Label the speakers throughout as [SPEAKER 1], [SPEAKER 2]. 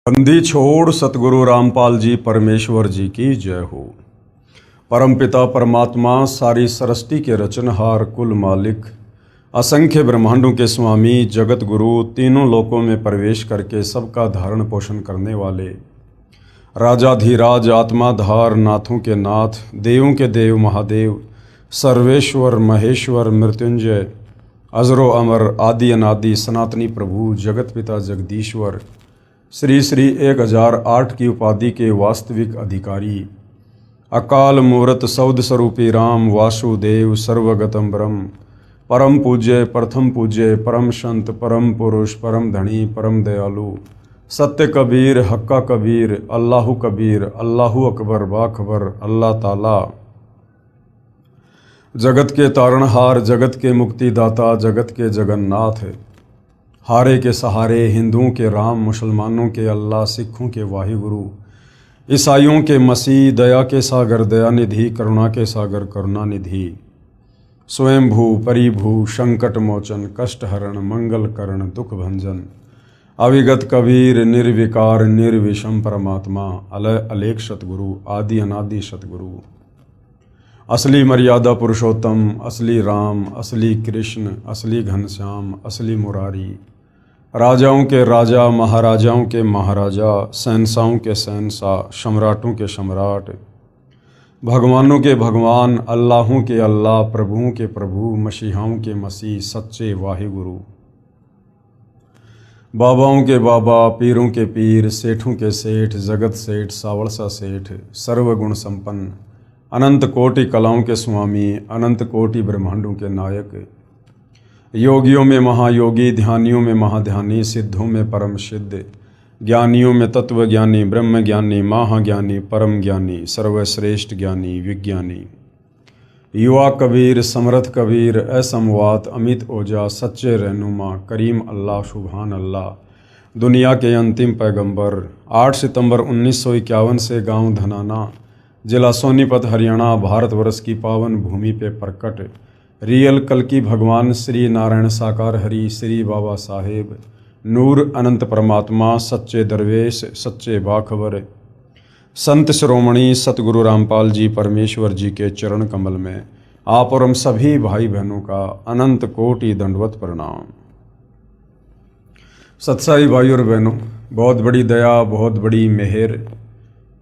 [SPEAKER 1] बंदी छोड़ सतगुरु रामपाल जी परमेश्वर जी की जय हो। परमपिता परमात्मा सारी सृष्टि के रचनहार कुल मालिक असंख्य ब्रह्मांडों के स्वामी जगत गुरु तीनों लोकों में प्रवेश करके सबका धारण पोषण करने वाले राजाधिराज आत्माधार नाथों के नाथ देवों के देव महादेव सर्वेश्वर महेश्वर मृत्युंजय अजरो अमर आदि अनादि सनातनी प्रभु जगत पिता जगदीश्वर श्री श्री 1008 की उपाधि के वास्तविक अधिकारी अकाल मूर्त सौद स्वरूपी राम वासुदेव सर्वगतम ब्रह्म परम पूज्य प्रथम पूज्य परम संत परम पुरुष परम धनी परम दयालु सत्य कबीर हक्का कबीर अल्लाहु कबीर अल्लाहु अकबर बाखबर अल्लाह ताला जगत के तारणहार जगत के मुक्तिदाता जगत के जगन्नाथ हारे के सहारे हिंदुओं के राम मुसलमानों के अल्लाह सिखों के वाहिगुरु ईसाइयों के मसीह दया के सागर दयानिधि करुणा के सागर करुणानिधि स्वयंभू परिभू संकट मोचन कष्ट हरण मंगल करण दुख भंजन अविगत कबीर निर्विकार निर्विषम परमात्मा अलय अलेख सतगुरु आदि अनादि सतगुरु असली मर्यादा पुरुषोत्तम असली राम असली कृष्ण असली घनश्याम असली मुरारी राजाओं के राजा महाराजाओं के महाराजा शहंशाहों के शहंशाह सम्राटों के सम्राट भगवानों के भगवान अल्लाहों के अल्लाह प्रभुओं के प्रभु मसीहाओं के मसीह सच्चे वाहिगुरु बाबाओं के बाबा पीरों के पीर सेठों के सेठ जगत सेठ सावड़सा सेठ सर्वगुण संपन्न अनंत कोटि कलाओं के स्वामी अनंत कोटि ब्रह्मांडों के नायक योगियों में महायोगी ध्यानियों में महाध्यानी सिद्धों में परम सिद्ध ज्ञानियों में तत्व ज्ञानी ब्रह्म ज्ञानी महाज्ञानी परम ज्ञानी सर्वश्रेष्ठ ज्ञानी विज्ञानी युवा कबीर समर्थ कबीर असमवात अमित ओजा सच्चे रहनुमा करीम अल्लाह सुभान अल्लाह दुनिया के अंतिम पैगंबर 8 सितंबर 1951 से गांव धनाना जिला सोनीपत हरियाणा भारतवर्ष की पावन भूमि पे प्रकट रियल कल्कि भगवान श्री नारायण साकार हरि श्री बाबा साहेब नूर अनंत परमात्मा सच्चे दरवेश सच्चे बाखबर संत शिरोमणि सतगुरु रामपाल जी परमेश्वर जी के चरण कमल में आप और हम सभी भाई बहनों का अनंत कोटि दंडवत प्रणाम। सत्साई भाई और बहनों, बहुत बड़ी दया बहुत बड़ी मेहर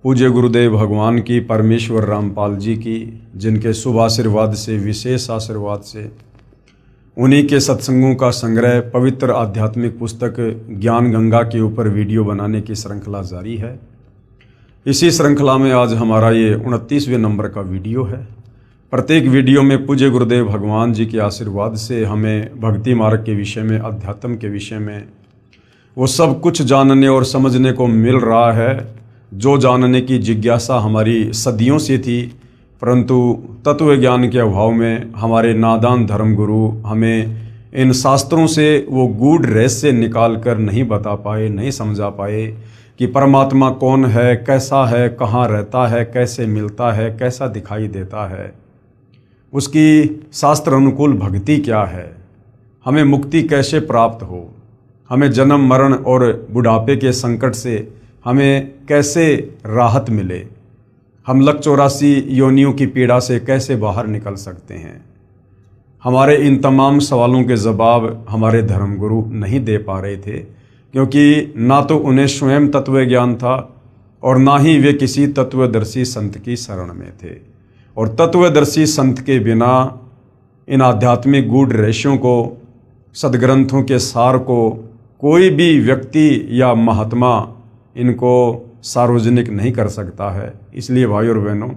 [SPEAKER 1] पूज्य गुरुदेव भगवान की परमेश्वर रामपाल जी की, जिनके शुभ आशीर्वाद से विशेष आशीर्वाद से उन्हीं के सत्संगों का संग्रह पवित्र आध्यात्मिक पुस्तक ज्ञान गंगा के ऊपर वीडियो बनाने की श्रृंखला जारी है। इसी श्रृंखला में आज हमारा ये 29वें नंबर का वीडियो है। प्रत्येक वीडियो में पूज्य गुरुदेव भगवान जी के आशीर्वाद से हमें भक्ति मार्ग के विषय में अध्यात्म के विषय में वो सब कुछ जानने और समझने को मिल रहा है जो जानने की जिज्ञासा हमारी सदियों से थी, परंतु तत्व ज्ञान के अभाव में हमारे नादान धर्म गुरु हमें इन शास्त्रों से वो गूढ़ रहस्य निकाल कर नहीं बता पाए, नहीं समझा पाए कि परमात्मा कौन है, कैसा है, कहाँ रहता है, कैसे मिलता है, कैसा दिखाई देता है, उसकी शास्त्र अनुकूल भक्ति क्या है, हमें मुक्ति कैसे प्राप्त हो, हमें जन्म मरण और बुढ़ापे के संकट से हमें कैसे राहत मिले, हम लक 84 योनियों की पीड़ा से कैसे बाहर निकल सकते हैं। हमारे इन तमाम सवालों के जवाब हमारे धर्मगुरु नहीं दे पा रहे थे, क्योंकि ना तो उन्हें स्वयं तत्व ज्ञान था और ना ही वे किसी तत्वदर्शी संत की शरण में थे। और तत्वदर्शी संत के बिना इन आध्यात्मिक गूढ़ रहस्यों को, सदग्रंथों के सार को कोई भी व्यक्ति या महात्मा इनको सार्वजनिक नहीं कर सकता है। इसलिए भाई और बहनों,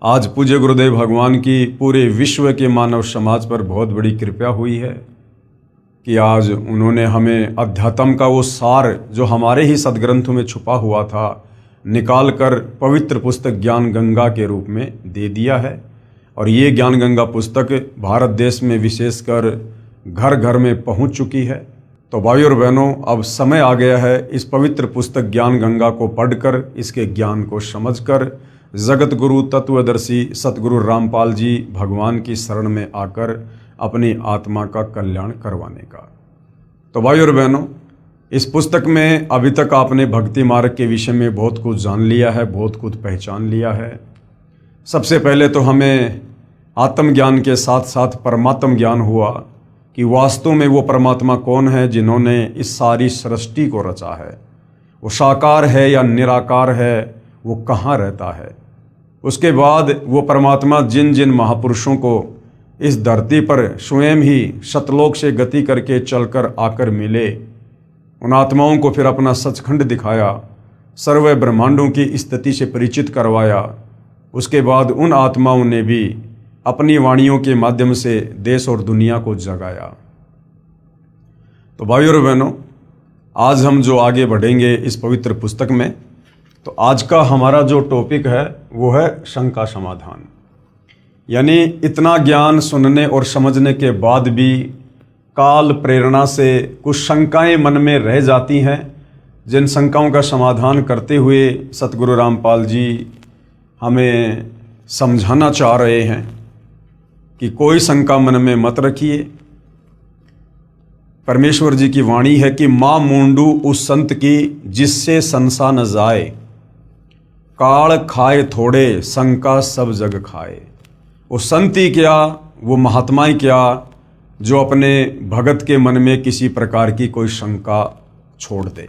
[SPEAKER 1] आज पूज्य गुरुदेव भगवान की पूरे विश्व के मानव समाज पर बहुत बड़ी कृपा हुई है कि आज उन्होंने हमें अध्यात्म का वो सार जो हमारे ही सदग्रंथों में छुपा हुआ था निकाल कर पवित्र पुस्तक ज्ञान गंगा के रूप में दे दिया है। और ये ज्ञान गंगा पुस्तक भारत देश में विशेषकर घर घर में पहुंच चुकी है। तो भाई और बहनों, अब समय आ गया है इस पवित्र पुस्तक ज्ञान गंगा को पढ़कर, इसके ज्ञान को समझकर जगत गुरु तत्वदर्शी सतगुरु रामपाल जी भगवान की शरण में आकर अपनी आत्मा का कल्याण करवाने का। तो भाई और बहनों, इस पुस्तक में अभी तक आपने भक्ति मार्ग के विषय में बहुत कुछ जान लिया है, बहुत कुछ पहचान लिया है। सबसे पहले तो हमें आत्मज्ञान के साथ साथ परमात्म ज्ञान हुआ कि वास्तव में वो परमात्मा कौन है जिन्होंने इस सारी सृष्टि को रचा है। वो साकार है या निराकार है, वो कहाँ रहता है। उसके बाद वो परमात्मा जिन जिन महापुरुषों को इस धरती पर स्वयं ही सतलोक से गति करके चलकर आकर मिले, उन आत्माओं को फिर अपना सचखंड दिखाया, सर्व ब्रह्मांडों की स्थिति से परिचित करवाया। उसके बाद उन आत्माओं ने भी अपनी वाणियों के माध्यम से देश और दुनिया को जगाया। तो भाइयों और बहनों, आज हम जो आगे बढ़ेंगे इस पवित्र पुस्तक में, तो आज का हमारा जो टॉपिक है वो है शंका समाधान। यानी इतना ज्ञान सुनने और समझने के बाद भी काल प्रेरणा से कुछ शंकाएं मन में रह जाती हैं, जिन शंकाओं का समाधान करते हुए सतगुरु रामपाल जी हमें समझाना चाह रहे हैं कि कोई शंका मन में मत रखिए। परमेश्वर जी की वाणी है कि माँ मूंडू उस संत की जिससे संसा न जाए, काल खाए थोड़े शंका सब जग खाए। वो संत ही क्या, वो महात्मा ही क्या, जो अपने भगत के मन में किसी प्रकार की कोई शंका छोड़ दे।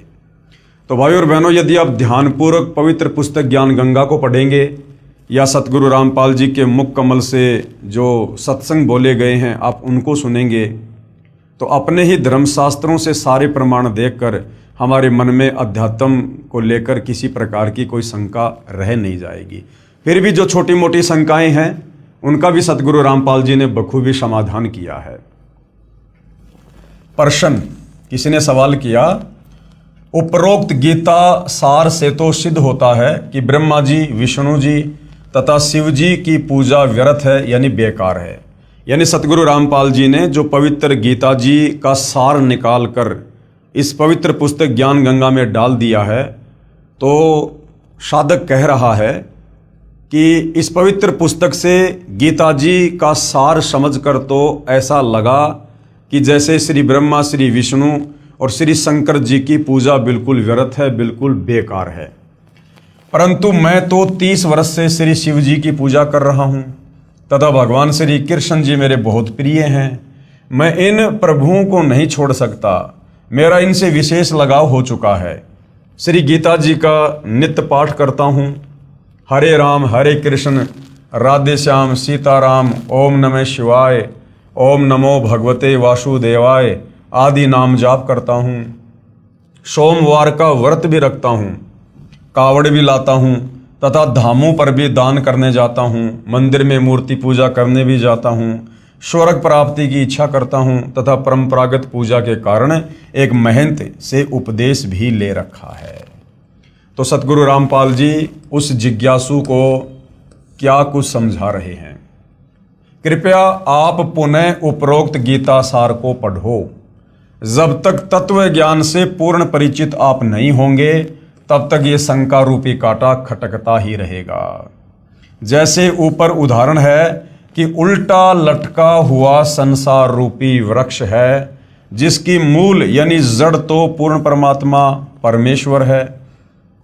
[SPEAKER 1] तो भाई और बहनों, यदि आप ध्यानपूर्वक पवित्र पुस्तक ज्ञान गंगा को पढ़ेंगे या सतगुरु रामपाल जी के मुख कमल से जो सत्संग बोले गए हैं आप उनको सुनेंगे, तो अपने ही धर्मशास्त्रों से सारे प्रमाण देखकर हमारे मन में अध्यात्म को लेकर किसी प्रकार की कोई शंका रह नहीं जाएगी। फिर भी जो छोटी मोटी शंकाएं हैं उनका भी सतगुरु रामपाल जी ने बखूबी समाधान किया है। प्रश्न, किसी ने सवाल किया, उपरोक्त गीता सार से तो सिद्ध होता है कि ब्रह्मा जी, विष्णु जी तथा शिव जी की पूजा व्यर्थ है, यानी बेकार है। यानी सतगुरु रामपाल जी ने जो पवित्र गीता जी का सार निकाल कर इस पवित्र पुस्तक ज्ञान गंगा में डाल दिया है, तो साधक कह रहा है कि इस पवित्र पुस्तक से गीता जी का सार समझकर तो ऐसा लगा कि जैसे श्री ब्रह्मा, श्री विष्णु और श्री शंकर जी की पूजा बिल्कुल व्यर्थ है, बिल्कुल बेकार है। परंतु मैं तो 30 वर्ष से श्री शिव जी की पूजा कर रहा हूँ तथा भगवान श्री कृष्ण जी मेरे बहुत प्रिय हैं। मैं इन प्रभुओं को नहीं छोड़ सकता, मेरा इनसे विशेष लगाव हो चुका है। श्री गीता जी का नित्य पाठ करता हूँ। हरे राम हरे कृष्ण, राधे श्याम सीताराम, ओम नमः शिवाय, ओम नमो भगवते वासुदेवाय आदि नाम जाप करता हूँ। सोमवार का व्रत भी रखता हूँ, कावड़ भी लाता हूँ तथा धामों पर भी दान करने जाता हूँ, मंदिर में मूर्ति पूजा करने भी जाता हूँ, स्वर्ग प्राप्ति की इच्छा करता हूँ तथा परंपरागत पूजा के कारण एक महंत से उपदेश भी ले रखा है। तो सतगुरु रामपाल जी उस जिज्ञासु को क्या कुछ समझा रहे हैं। कृपया आप पुनः उपरोक्त गीता सार को पढ़ो। जब तक तत्व ज्ञान से पूर्ण परिचित आप नहीं होंगे तब तक ये शंका रूपी कांटा खटकता ही रहेगा। जैसे ऊपर उदाहरण है कि उल्टा लटका हुआ संसार रूपी वृक्ष है जिसकी मूल यानी जड़ तो पूर्ण परमात्मा परमेश्वर है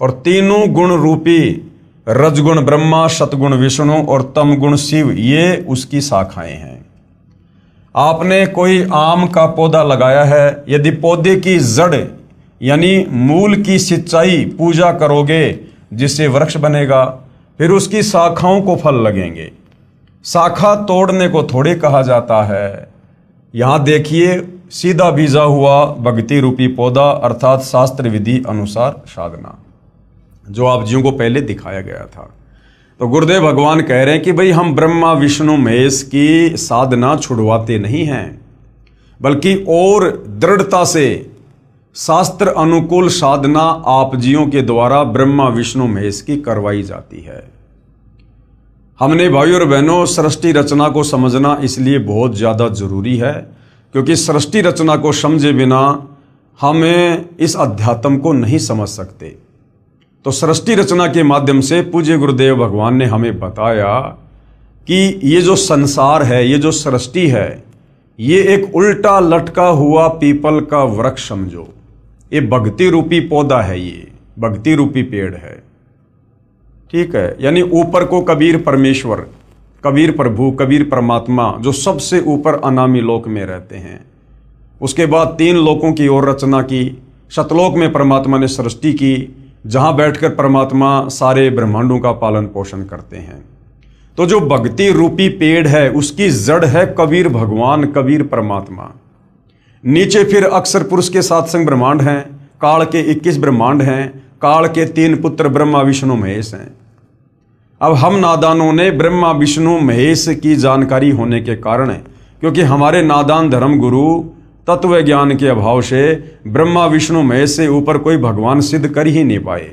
[SPEAKER 1] और तीनों गुण रूपी रजगुण ब्रह्मा, सतगुण विष्णु और तमगुण शिव ये उसकी शाखाएं हैं। आपने कोई आम का पौधा लगाया है, यदि पौधे की जड़ यानी मूल की सिंचाई पूजा करोगे जिससे वृक्ष बनेगा, फिर उसकी शाखाओं को फल लगेंगे। शाखा तोड़ने को थोड़े कहा जाता है। यहाँ देखिए, सीधा बीजा हुआ भक्ति रूपी पौधा अर्थात शास्त्र विधि अनुसार साधना, जो आप जियों को पहले दिखाया गया था। तो गुरुदेव भगवान कह रहे हैं कि भाई हम ब्रह्मा विष्णु महेश की साधना छुड़वाते नहीं हैं, बल्कि और दृढ़ता से शास्त्र अनुकूल साधना आप जियों के द्वारा ब्रह्मा विष्णु महेश की करवाई जाती है। हमने भाई और बहनों सृष्टि रचना को समझना इसलिए बहुत ज़्यादा जरूरी है, क्योंकि सृष्टि रचना को समझे बिना हमें इस अध्यात्म को नहीं समझ सकते। तो सृष्टि रचना के माध्यम से पूज्य गुरुदेव भगवान ने हमें बताया कि ये जो संसार है, ये जो सृष्टि है, ये एक उल्टा लटका हुआ पीपल का वृक्ष समझो। ये भक्ति रूपी पौधा है, ये भक्ति रूपी पेड़ है। ठीक है, यानी ऊपर को कबीर परमेश्वर, कबीर प्रभु, कबीर परमात्मा जो सबसे ऊपर अनामी लोक में रहते हैं। उसके बाद 3 लोकों की और रचना की। सतलोक में परमात्मा ने सृष्टि की, जहां बैठकर परमात्मा सारे ब्रह्मांडों का पालन पोषण करते हैं। तो जो भक्ति रूपी पेड़ है उसकी जड़ है कबीर भगवान, कबीर परमात्मा। नीचे फिर अक्षर पुरुष के 7 संग ब्रह्मांड हैं, काल के 21 ब्रह्मांड हैं, काल के 3 पुत्र ब्रह्मा विष्णु महेश हैं। अब हम नादानों ने ब्रह्मा विष्णु महेश की जानकारी होने के कारण, क्योंकि हमारे नादान धर्म गुरु तत्व ज्ञान के अभाव से ब्रह्मा विष्णु महेश से ऊपर कोई भगवान सिद्ध कर ही नहीं पाए,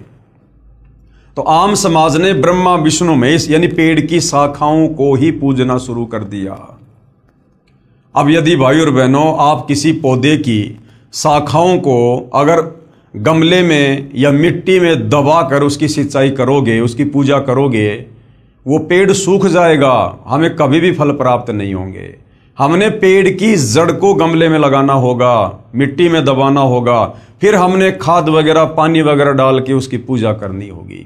[SPEAKER 1] तो आम समाज ने ब्रह्मा विष्णु महेश यानी पेड़ की शाखाओं को ही पूजना शुरू कर दिया। अब यदि भाई और बहनों आप किसी पौधे की शाखाओं को अगर गमले में या मिट्टी में दबा कर उसकी सिंचाई करोगे, उसकी पूजा करोगे, वो पेड़ सूख जाएगा, हमें कभी भी फल प्राप्त नहीं होंगे। हमने पेड़ की जड़ को गमले में लगाना होगा, मिट्टी में दबाना होगा, फिर हमने खाद वगैरह पानी वगैरह डाल के उसकी पूजा करनी होगी।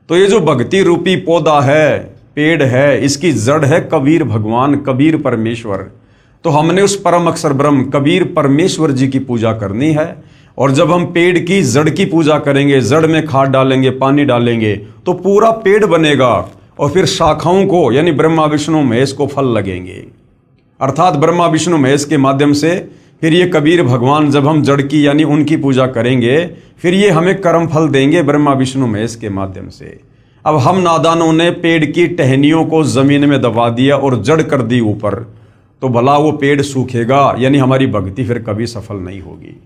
[SPEAKER 1] तो ये जो भक्ति रूपी पौधा है, पेड़ है, इसकी जड़ है कबीर भगवान, कबीर परमेश्वर। तो हमने उस परम अक्षर ब्रह्म कबीर परमेश्वर जी की पूजा करनी है। और जब हम पेड़ की जड़ की पूजा करेंगे, जड़ में खाद डालेंगे, पानी डालेंगे, तो पूरा पेड़ बनेगा और फिर शाखाओं को यानी ब्रह्मा विष्णु महेश को फल लगेंगे। अर्थात ब्रह्मा विष्णु महेश के माध्यम से फिर ये कबीर भगवान जब हम जड़ की यानी उनकी पूजा करेंगे, फिर ये हमें कर्म फल देंगे ब्रह्मा विष्णु महेश के माध्यम से। अब हम नादानों ने पेड़ की टहनियों को जमीन में दबा दिया और जड़ कर दी ऊपर, तो भला वो पेड़ सूखेगा, यानी हमारी भक्ति फिर कभी सफल नहीं होगी।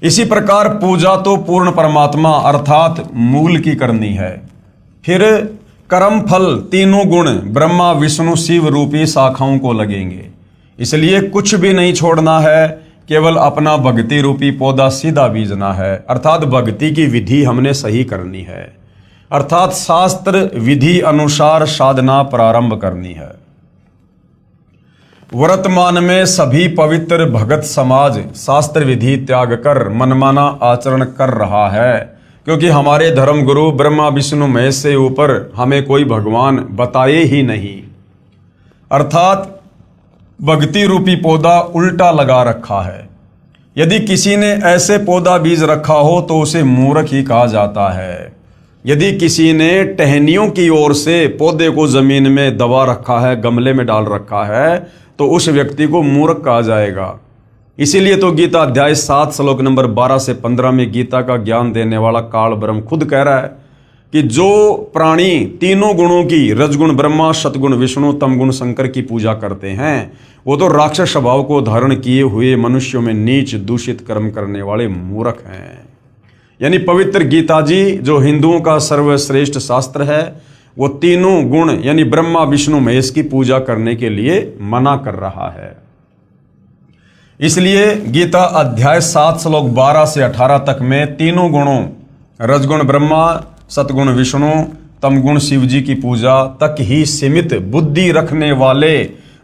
[SPEAKER 1] इसी प्रकार पूजा तो पूर्ण परमात्मा अर्थात मूल की करनी है। फिर कर्म फल तीनों गुण ब्रह्मा विष्णु शिव रूपी शाखाओं को लगेंगे। इसलिए कुछ भी नहीं छोड़ना है, केवल अपना भक्ति रूपी पौधा सीधा बीजना है। अर्थात भक्ति की विधि हमने सही करनी है, अर्थात शास्त्र विधि अनुसार साधना प्रारंभ करनी है। वर्तमान में सभी पवित्र भगत समाज शास्त्र विधि त्याग कर मनमाना आचरण कर रहा है, क्योंकि हमारे धर्म गुरु ब्रह्मा विष्णु महेश से ऊपर हमें कोई भगवान बताए ही नहीं। अर्थात भक्ति रूपी पौधा उल्टा लगा रखा है। यदि किसी ने ऐसे पौधा बीज रखा हो तो उसे मूर्ख ही कहा जाता है। यदि किसी ने टहनियों की ओर से पौधे को जमीन में दबा रखा है, गमले में डाल रखा है, तो उस व्यक्ति को मूर्ख कहा जाएगा। इसीलिए तो गीता अध्याय 7 श्लोक नंबर 12 से 15 में गीता का ज्ञान देने वाला काल ब्रह्म खुद कह रहा है कि जो प्राणी तीनों गुणों की रजगुण ब्रह्मा, सतगुण विष्णु, तमगुण शंकर की पूजा करते हैं, वो तो राक्षस स्वभाव को धारण किए हुए मनुष्यों में नीच दूषित कर्म करने वाले मूर्ख हैं। यानी पवित्र गीता जी जो हिंदुओं का सर्वश्रेष्ठ शास्त्र है, वो तीनों गुण यानी ब्रह्मा विष्णु महेश की पूजा करने के लिए मना कर रहा है। इसलिए गीता अध्याय 7 श्लोक 12 से 18 तक में तीनों गुणों रजगुण ब्रह्मा, सतगुण विष्णु, तमगुण शिव जी की पूजा तक ही सीमित बुद्धि रखने वाले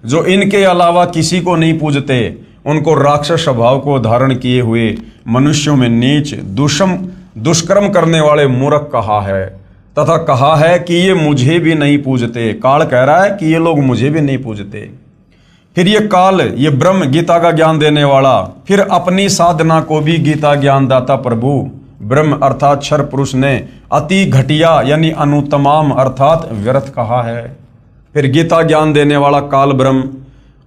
[SPEAKER 1] जो इनके अलावा किसी को नहीं पूजते, उनको राक्षस स्वभाव को धारण किए हुए मनुष्यों में नीच दुष्कर्म करने वाले मूर्ख कहा है, तथा कहा है कि ये मुझे भी नहीं पूजते। काल कह रहा है कि ये लोग मुझे भी नहीं पूजते। फिर ये काल, ये ब्रह्म गीता का ज्ञान देने वाला, फिर अपनी साधना को भी गीता ज्ञान दाता प्रभु ब्रह्म अर्थात क्षर पुरुष ने अति घटिया यानी अनुतमाम अर्थात व्यर्थ कहा है। फिर गीता ज्ञान देने वाला काल ब्रह्म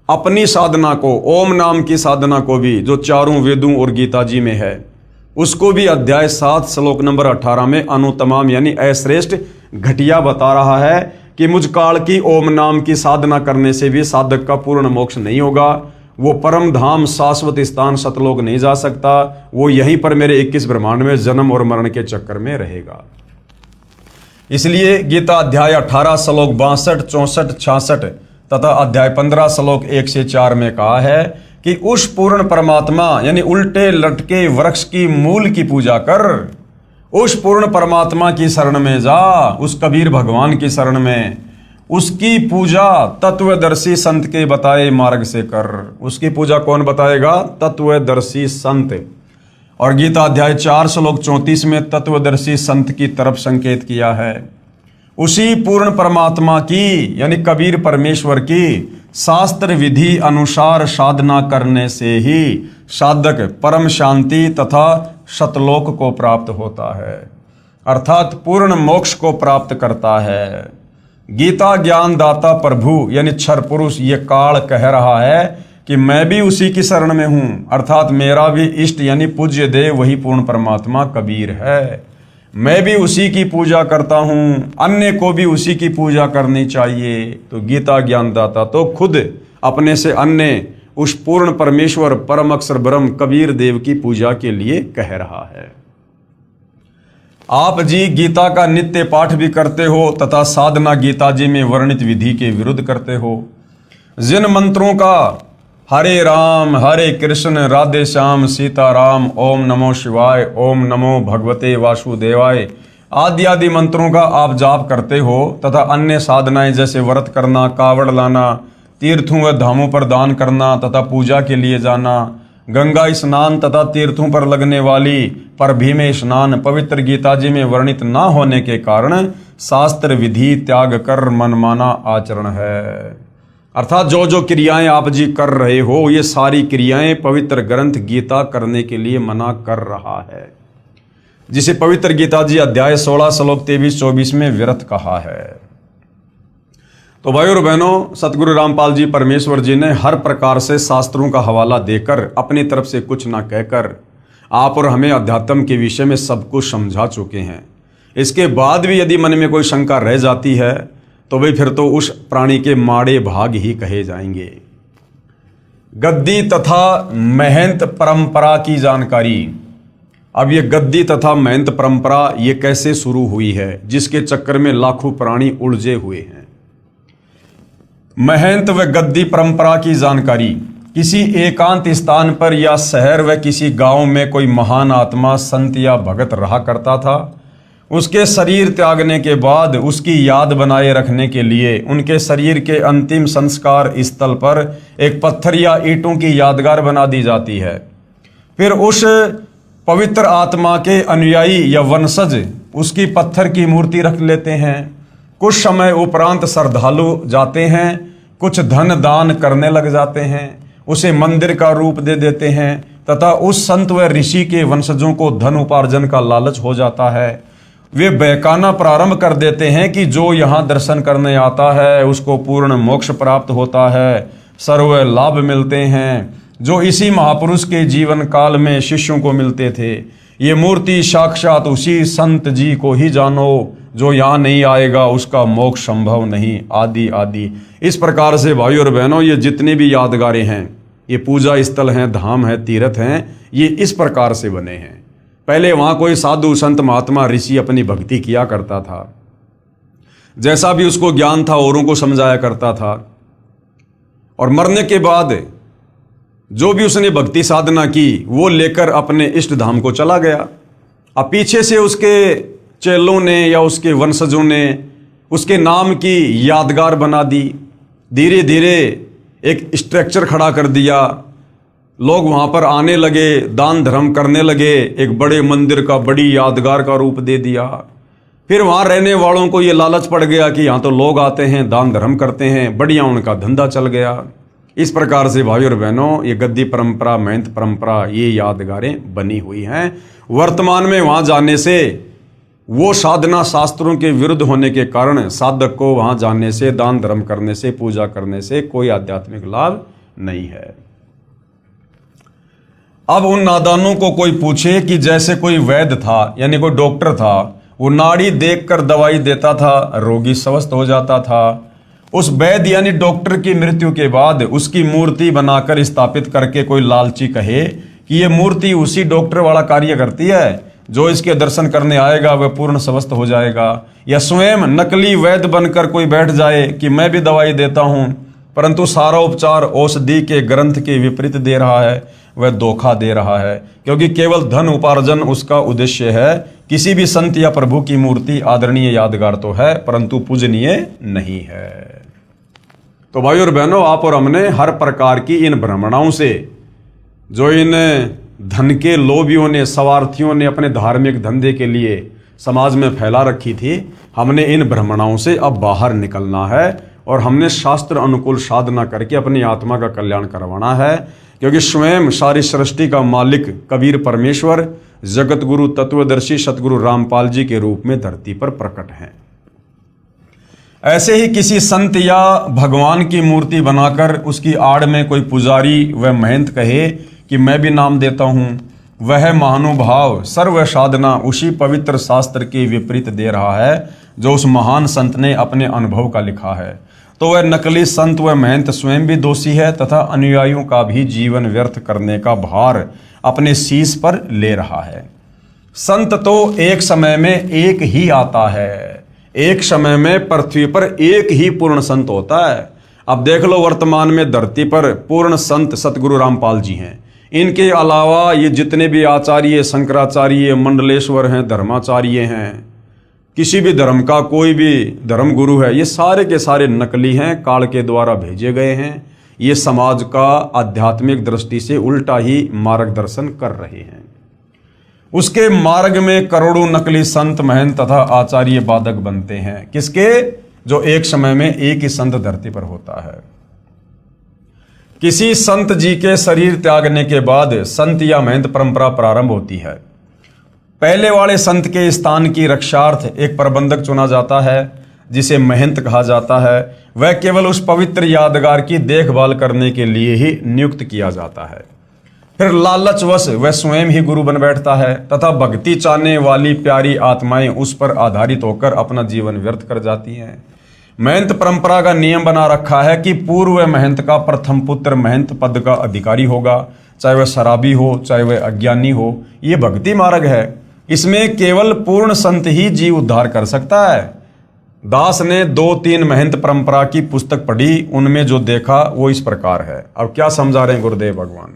[SPEAKER 1] अपनी साधना को, ओम नाम की साधना को भी जो चारों वेदों और गीता जी में है, उसको भी अध्याय 7 श्लोक नंबर 18 में अनुतमाम यानी अश्रेष्ठ घटिया बता रहा है कि मुझ काल की ओम नाम की साधना करने से भी साधक का पूर्ण मोक्ष नहीं होगा। वो परम धाम शाश्वत स्थान सतलोक नहीं जा सकता, वो यहीं पर मेरे 21 ब्रह्मांड में जन्म और मरण के चक्कर में रहेगा। इसलिए गीता अध्याय 18 श्लोक 62, 64, 66 तथा अध्याय 15 श्लोक 1 से 4 में कहा है कि उस पूर्ण परमात्मा यानी उल्टे लटके वृक्ष की मूल की पूजा कर, उस पूर्ण परमात्मा की शरण में जा, उस कबीर भगवान की शरण में। उसकी पूजा तत्वदर्शी संत के बताए मार्ग से कर। उसकी पूजा कौन बताएगा? तत्वदर्शी संत। और गीता अध्याय 4 श्लोक 34 में तत्वदर्शी संत की तरफ संकेत किया है। उसी पूर्ण परमात्मा की यानी कबीर परमेश्वर की शास्त्र विधि अनुसार साधना करने से ही साधक परम शांति तथा सतलोक को प्राप्त होता है, अर्थात पूर्ण मोक्ष को प्राप्त करता है। गीता ज्ञान दाता प्रभु यानी क्षर पुरुष ये काल कह रहा है कि मैं भी उसी की शरण में हूं, अर्थात मेरा भी इष्ट यानी पूज्य देव वही पूर्ण परमात्मा कबीर है। मैं भी उसी की पूजा करता हूं, अन्य को भी उसी की पूजा करनी चाहिए। तो गीता ज्ञानदाता तो खुद अपने से अन्य उस पूर्ण परमेश्वर परम अक्षर ब्रह्म कबीर देव की पूजा के लिए कह रहा है। आप जी गीता का नित्य पाठ भी करते हो तथा साधना गीता जी में वर्णित विधि के विरुद्ध करते हो। जिन मंत्रों का हरे राम हरे कृष्ण राधे श्याम सीताराम ओम नमो शिवाय ओम नमो भगवते वासुदेवाय आदि आदि मंत्रों का आप जाप करते हो तथा अन्य साधनाएं जैसे व्रत करना, कावड़ लाना, तीर्थों व धामों पर दान करना तथा पूजा के लिए जाना, गंगा स्नान तथा तीर्थों पर लगने वाली परभी में स्नान पवित्र गीता जी में वर्णित न होने के कारण शास्त्र विधि त्याग कर मनमाना आचरण है। अर्थात जो जो क्रियाएं आप जी कर रहे हो ये सारी क्रियाएं पवित्र ग्रंथ गीता करने के लिए मना कर रहा है, जिसे पवित्र गीता जी अध्याय 16 श्लोक 23-24 में व्यर्थ कहा है। तो भाई और बहनों, सतगुरु रामपाल जी परमेश्वर जी ने हर प्रकार से शास्त्रों का हवाला देकर अपनी तरफ से कुछ ना कहकर आप और हमें अध्यात्म के विषय में सब कुछ समझा चुके हैं। इसके बाद भी यदि मन में कोई शंका रह जाती है तो भाई फिर तो उस प्राणी के माड़े भाग ही कहे जाएंगे। गद्दी तथा महंत परंपरा की जानकारी। अब ये गद्दी तथा महंत परंपरा ये कैसे शुरू हुई है, जिसके चक्कर में लाखों प्राणी उलझे हुए हैं। महंत व गद्दी परंपरा की जानकारी। किसी एकांत स्थान पर या शहर व किसी गांव में कोई महान आत्मा संत या भगत रहा करता था। उसके शरीर त्यागने के बाद उसकी याद बनाए रखने के लिए उनके शरीर के अंतिम संस्कार स्थल पर एक पत्थर या ईंटों की यादगार बना दी जाती है। फिर उस पवित्र आत्मा के अनुयायी या वंशज उसकी पत्थर की मूर्ति रख लेते हैं। कुछ समय उपरांत श्रद्धालु जाते हैं, कुछ धन दान करने लग जाते हैं, उसे मंदिर का रूप दे देते हैं तथा उस संत व ऋषि के वंशजों को धन उपार्जन का लालच हो जाता है। वे बहकाना प्रारंभ कर देते हैं कि जो यहाँ दर्शन करने आता है उसको पूर्ण मोक्ष प्राप्त होता है, सर्व लाभ मिलते हैं, जो इसी महापुरुष के जीवन काल में शिष्यों को मिलते थे। ये मूर्ति साक्षात उसी संत जी को ही जानो, जो यहाँ नहीं आएगा उसका मोक्ष संभव नहीं, आदि आदि। इस प्रकार से भाई और बहनों, ये जितने भी यादगारें हैं, ये पूजा स्थल हैं, धाम है, तीर्थ हैं, ये इस प्रकार से बने हैं। पहले वहाँ कोई साधु संत महात्मा ऋषि अपनी भक्ति किया करता था, जैसा भी उसको ज्ञान था औरों को समझाया करता था, और मरने के बाद जो भी उसने भक्ति साधना की वो लेकर अपने इष्ट धाम को चला गया। अब पीछे से उसके चेलों ने या उसके वंशजों ने उसके नाम की यादगार बना दी। धीरे धीरे एक स्ट्रक्चर खड़ा कर दिया, लोग वहाँ पर आने लगे, दान धर्म करने लगे, एक बड़े मंदिर का बड़ी यादगार का रूप दे दिया। फिर वहाँ रहने वालों को ये लालच पड़ गया कि यहाँ तो लोग आते हैं, दान धर्म करते हैं, बढ़िया उनका धंधा चल गया। इस प्रकार से भाई और बहनों, ये गद्दी परंपरा, महंत परंपरा, ये यादगारें बनी हुई हैं। वर्तमान में वहाँ जाने से वो साधना शास्त्रों के विरुद्ध होने के कारण साधक को वहाँ जाने से, दान धर्म करने से, पूजा करने से कोई आध्यात्मिक लाभ नहीं है। अब उन नादानों को कोई पूछे कि जैसे कोई वैद्य था यानी कोई डॉक्टर था, वो नाड़ी देखकर दवाई देता था, रोगी स्वस्थ हो जाता था। उस वैद्य यानी डॉक्टर की मृत्यु के बाद उसकी मूर्ति बनाकर स्थापित करके कोई लालची कहे कि ये मूर्ति उसी डॉक्टर वाला कार्य करती है, जो इसके दर्शन करने आएगा वह पूर्ण स्वस्थ हो जाएगा। या स्वयं नकली वैद्य बनकर कोई बैठ जाए कि मैं भी दवाई देता हूँ, परंतु सारा उपचार औषधि के ग्रंथ के विपरीत दे रहा है, वह धोखा दे रहा है, क्योंकि केवल धन उपार्जन उसका उद्देश्य है। किसी भी संत या प्रभु की मूर्ति आदरणीय यादगार तो है, परंतु पूजनीय नहीं है। तो भाई और बहनों, आप और हमने हर प्रकार की इन भ्रमणाओं से, जो इन धन के लोभियों ने, स्वार्थियों ने अपने धार्मिक धंधे के लिए समाज में फैला रखी थी, हमने इन भ्रमणाओं से अब बाहर निकलना है और हमने शास्त्र अनुकूल साधना करके अपनी आत्मा का कल्याण करवाना है। क्योंकि स्वयं सारी सृष्टि का मालिक कबीर परमेश्वर जगत गुरु तत्वदर्शी सतगुरु रामपाल जी के रूप में धरती पर प्रकट हैं। ऐसे ही किसी संत या भगवान की मूर्ति बनाकर उसकी आड़ में कोई पुजारी व महंत कहे कि मैं भी नाम देता हूं, वह महानुभाव सर्व साधना उसी पवित्र शास्त्र के विपरीत दे रहा है जो उस महान संत ने अपने अनुभव का लिखा है। तो वह नकली संत व महंत स्वयं भी दोषी है तथा अनुयायियों का भी जीवन व्यर्थ करने का भार अपने शीश पर ले रहा है। संत तो एक समय में एक ही आता है, एक समय में पृथ्वी पर एक ही पूर्ण संत होता है। अब देख लो, वर्तमान में धरती पर पूर्ण संत सतगुरु रामपाल जी हैं। इनके अलावा ये जितने भी आचार्य, शंकराचार्य, मंडलेश्वर हैं, धर्माचार्य हैं, किसी भी धर्म का कोई भी धर्म गुरु है, ये सारे के सारे नकली हैं, काल के द्वारा भेजे गए हैं। ये समाज का आध्यात्मिक दृष्टि से उल्टा ही मार्गदर्शन कर रहे हैं। उसके मार्ग में करोड़ों नकली संत, महंत तथा आचार्य बाधक बनते हैं। किसके? जो एक समय में एक ही संत धरती पर होता है। किसी संत जी के शरीर त्यागने के बाद संत या महंत परंपरा प्रारंभ होती है। पहले वाले संत के स्थान की रक्षार्थ एक प्रबंधक चुना जाता है, जिसे महंत कहा जाता है। वह केवल उस पवित्र यादगार की देखभाल करने के लिए ही नियुक्त किया जाता है। फिर लालचवश वह स्वयं ही गुरु बन बैठता है तथा भक्ति चाहने वाली प्यारी आत्माएं उस पर आधारित होकर अपना जीवन व्यर्थ कर जाती हैं। महंत परंपरा का नियम बना रखा है कि पूर्व महंत का प्रथम पुत्र महंत पद का अधिकारी होगा, चाहे वह शराबी हो, चाहे वह अज्ञानी हो। ये भक्ति मार्ग है। इसमें केवल पूर्ण संत ही जीव उद्धार कर सकता है। दास ने 2-3 महंत परंपरा की पुस्तक पढ़ी, उनमें जो देखा वो इस प्रकार है। अब क्या समझा रहे हैं गुरुदेव भगवान?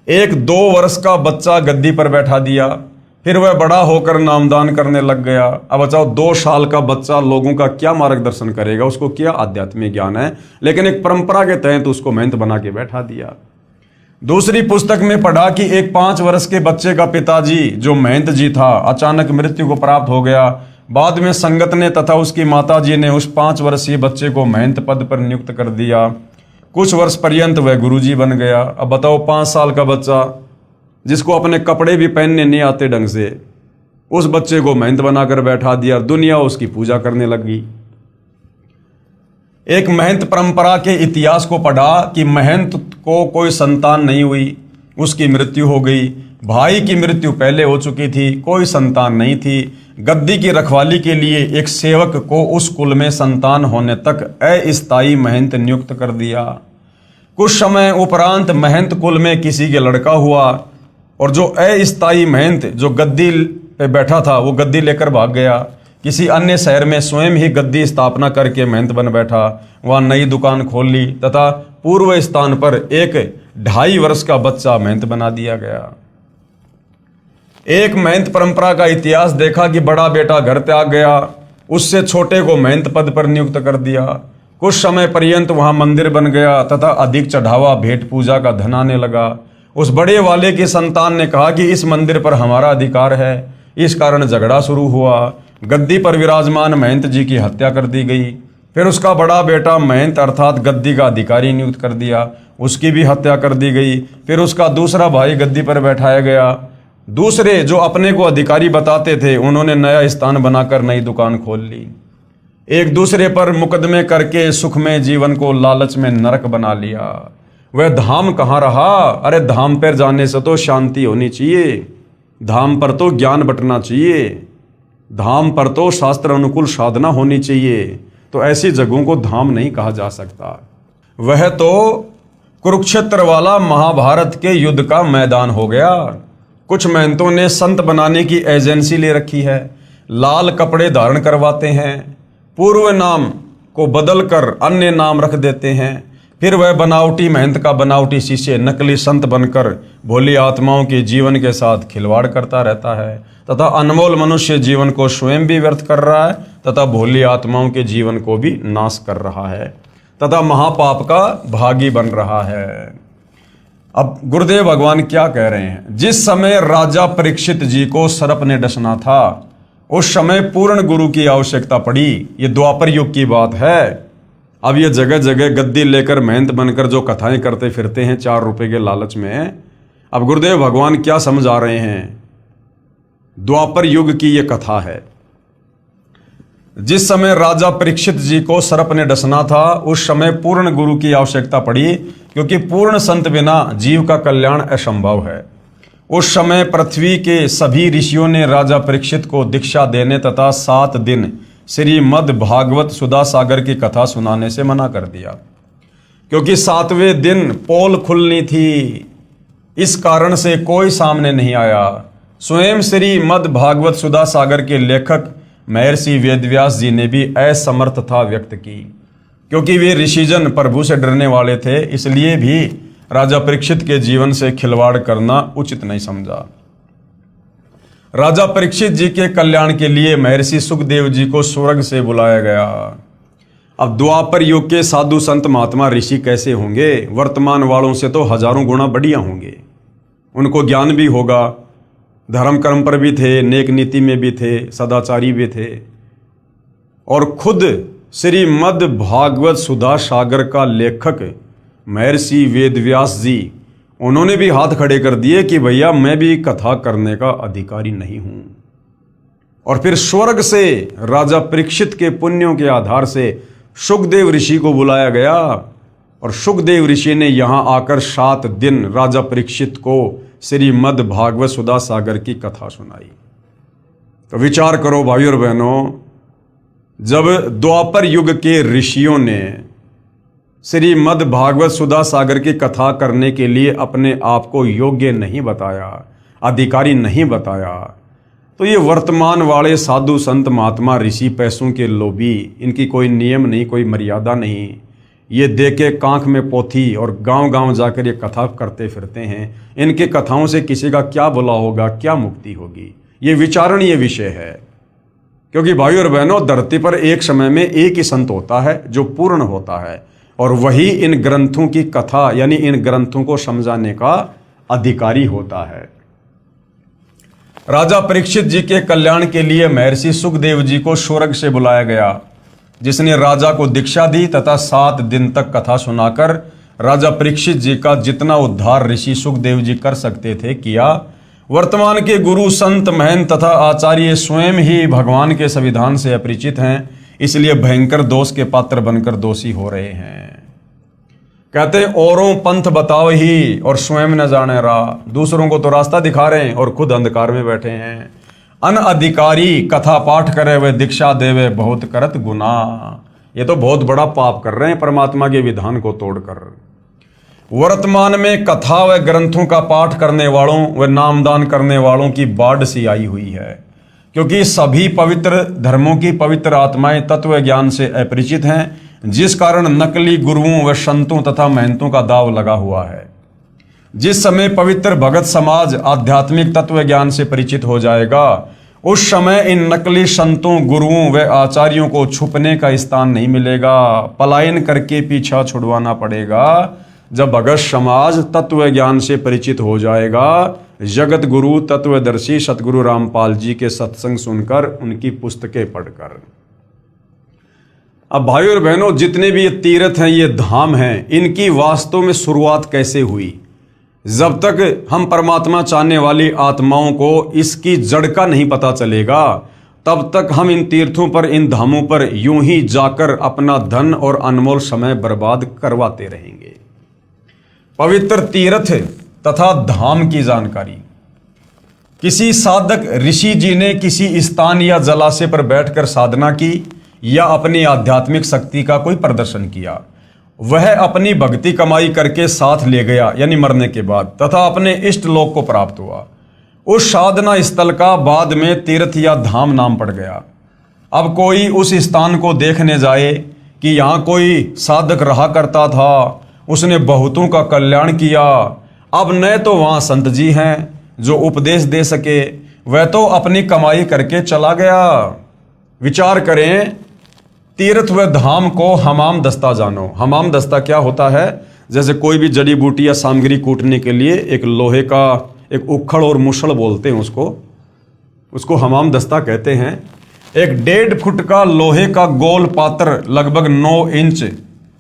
[SPEAKER 1] एक 2 वर्ष का बच्चा गद्दी पर बैठा दिया, फिर वह बड़ा होकर नामदान करने लग गया। अब बताओ, 2 साल का बच्चा लोगों का क्या मार्गदर्शन करेगा? उसको क्या आध्यात्मिक ज्ञान है? लेकिन एक परंपरा के तहत उसको महंत बना के बैठा दिया। दूसरी पुस्तक में पढ़ा कि एक 5 वर्ष के बच्चे का पिताजी जो महंत जी था, अचानक मृत्यु को प्राप्त हो गया। बाद में संगत ने तथा उसकी माताजी ने उस 5 वर्षीय बच्चे को महंत पद पर नियुक्त कर दिया। कुछ वर्ष पर्यंत वह गुरुजी बन गया। अब बताओ, 5 साल का बच्चा जिसको अपने कपड़े भी पहनने नहीं आते ढंग से, उस बच्चे को महंत बनाकर बैठा दिया। दुनिया उसकी पूजा करने लगी। एक महंत परंपरा के इतिहास को पढ़ा कि महंत को कोई संतान नहीं हुई, उसकी मृत्यु हो गई। भाई की मृत्यु पहले हो चुकी थी, कोई संतान नहीं थी। गद्दी की रखवाली के लिए एक सेवक को उस कुल में संतान होने तक अस्थायी महंत नियुक्त कर दिया। कुछ समय उपरांत महंत कुल में किसी के लड़का हुआ और जो अस्थायी महंत जो गद्दी पे बैठा था वो गद्दी लेकर भाग गया। किसी अन्य शहर में स्वयं ही गद्दी स्थापना करके महंत बन बैठा, वहां नई दुकान खोल ली तथा पूर्व स्थान पर एक 2.5 वर्ष का बच्चा महंत बना दिया गया। एक महंत परंपरा का इतिहास देखा कि बड़ा बेटा घर त्याग गया, उससे छोटे को महंत पद पर नियुक्त कर दिया। कुछ समय पर्यंत वहां मंदिर बन गया तथा अधिक चढ़ावा भेंट पूजा का धन आने लगा। उस बड़े वाले की संतान ने कहा कि इस मंदिर पर हमारा अधिकार है। इस कारण झगड़ा शुरू हुआ। गद्दी पर विराजमान महंत जी की हत्या कर दी गई। फिर उसका बड़ा बेटा महंत अर्थात गद्दी का अधिकारी नियुक्त कर दिया, उसकी भी हत्या कर दी गई। फिर उसका दूसरा भाई गद्दी पर बैठाया गया। दूसरे जो अपने को अधिकारी बताते थे, उन्होंने नया स्थान बनाकर नई दुकान खोल ली। एक दूसरे पर मुकदमे करके सुखमय जीवन को लालच में नरक बना लिया। वह धाम कहाँ रहा? अरे धाम पर जाने से तो शांति होनी चाहिए, धाम पर तो ज्ञान बंटना चाहिए, धाम पर तो शास्त्र अनुकूल साधना होनी चाहिए। तो ऐसी जगहों को धाम नहीं कहा जा सकता। वह तो कुरुक्षेत्र वाला महाभारत के युद्ध का मैदान हो गया। कुछ महंतों ने संत बनाने की एजेंसी ले रखी है, लाल कपड़े धारण करवाते हैं, पूर्व नाम को बदलकर अन्य नाम रख देते हैं। फिर वह बनावटी महंत का बनावटी शिष्य नकली संत बनकर भोली आत्माओं के जीवन के साथ खिलवाड़ करता रहता है तथा अनमोल मनुष्य जीवन को स्वयं भी व्यर्थ कर रहा है तथा भोली आत्माओं के जीवन को भी नाश कर रहा है तथा महापाप का भागी बन रहा है। अब गुरुदेव भगवान क्या कह रहे हैं? जिस समय राजा परीक्षित जी को सर्प ने डसना था उस समय पूर्ण गुरु की आवश्यकता पड़ी। ये द्वापर युग की बात है। अब ये जगह जगह गद्दी लेकर महंत बनकर जो कथाएं करते फिरते हैं 4 रुपए के लालच में, अब गुरुदेव भगवान क्या समझा रहे हैं? द्वापर युग की ये कथा है। जिस समय राजा परीक्षित जी को सर्प ने डसना था उस समय पूर्ण गुरु की आवश्यकता पड़ी, क्योंकि पूर्ण संत बिना जीव का कल्याण असंभव है। उस समय पृथ्वी के सभी ऋषियों ने राजा परीक्षित को दीक्षा देने तथा 7 दिन श्रीमद् भागवत सुधा सागर की कथा सुनाने से मना कर दिया, क्योंकि 7वें दिन पोल खुलनी थी। इस कारण से कोई सामने नहीं आया। स्वयं श्रीमद् भागवत सुधा सागर के लेखक महर्षि वेदव्यास जी ने भी असमर्थता व्यक्त की, क्योंकि वे ऋषिजन प्रभु से डरने वाले थे, इसलिए भी राजा परीक्षित के जीवन से खिलवाड़ करना उचित नहीं समझा। राजा परीक्षित जी के कल्याण के लिए महर्षि सुखदेव जी को स्वर्ग से बुलाया गया। अब द्वापर युग के साधु संत महात्मा ऋषि कैसे होंगे? वर्तमान वालों से तो हजारों गुना बढ़िया होंगे। उनको ज्ञान भी होगा, धर्म कर्म पर भी थे, नेक नीति में भी थे, सदाचारी भी थे, और खुद श्रीमद् भागवत सुधा सागर का लेखक महर्षि वेदव्यास जी, उन्होंने भी हाथ खड़े कर दिए कि भैया मैं भी कथा करने का अधिकारी नहीं हूं। और फिर स्वर्ग से राजा परीक्षित के पुण्यों के आधार से सुखदेव ऋषि को बुलाया गया, और सुखदेव ऋषि ने यहां आकर 7 दिन राजा परीक्षित को श्रीमद् भागवत सुधा सागर की कथा सुनाई। तो विचार करो भाई और बहनों, जब द्वापर युग के ऋषियों ने श्रीमद् भागवत सुधा सागर की कथा करने के लिए अपने आप को योग्य नहीं बताया, अधिकारी नहीं बताया, तो ये वर्तमान वाले साधु संत महात्मा ऋषि पैसों के लोभी, इनकी कोई नियम नहीं, कोई मर्यादा नहीं, ये दे के कांख में पोथी और गांव-गांव जाकर ये कथा करते फिरते हैं। इनके कथाओं से किसी का क्या भला होगा, क्या मुक्ति होगी? ये विचारणीय विषय है। क्योंकि भाई और बहनों, धरती पर एक समय में एक ही संत होता है जो पूर्ण होता है, और वही इन ग्रंथों की कथा यानी इन ग्रंथों को समझाने का अधिकारी होता है। राजा परीक्षित जी के कल्याण के लिए महर्षि सुखदेव जी को स्वर्ग से बुलाया गया, जिसने राजा को दीक्षा दी तथा 7 दिन तक कथा सुनाकर राजा परीक्षित जी का जितना उद्धार ऋषि सुखदेव जी कर सकते थे किया। वर्तमान के गुरु संत महंत तथा आचार्य स्वयं ही भगवान के संविधान से अपरिचित हैं, इसलिए भयंकर दोष के पात्र बनकर दोषी हो रहे हैं। कहते हैं औरों पंथ बताओ ही और स्वयं न जाने राह। दूसरों को तो रास्ता दिखा रहे हैं और खुद अंधकार में बैठे हैं। अनअधिकारी कथा पाठ करे वे दीक्षा देवे बहुत करत गुना। ये तो बहुत बड़ा पाप कर रहे हैं परमात्मा के विधान को तोड़कर। वर्तमान में कथा व ग्रंथों का पाठ करने वालों व नामदान करने वालों की बाढ़ सी आई हुई है, क्योंकि सभी पवित्र धर्मों की पवित्र आत्माएं तत्व ज्ञान से अपरिचित हैं, जिस कारण नकली गुरुओं व संतों तथा महंतों का दाव लगा हुआ है। जिस समय पवित्र भगत समाज आध्यात्मिक तत्व ज्ञान से परिचित हो जाएगा, उस समय इन नकली संतों, गुरुओं व आचार्यों को छुपने का स्थान नहीं मिलेगा। पलायन करके पीछा छुड़वाना पड़ेगा। जब भगत समाज तत्व ज्ञान से परिचित हो जाएगा, जगत गुरु तत्वदर्शी सतगुरु रामपाल जी के सत्संग सुनकर, उनकी पुस्तकें पढ़कर। अब भाई और बहनों, जितने भी ये तीर्थ हैं, ये धाम हैं, इनकी वास्तव में शुरुआत कैसे हुई? जब तक हम परमात्मा चाहने वाली आत्माओं को इसकी जड़ का नहीं पता चलेगा, तब तक हम इन तीर्थों पर, इन धामों पर यूं ही जाकर अपना धन और अनमोल समय बर्बाद करवाते रहेंगे। पवित्र तीर्थ तथा धाम की जानकारी। किसी साधक ऋषि जी ने किसी स्थान या जलाशय पर बैठकर साधना की या अपनी आध्यात्मिक शक्ति का कोई प्रदर्शन किया। वह अपनी भक्ति कमाई करके साथ ले गया, यानी मरने के बाद, तथा अपने इष्ट लोक को प्राप्त हुआ। उस साधना स्थल का बाद में तीर्थ या धाम नाम पड़ गया। अब कोई उस स्थान को देखने जाए कि यहाँ कोई साधक रहा करता था उसने बहुतों का कल्याण किया। अब न तो वहाँ संत जी हैं जो उपदेश दे सके, वह तो अपनी कमाई करके चला गया। विचार करें, तीर्थ व धाम को हमाम दस्ता जानो। हमाम दस्ता क्या होता है? जैसे कोई भी जड़ी बूटी या सामग्री कूटने के लिए एक लोहे का एक उखड़ और मुसड़ बोलते हैं उसको हमाम दस्ता कहते हैं। एक 1.5 फुट का लोहे का गोल पात्र लगभग 9 इंच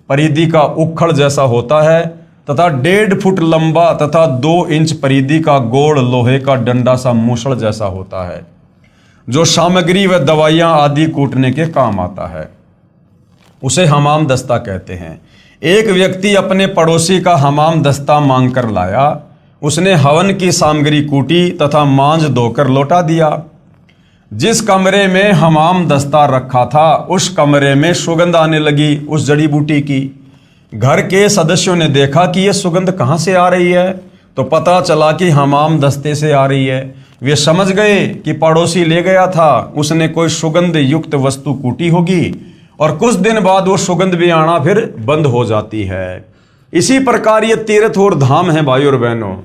[SPEAKER 1] परिधि का उखड़ जैसा होता है तथा 1.5 फुट लंबा तथा 2 इंच परिधि का गोल लोहे का डंडा सा मुसड़ जैसा होता है, जो सामग्री व दवाइयां आदि कूटने के काम आता है। उसे हमाम दस्ता कहते हैं। एक व्यक्ति अपने पड़ोसी का हमाम दस्ता मांग कर लाया। उसने हवन की सामग्री कूटी तथा मांझ धोकर लौटा दिया। जिस कमरे में हमाम दस्ता रखा था उस कमरे में सुगंध आने लगी उस जड़ी बूटी की। घर के सदस्यों ने देखा कि यह सुगंध कहाँ से आ रही है, तो पता चला कि हमाम दस्ते से आ रही है। वे समझ गए कि पड़ोसी ले गया था, उसने कोई सुगंध युक्त वस्तु कूटी होगी और कुछ दिन बाद वो सुगंध भी आना फिर बंद हो जाती है। इसी प्रकार ये तीर्थ और धाम है भाई और बहनों।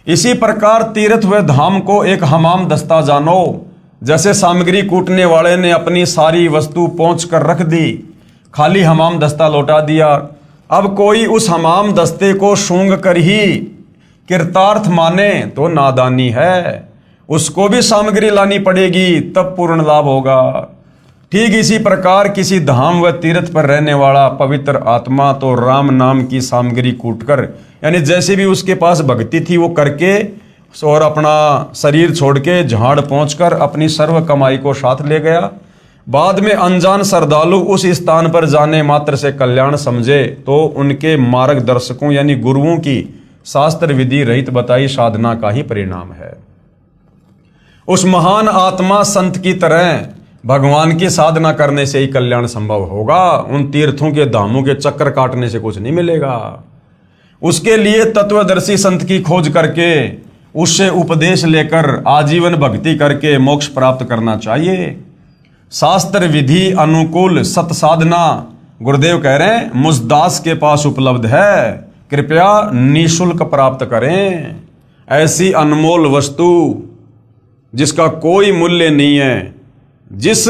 [SPEAKER 1] इसी प्रकार तीर्थ व धाम को एक हमाम दस्ता जानो। जैसे सामग्री कूटने वाले ने अपनी सारी वस्तु पहुंच कर रख दी, खाली हमाम दस्ता लौटा दिया। अब कोई उस हमाम दस्ते को सूंघ कर ही कृतार्थ माने तो नादानी है। उसको भी सामग्री लानी पड़ेगी, तब पूर्ण लाभ होगा। ठीक इसी प्रकार किसी धाम व तीर्थ पर रहने वाला पवित्र आत्मा तो राम नाम की सामग्री कूटकर, यानी जैसे भी उसके पास भक्ति थी वो करके और अपना शरीर छोड़ के झाड़ पहुंचकर अपनी सर्व कमाई को साथ ले गया। बाद में अनजान श्रद्धालु उस स्थान पर जाने मात्र से कल्याण समझे तो उनके मार्गदर्शकों यानी गुरुओं की शास्त्र विधि रहित बताई साधना का ही परिणाम है। उस महान आत्मा संत की तरह भगवान की साधना करने से ही कल्याण संभव होगा। उन तीर्थों के धामों के चक्कर काटने से कुछ नहीं मिलेगा। उसके लिए तत्वदर्शी संत की खोज करके उससे उपदेश लेकर आजीवन भक्ति करके मोक्ष प्राप्त करना चाहिए। शास्त्र विधि अनुकूल सत साधना गुरुदेव कह रहे हैं मुझ दास के पास उपलब्ध है, कृपया निःशुल्क प्राप्त करें। ऐसी अनमोल वस्तु जिसका कोई मूल्य नहीं है, जिस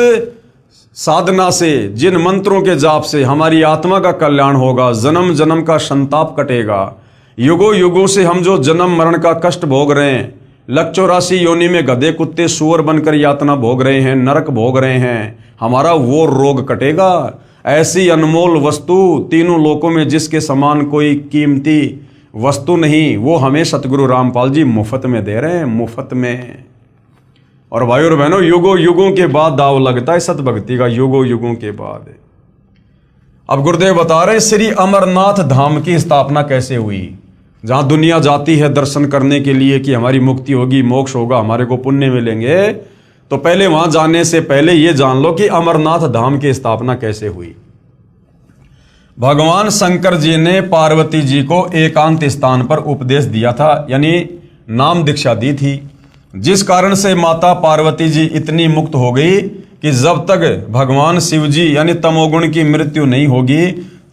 [SPEAKER 1] साधना से, जिन मंत्रों के जाप से हमारी आत्मा का कल्याण होगा, जन्म जन्म का संताप कटेगा। युगों युगों से हम जो जन्म मरण का कष्ट भोग रहे हैं, 184 योनि में गधे कुत्ते सूअर बनकर यातना भोग रहे हैं, नरक भोग रहे हैं, हमारा वो रोग कटेगा। ऐसी अनमोल वस्तु तीनों लोकों में जिसके समान कोई कीमती वस्तु नहीं, वो हमें सतगुरु रामपाल जी मुफ्त में दे रहे हैं, मुफ्त में। और भाई और बहनों, युगों युगों के बाद दाव लगता है सत भक्ति का, युगों युगों के बाद। अब गुरुदेव बता रहे श्री अमरनाथ धाम की स्थापना कैसे हुई, जहां दुनिया जाती है दर्शन करने के लिए कि हमारी मुक्ति होगी, मोक्ष होगा, हमारे को पुण्य मिलेंगे। तो पहले वहां जाने से पहले ये जान लो कि अमरनाथ धाम की स्थापना कैसे हुई। भगवान शंकर जी ने पार्वती जी को एकांत स्थान पर उपदेश दिया था, यानी नाम दीक्षा दी थी, जिस कारण से माता पार्वती जी इतनी मुक्त हो गई कि जब तक भगवान शिव जी यानी तमोगुण की मृत्यु नहीं होगी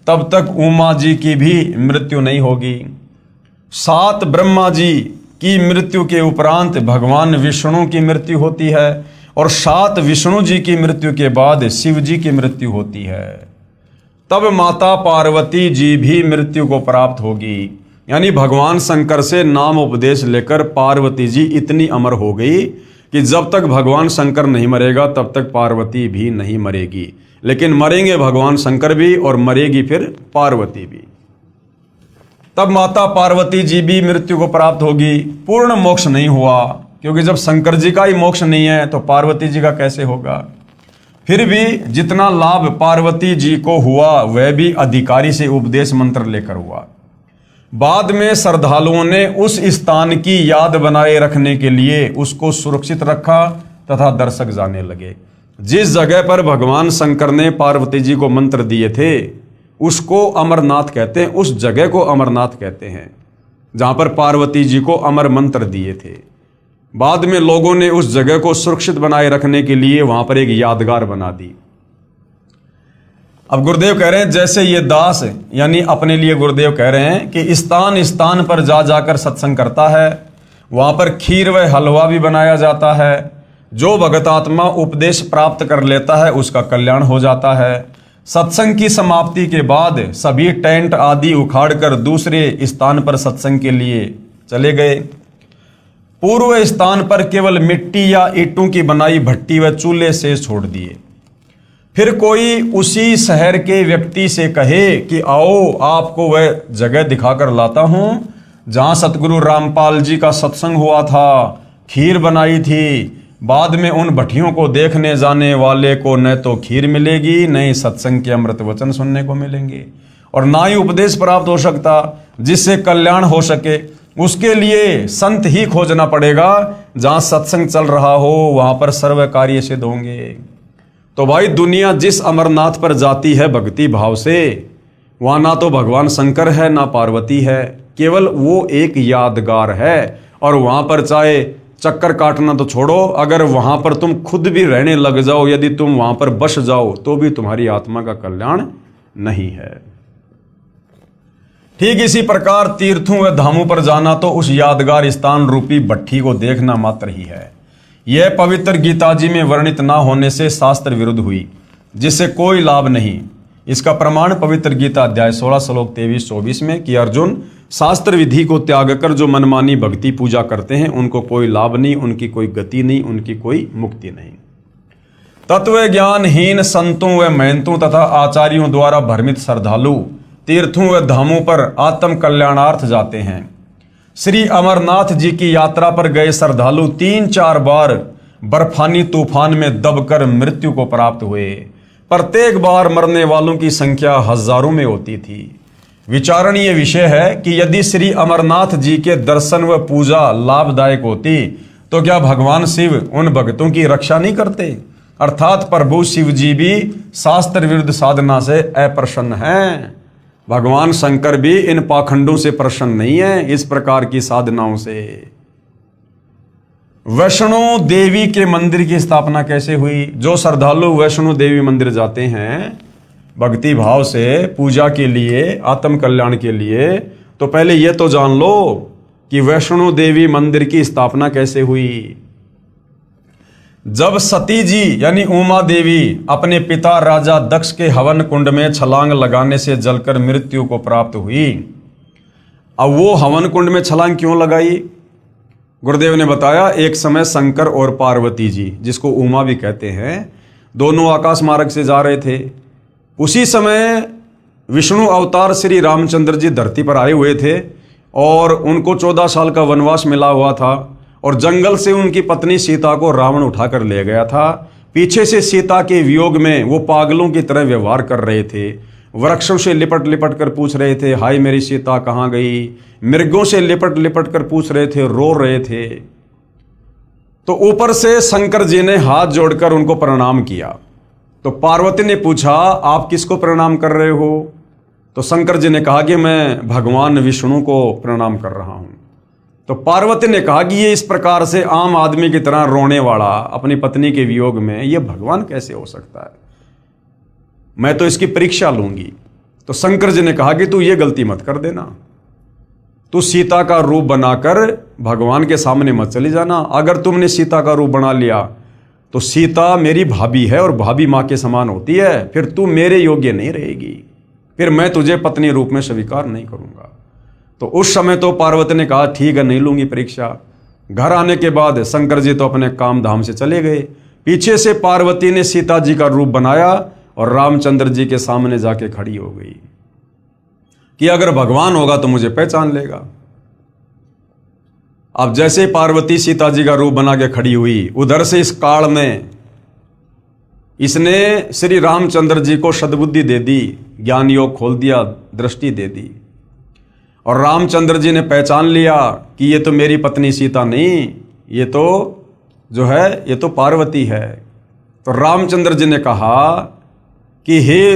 [SPEAKER 1] तब तक उमा जी की भी मृत्यु नहीं होगी। 7 ब्रह्मा जी की मृत्यु के उपरांत भगवान विष्णु की मृत्यु होती है और 7 विष्णु जी की मृत्यु के बाद शिव जी की मृत्यु होती है। तब माता पार्वती जी भी मृत्यु को प्राप्त होगी। यानी भगवान शंकर से नाम उपदेश लेकर पार्वती जी इतनी अमर हो गई कि जब तक भगवान शंकर नहीं मरेगा तब तक पार्वती भी नहीं मरेगी। लेकिन मरेंगे भगवान शंकर भी और मरेगी फिर पार्वती भी। तब माता पार्वती जी भी मृत्यु को प्राप्त होगी। पूर्ण मोक्ष नहीं हुआ, क्योंकि जब शंकर जी का ही मोक्ष नहीं है तो पार्वती जी का कैसे होगा। फिर भी जितना लाभ पार्वती जी को हुआ वह भी अधिकारी से उपदेश मंत्र लेकर हुआ। बाद में श्रद्धालुओं ने उस स्थान की याद बनाए रखने के लिए उसको सुरक्षित रखा तथा दर्शक जाने लगे। जिस जगह पर भगवान शंकर ने पार्वती जी को मंत्र दिए थे उसको अमरनाथ कहते हैं, उस जगह को अमरनाथ कहते हैं जहां पर पार्वती जी को अमर मंत्र दिए थे। बाद में लोगों ने उस जगह को सुरक्षित बनाए रखने के लिए वहां पर एक यादगार बना दी। अब गुरुदेव कह रहे हैं जैसे ये दास यानी अपने लिए गुरुदेव कह रहे हैं कि स्थान स्थान पर जा जाकर सत्संग करता है, वहां पर खीर व हलवा भी बनाया जाता है। जो भगत आत्मा उपदेश प्राप्त कर लेता है उसका कल्याण हो जाता है। सत्संग की समाप्ति के बाद सभी टेंट आदि उखाड़कर दूसरे स्थान पर सत्संग के लिए चले गए। पूर्व स्थान पर केवल मिट्टी या ईंटों की बनाई भट्टी व चूल्हे से छोड़ दिए। फिर कोई उसी शहर के व्यक्ति से कहे कि आओ आपको वह जगह दिखाकर लाता हूं जहां सतगुरु रामपाल जी का सत्संग हुआ था, खीर बनाई थी। बाद में उन भट्टियों को देखने जाने वाले को न तो खीर मिलेगी, न ही सत्संग के अमृत वचन सुनने को मिलेंगे, और ना ही उपदेश प्राप्त हो सकता जिससे कल्याण हो सके। उसके लिए संत ही खोजना पड़ेगा। जहां सत्संग चल रहा हो वहां पर सर्व कार्य सिद्ध होंगे। तो भाई दुनिया जिस अमरनाथ पर जाती है भक्ति भाव से, वहां ना तो भगवान शंकर है ना पार्वती है, केवल वो एक यादगार है। और वहां पर चाहे चक्कर काटना तो छोड़ो, अगर वहां पर तुम खुद भी रहने लग जाओ, यदि तुम वहां पर बस जाओ तो भी तुम्हारी आत्मा का कल्याण नहीं है। ठीक इसी प्रकार तीर्थों व धामों पर जाना तो उस यादगार स्थान रूपी भट्ठी को देखना मात्र ही है। यह पवित्र गीता जी में वर्णित ना होने से शास्त्र विरुद्ध हुई, जिससे कोई लाभ नहीं। इसका प्रमाण पवित्र गीता अध्याय 16 श्लोक 23-24 में कि अर्जुन, शास्त्र विधि को त्याग कर जो मनमानी भक्ति पूजा करते हैं उनको कोई लाभ नहीं, उनकी कोई गति नहीं, उनकी कोई मुक्ति नहीं। तत्व ज्ञानहीन संतों व महंतों तथा आचार्यों द्वारा भ्रमित श्रद्धालु तीर्थों व धामों पर आत्म कल्याणार्थ जाते हैं। श्री अमरनाथ जी की यात्रा पर गए श्रद्धालु 3-4 बार बर्फानी तूफान में दबकर मृत्यु को प्राप्त हुए। प्रत्येक बार मरने वालों की संख्या हजारों में होती थी। विचारणीय विषय है कि यदि श्री अमरनाथ जी के दर्शन व पूजा लाभदायक होती तो क्या भगवान शिव उन भक्तों की रक्षा नहीं करते? अर्थात प्रभु शिव जी भी शास्त्र विरुद्ध साधना से अप्रसन्न हैं। भगवान शंकर भी इन पाखंडों से प्रसन्न नहीं है, इस प्रकार की साधनाओं से। वैष्णो देवी के मंदिर की स्थापना कैसे हुई? जो श्रद्धालु वैष्णो देवी मंदिर जाते हैं भक्ति भाव से पूजा के लिए, आत्म कल्याण के लिए, तो पहले यह तो जान लो कि वैष्णो देवी मंदिर की स्थापना कैसे हुई। जब सती जी यानी उमा देवी अपने पिता राजा दक्ष के हवन कुंड में छलांग लगाने से जलकर मृत्यु को प्राप्त हुई। अब वो हवन कुंड में छलांग क्यों लगाई? गुरुदेव ने बताया, एक समय शंकर और पार्वती जी, जिसको उमा भी कहते हैं, दोनों आकाश मार्ग से जा रहे थे। उसी समय विष्णु अवतार श्री रामचंद्र जी धरती पर आए हुए थे और उनको 14 साल का वनवास मिला हुआ था, और जंगल से उनकी पत्नी सीता को रावण उठाकर ले गया था। पीछे से सीता के वियोग में वो पागलों की तरह व्यवहार कर रहे थे। वृक्षों से लिपट लिपट कर पूछ रहे थे, हाय मेरी सीता कहाँ गई? मृगों से लिपट लिपट कर पूछ रहे थे, रो रहे थे। तो ऊपर से शंकर जी ने हाथ जोड़कर उनको प्रणाम किया। तो पार्वती ने पूछा, आप किसको प्रणाम कर रहे हो? तो शंकर जी ने कहा कि मैं भगवान विष्णु को प्रणाम कर रहा हूं। तो पार्वती ने कहा कि ये इस प्रकार से आम आदमी की तरह रोने वाला अपनी पत्नी के वियोग में ये भगवान कैसे हो सकता है? मैं तो इसकी परीक्षा लूंगी। तो शंकर जी ने कहा कि तू ये गलती मत कर देना, तू सीता का रूप बनाकर भगवान के सामने मत चली जाना। अगर तुमने सीता का रूप बना लिया तो सीता मेरी भाभी है और भाभी माँ के समान होती है, फिर तू मेरे योग्य नहीं रहेगी, फिर मैं तुझे पत्नी रूप में स्वीकार नहीं करूंगा। तो उस समय तो पार्वती ने कहा ठीक है, नहीं लूंगी परीक्षा। घर आने के बाद शंकर जी तो अपने काम धाम से चले गए। पीछे से पार्वती ने सीता जी का रूप बनाया और रामचंद्र जी के सामने जाके खड़ी हो गई कि अगर भगवान होगा तो मुझे पहचान लेगा। अब जैसे पार्वती सीता जी का रूप बना के खड़ी हुई, उधर से इस काल में इसने श्री रामचंद्र जी को सद्बुद्धि दे दी, ज्ञान योग खोल दिया, दृष्टि दे दी, और रामचंद्र जी ने पहचान लिया कि ये तो मेरी पत्नी सीता नहीं, ये तो जो है ये तो पार्वती है। तो रामचंद्र जी ने कहा कि हे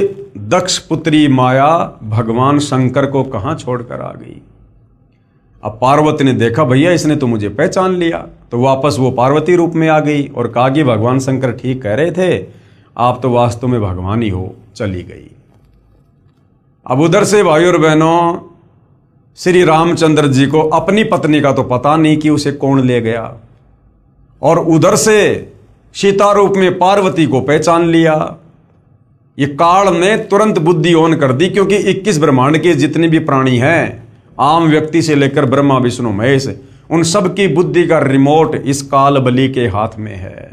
[SPEAKER 1] दक्ष पुत्री माया, भगवान शंकर को कहाँ छोड़कर आ गई? अब पार्वती ने देखा भैया इसने तो मुझे पहचान लिया, तो वापस वो पार्वती रूप में आ गई और कहा कि भगवान शंकर ठीक कह रहे थे, आप तो वास्तव में भगवान ही हो। चली गई। अब उधर से भाई और बहनों, श्री रामचंद्र जी को अपनी पत्नी का तो पता नहीं कि उसे कौन ले गया, और उधर से सीता रूप में पार्वती को पहचान लिया। ये काल ने तुरंत बुद्धि ऑन कर दी, क्योंकि 21 ब्रह्मांड के जितने भी प्राणी हैं, आम व्यक्ति से लेकर ब्रह्मा विष्णु महेश, उन सब की बुद्धि का रिमोट इस काल बलि के हाथ में है।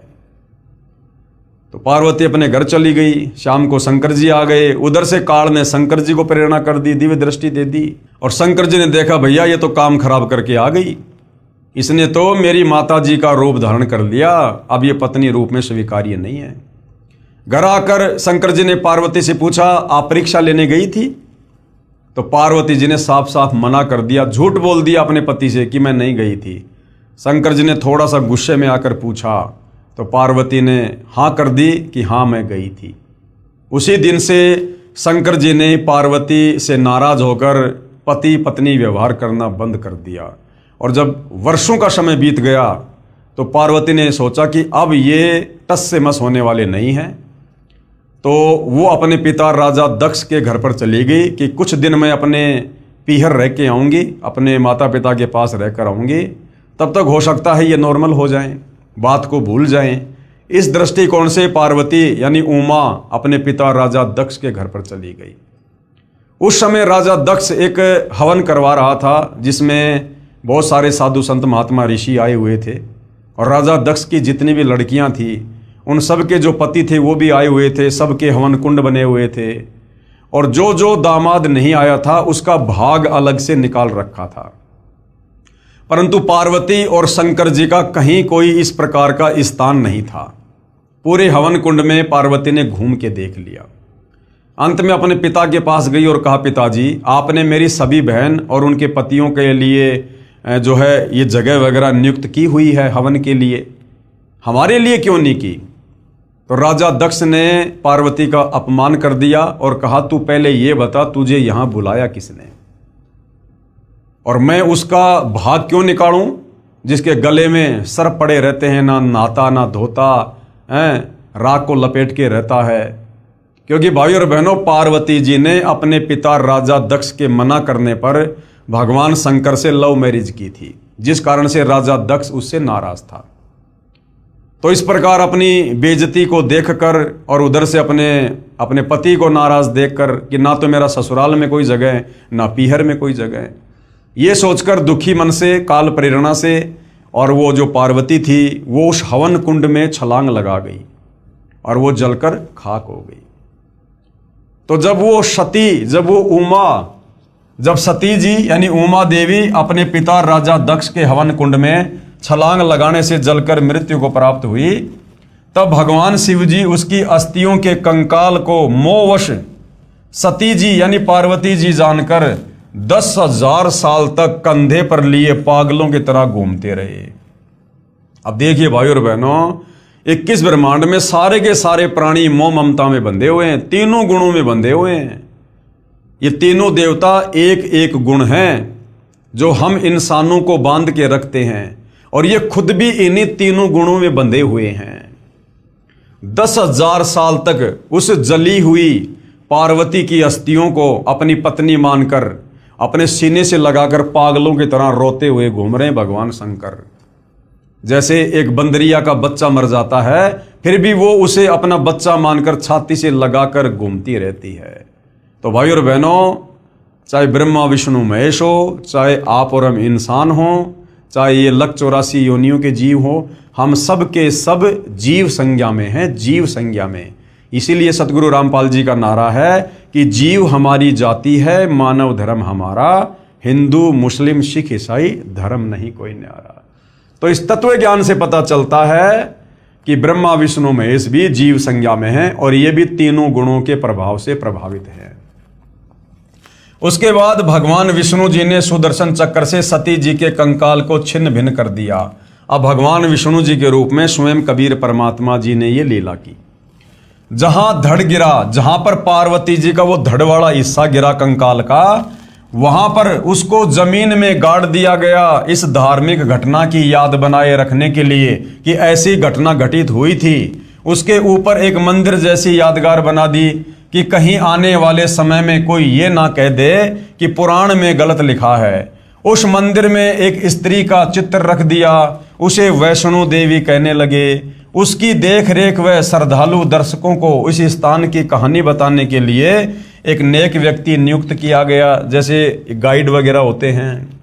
[SPEAKER 1] तो पार्वती अपने घर चली गई, शाम को शंकर जी आ गए। उधर से काल ने शंकर जी को प्रेरणा कर दी, दिव्य दृष्टि दे दी, और शंकर जी ने देखा भैया ये तो काम खराब करके आ गई, इसने तो मेरी माता जी का रूप धारण कर लिया, अब ये पत्नी रूप में स्वीकार्य नहीं है। घर आकर शंकर जी ने पार्वती से पूछा, आप परीक्षा लेने गई थी? तो पार्वती जी ने साफ साफ मना कर दिया, झूठ बोल दिया अपने पति से कि मैं नहीं गई थी। शंकर जी ने थोड़ा सा गुस्से में आकर पूछा, तो पार्वती ने हाँ कर दी कि हाँ मैं गई थी। उसी दिन से शंकर जी ने पार्वती से नाराज होकर पति पत्नी व्यवहार करना बंद कर दिया। और जब वर्षों का समय बीत गया तो पार्वती ने सोचा कि अब ये टस से मस होने वाले नहीं हैं, तो वो अपने पिता राजा दक्ष के घर पर चली गई कि कुछ दिन मैं अपने पीहर रह के आऊँगी, अपने माता पिता के पास रहकर आऊँगी, तब तक हो सकता है ये नॉर्मल हो जाएं, बात को भूल जाएं। इस दृष्टिकोण से पार्वती यानी उमा अपने पिता राजा दक्ष के घर पर चली गई। उस समय राजा दक्ष एक हवन करवा रहा था, जिसमें बहुत सारे साधु संत महात्मा ऋषि आए हुए थे, और राजा दक्ष की जितनी भी लड़कियां थी उन सब के जो पति थे वो भी आए हुए थे, सबके हवन कुंड बने हुए थे, और जो जो दामाद नहीं आया था उसका भाग अलग से निकाल रखा था। परंतु पार्वती और शंकर जी का कहीं कोई इस प्रकार का स्थान नहीं था। पूरे हवन कुंड में पार्वती ने घूम के देख लिया। अंत में अपने पिता के पास गई और कहा, पिताजी आपने मेरी सभी बहन और उनके पतियों के लिए जो है ये जगह वगैरह नियुक्त की हुई है हवन के लिए, हमारे लिए क्यों नहीं की? तो राजा दक्ष ने पार्वती का अपमान कर दिया और कहा, तू पहले ये बता तुझे यहां बुलाया किसने, और मैं उसका भाग क्यों निकालूं जिसके गले में सर्प पड़े रहते हैं, ना नहाता ना धोता है, राख को लपेट के रहता है। क्योंकि भाई और बहनों, पार्वती जी ने अपने पिता राजा दक्ष के मना करने पर भगवान शंकर से लव मैरिज की थी, जिस कारण से राजा दक्ष उससे नाराज था। तो इस प्रकार अपनी बेइज्जती को देखकर और उधर से अपने पति को नाराज देखकर कि ना तो मेरा ससुराल में कोई जगह है ना पीहर में कोई जगह है, ये सोचकर दुखी मन से काल प्रेरणा से और वो जो पार्वती थी वो उस हवन कुंड में छलांग लगा गई और वो जलकर खाक हो गई। तो जब सती जी यानी उमा देवी अपने पिता राजा दक्ष के हवन कुंड में छलांग लगाने से जलकर मृत्यु को प्राप्त हुई, तब भगवान शिव जी उसकी अस्थियों के कंकाल को मोहवश सती जी यानी पार्वती जी जानकर 10,000 साल तक कंधे पर लिए पागलों की तरह घूमते रहे। अब देखिए भाई और बहनों, 21 ब्रह्मांड में सारे के सारे प्राणी मोह ममता में बंधे हुए हैं, तीनों गुणों में बंधे हुए हैं। ये तीनों देवता एक एक गुण हैं जो हम इंसानों को बांध के रखते हैं, और ये खुद भी इन्हीं तीनों गुणों में बंधे हुए हैं। 10,000 साल तक उस जली हुई पार्वती की अस्थियों को अपनी पत्नी मानकर अपने सीने से लगाकर पागलों की तरह रोते हुए घूम रहे हैं भगवान शंकर। जैसे एक बंदरिया का बच्चा मर जाता है फिर भी वो उसे अपना बच्चा मानकर छाती से लगाकर घूमती रहती है। तो भाई और बहनों, चाहे ब्रह्मा विष्णु महेश हो, चाहे आप और हम इंसान हो, चाहे ये 184 योनियों के जीव हो, हम सब के सब जीव संज्ञा में हैं, जीव संज्ञा में। इसीलिए सतगुरु रामपाल जी का नारा है कि जीव हमारी जाति है, मानव धर्म हमारा, हिंदू मुस्लिम सिख ईसाई धर्म नहीं कोई न्यारा। तो इस तत्व ज्ञान से पता चलता है कि ब्रह्मा विष्णु महेश भी जीव संज्ञा में हैं और ये भी तीनों गुणों के प्रभाव से प्रभावित हैं। उसके बाद भगवान विष्णु जी ने सुदर्शन चक्र से सती जी के कंकाल को छिन्न भिन्न कर दिया। अब भगवान विष्णु जी के रूप में स्वयं कबीर परमात्मा जी ने ये लीला की। जहां धड़ गिरा, जहां पर पार्वती जी का वो धड़ वाला हिस्सा गिरा कंकाल का, वहां पर उसको जमीन में गाड़ दिया गया इस धार्मिक घटना की याद बनाए रखने के लिए कि ऐसी घटना घटित हुई थी। उसके ऊपर एक मंदिर जैसी यादगार बना दी कि कहीं आने वाले समय में कोई ये ना कह दे कि पुराण में गलत लिखा है। उस मंदिर में एक स्त्री का चित्र रख दिया, उसे वैष्णो देवी कहने लगे। उसकी देख रेख व श्रद्धालु दर्शकों को इस स्थान की कहानी बताने के लिए एक नेक व्यक्ति नियुक्त किया गया, जैसे गाइड वगैरह होते हैं।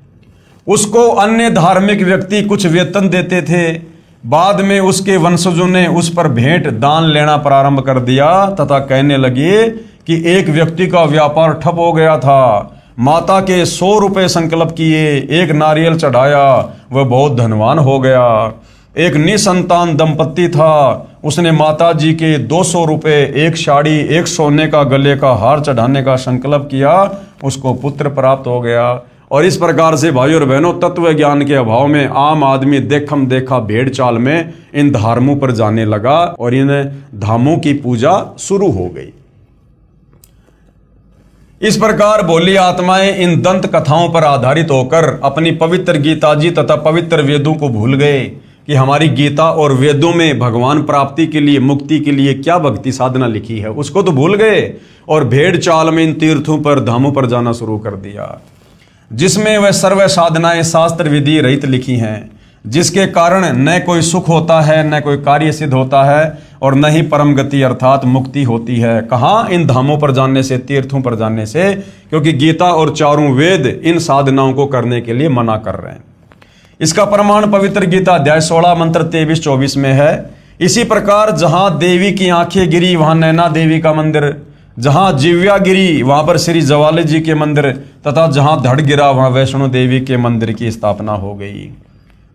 [SPEAKER 1] उसको अन्य धार्मिक व्यक्ति कुछ वेतन देते थे। बाद में उसके वंशजों ने उस पर भेंट दान लेना प्रारंभ कर दिया तथा कहने लगे कि एक व्यक्ति का व्यापार ठप हो गया था। माता के 100 रुपये संकल्प किए, एक नारियल चढ़ाया, वह बहुत धनवान हो गया। एक निसंतान दंपत्ति था, उसने माता जी के 200 रुपये, एक साड़ी, एक सोने का गले का हार चढ़ाने का संकल्प किया, उसको पुत्र प्राप्त हो गया। और इस प्रकार से भाई और बहनों, तत्व ज्ञान के अभाव में आम आदमी देखम देखा भेड़ चाल में इन धर्मों पर जाने लगा और इन धामों की पूजा शुरू हो गई। इस प्रकार भोली आत्माएं इन दंत कथाओं पर आधारित होकर अपनी पवित्र गीता जी तथा पवित्र वेदों को भूल गए कि हमारी गीता और वेदों में भगवान प्राप्ति के लिए, मुक्ति के लिए क्या भक्ति साधना लिखी है, उसको तो भूल गए और भेड़ चाल में इन तीर्थों पर, धामों पर जाना शुरू कर दिया, जिसमें वह सर्व साधनाएं शास्त्र विधि रहित लिखी हैं, जिसके कारण न कोई सुख होता है, न कोई कार्य सिद्ध होता है और न ही परम गति अर्थात मुक्ति होती है। कहाँ? इन धामों पर जाने से, तीर्थों पर जाने से, क्योंकि गीता और चारों वेद इन साधनाओं को करने के लिए मना कर रहे हैं। इसका प्रमाण पवित्र गीता अध्याय 16 मंत्र 23-24 में है। इसी प्रकार जहां देवी की आंखें गिरी वहां नैना देवी का मंदिर, जहां जिव्या गिरी वहां पर श्री जवाले जी के मंदिर तथा जहां धड़ गिरा वहां वैष्णो देवी के मंदिर की स्थापना हो गई।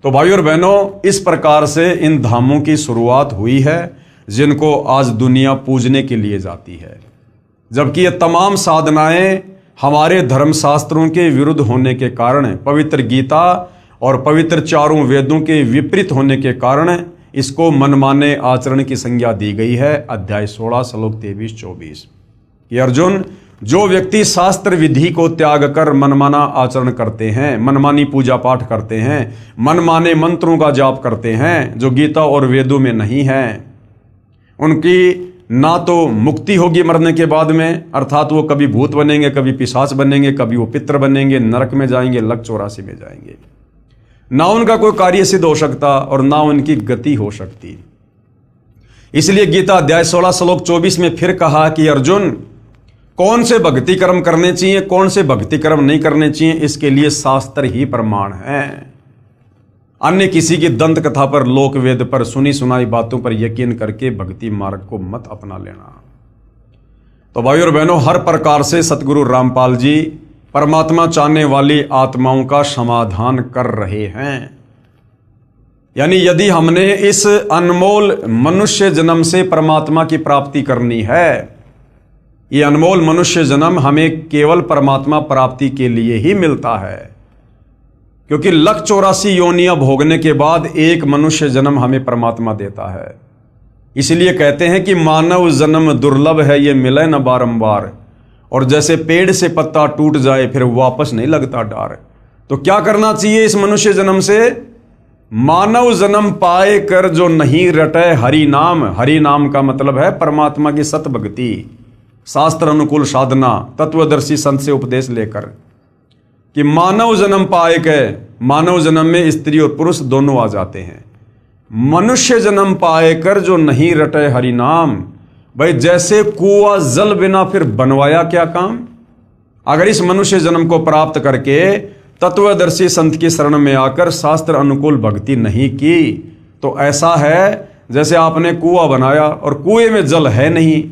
[SPEAKER 1] तो भाई और बहनों, इस प्रकार से इन धामों की शुरुआत हुई है जिनको आज दुनिया पूजने के लिए जाती है, जबकि ये तमाम साधनाएं हमारे धर्मशास्त्रों के विरुद्ध होने के कारण, पवित्र गीता और पवित्र चारों वेदों के विपरीत होने के कारण इसको मनमाने आचरण की संज्ञा दी गई है। अध्याय 16 श्लोक 23-24 कि अर्जुन, जो व्यक्ति शास्त्र विधि को त्याग कर मनमाना आचरण करते हैं, मनमानी पूजा पाठ करते हैं, मनमाने मंत्रों का जाप करते हैं जो गीता और वेदों में नहीं है, उनकी ना तो मुक्ति होगी मरने के बाद में, अर्थात वो कभी भूत बनेंगे, कभी पिशाच बनेंगे, कभी वो पितर बनेंगे, नरक में जाएंगे, लक 84 में जाएंगे। ना उनका कोई कार्य सिद्ध हो सकता और ना उनकी गति हो सकती। इसलिए गीता अध्याय 16 श्लोक 24 में फिर कहा कि अर्जुन, कौन से भक्ति कर्म करने चाहिए, कौन से भक्ति कर्म नहीं करने चाहिए, इसके लिए शास्त्र ही प्रमाण है। अन्य किसी की दंत कथा पर, लोक वेद पर, सुनी सुनाई बातों पर यकीन करके भक्ति मार्ग को मत अपना लेना। तो भाई और बहनों, हर प्रकार से सतगुरु रामपाल जी परमात्मा चाहने वाली आत्माओं का समाधान कर रहे हैं। यानी यदि हमने इस अनमोल मनुष्य जन्म से परमात्मा की प्राप्ति करनी है, ये अनमोल मनुष्य जन्म हमें केवल परमात्मा प्राप्ति के लिए ही मिलता है, क्योंकि लक 84 योनियां भोगने के बाद एक मनुष्य जन्म हमें परमात्मा देता है। इसलिए कहते हैं कि मानव जन्म दुर्लभ है, ये मिले न बारंबार। और जैसे पेड़ से पत्ता टूट जाए फिर वापस नहीं लगता डार। तो क्या करना चाहिए इस मनुष्य जन्म से? मानव जन्म पाए कर जो नहीं रटे हरि नाम। हरि नाम का मतलब है परमात्मा की सत भक्ति, शास्त्र अनुकूल साधना, तत्वदर्शी संत से उपदेश लेकर, कि मानव जन्म पाए के, मानव जन्म में स्त्री और पुरुष दोनों आ जाते हैं। मनुष्य जन्म पाए कर जो नहीं रटे हरि नाम। भाई जैसे कुआं जल बिना फिर बनवाया क्या काम। अगर इस मनुष्य जन्म को प्राप्त करके तत्वदर्शी संत की शरण में आकर शास्त्र अनुकूल भक्ति नहीं की तो ऐसा है जैसे आपने कुआं बनाया और कुएं में जल है नहीं,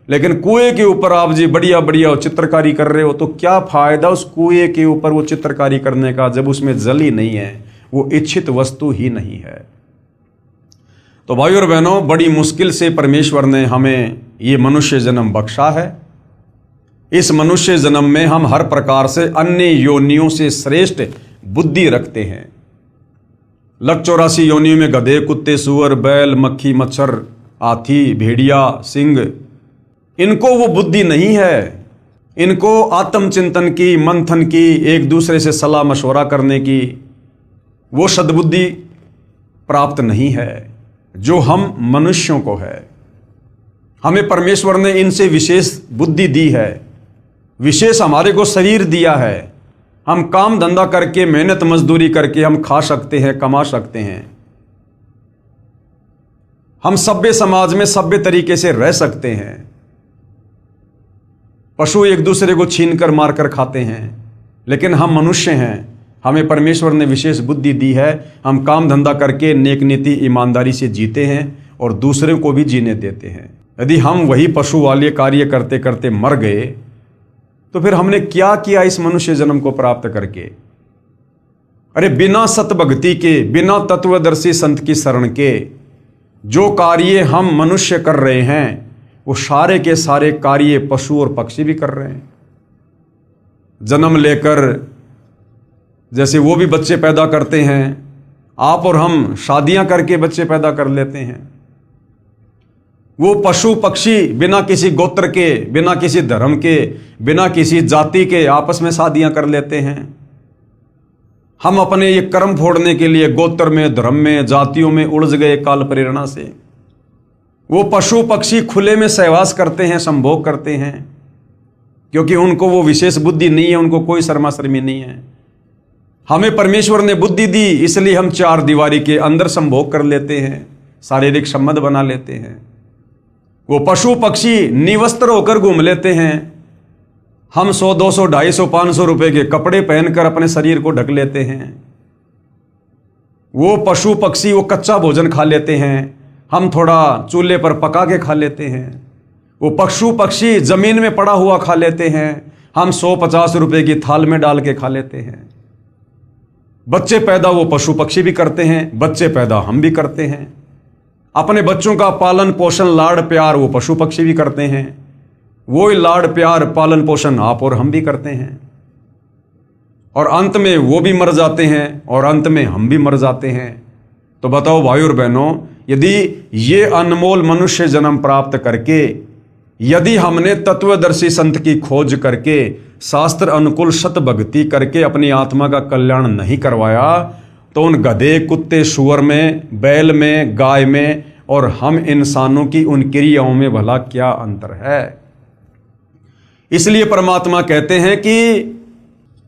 [SPEAKER 1] लेकिन कुएं के ऊपर आप जी बढ़िया बढ़िया चित्रकारी कर रहे हो, तो क्या फायदा उस कुएं के ऊपर वो चित्रकारी करने का जब उसमें जल ही नहीं है, वो इच्छित वस्तु ही नहीं है। तो भाई और बहनों, बड़ी मुश्किल से परमेश्वर ने हमें ये मनुष्य जन्म बख्शा है। इस मनुष्य जन्म में हम हर प्रकार से अन्य योनियों से श्रेष्ठ बुद्धि रखते हैं। लक 84 योनियों में गधे, कुत्ते, सुअर, बैल, मक्खी, मच्छर, हाथी, भेड़िया, सिंह, इनको वो बुद्धि नहीं है। इनको आत्मचिंतन की, मंथन की, एक दूसरे से सलाह मशवरा करने की वो सद्बुद्धि प्राप्त नहीं है। जो हम मनुष्यों को है। हमें परमेश्वर ने इनसे विशेष बुद्धि दी है, विशेष हमारे को शरीर दिया है। हम काम धंधा करके, मेहनत मजदूरी करके हम खा सकते हैं, कमा सकते हैं। हम सभ्य समाज में सभ्य तरीके से रह सकते हैं। पशु एक दूसरे को छीनकर मारकर खाते हैं, लेकिन हम मनुष्य हैं। हमें परमेश्वर ने विशेष बुद्धि दी है। हम काम धंधा करके नेक नीति ईमानदारी से जीते हैं और दूसरे को भी जीने देते हैं। यदि हम वही पशु वाले कार्य करते करते मर गए तो फिर हमने क्या किया इस मनुष्य जन्म को प्राप्त करके? अरे बिना सतभक्ति के, बिना तत्वदर्शी संत की शरण के जो कार्य हम मनुष्य कर रहे हैं वो सारे के सारे कार्य पशु और पक्षी भी कर रहे हैं। जन्म लेकर जैसे वो भी बच्चे पैदा करते हैं, आप और हम शादियां करके बच्चे पैदा कर लेते हैं। वो पशु पक्षी बिना किसी गोत्र के, बिना किसी धर्म के, बिना किसी जाति के आपस में शादियां कर लेते हैं। हम अपने ये कर्म फोड़ने के लिए गोत्र में, धर्म में, जातियों में उलझ गए काल प्रेरणा से। वो पशु पक्षी खुले में सहवास करते हैं, संभोग करते हैं, क्योंकि उनको वो विशेष बुद्धि नहीं है, उनको कोई शर्मा शर्मी नहीं है। हमें परमेश्वर ने बुद्धि दी, इसलिए हम चार दीवारी के अंदर संभोग कर लेते हैं, शारीरिक संबंध बना लेते हैं। वो पशु पक्षी निवस्त्र होकर घूम लेते हैं। हम 100, 200, 250, 500 रुपए के कपड़े पहनकर अपने शरीर को ढक लेते हैं। वो पशु पक्षी वो कच्चा भोजन खा लेते हैं, हम थोड़ा चूल्हे पर पका के खा लेते हैं। वो पशु पक्षी जमीन में पड़ा हुआ खा लेते हैं, हम 100-50 रुपए की थाल में डाल के खा लेते हैं। बच्चे पैदा वो पशु पक्षी भी करते हैं, बच्चे पैदा हम भी करते हैं। अपने बच्चों का पालन पोषण, लाड़ प्यार वो पशु पक्षी भी करते हैं। वो लाड़ प्यार पालन पोषण आप और हम भी करते हैं, और अंत में वो भी मर जाते हैं और अंत में हम भी मर जाते हैं। तो बताओ भाई और बहनों, यदि ये अनमोल मनुष्य जन्म प्राप्त करके, यदि हमने तत्वदर्शी संत की खोज करके, शास्त्र अनुकूल सत भक्ति करके अपनी आत्मा का कल्याण नहीं करवाया, तो उन गधे, कुत्ते, सुअर में, बैल में, गाय में और हम इंसानों की उन क्रियाओं में भला क्या अंतर है? इसलिए परमात्मा कहते हैं कि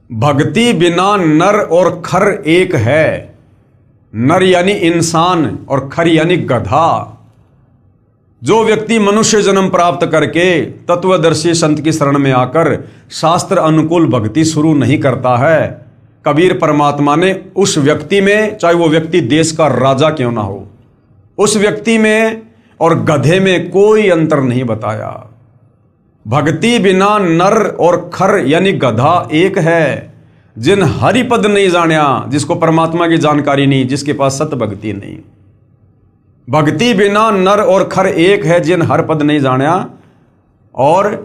[SPEAKER 1] भक्ति बिना नर और खर एक है। नर यानी इंसान और खर यानी गधा। जो व्यक्ति मनुष्य जन्म प्राप्त करके तत्वदर्शी संत की शरण में आकर शास्त्र अनुकूल भक्ति शुरू नहीं करता है, कबीर परमात्मा ने उस व्यक्ति में, चाहे वो व्यक्ति देश का राजा क्यों ना हो, उस व्यक्ति में और गधे में कोई अंतर नहीं बताया। भक्ति बिना नर और खर यानी गधा एक है। जिन हरिपद नहीं जानिया, जिसको परमात्मा की जानकारी नहीं, जिसके पास सत भक्ति नहीं। भक्ति बिना नर और खर एक है, जिन हर पद नहीं जानिया। और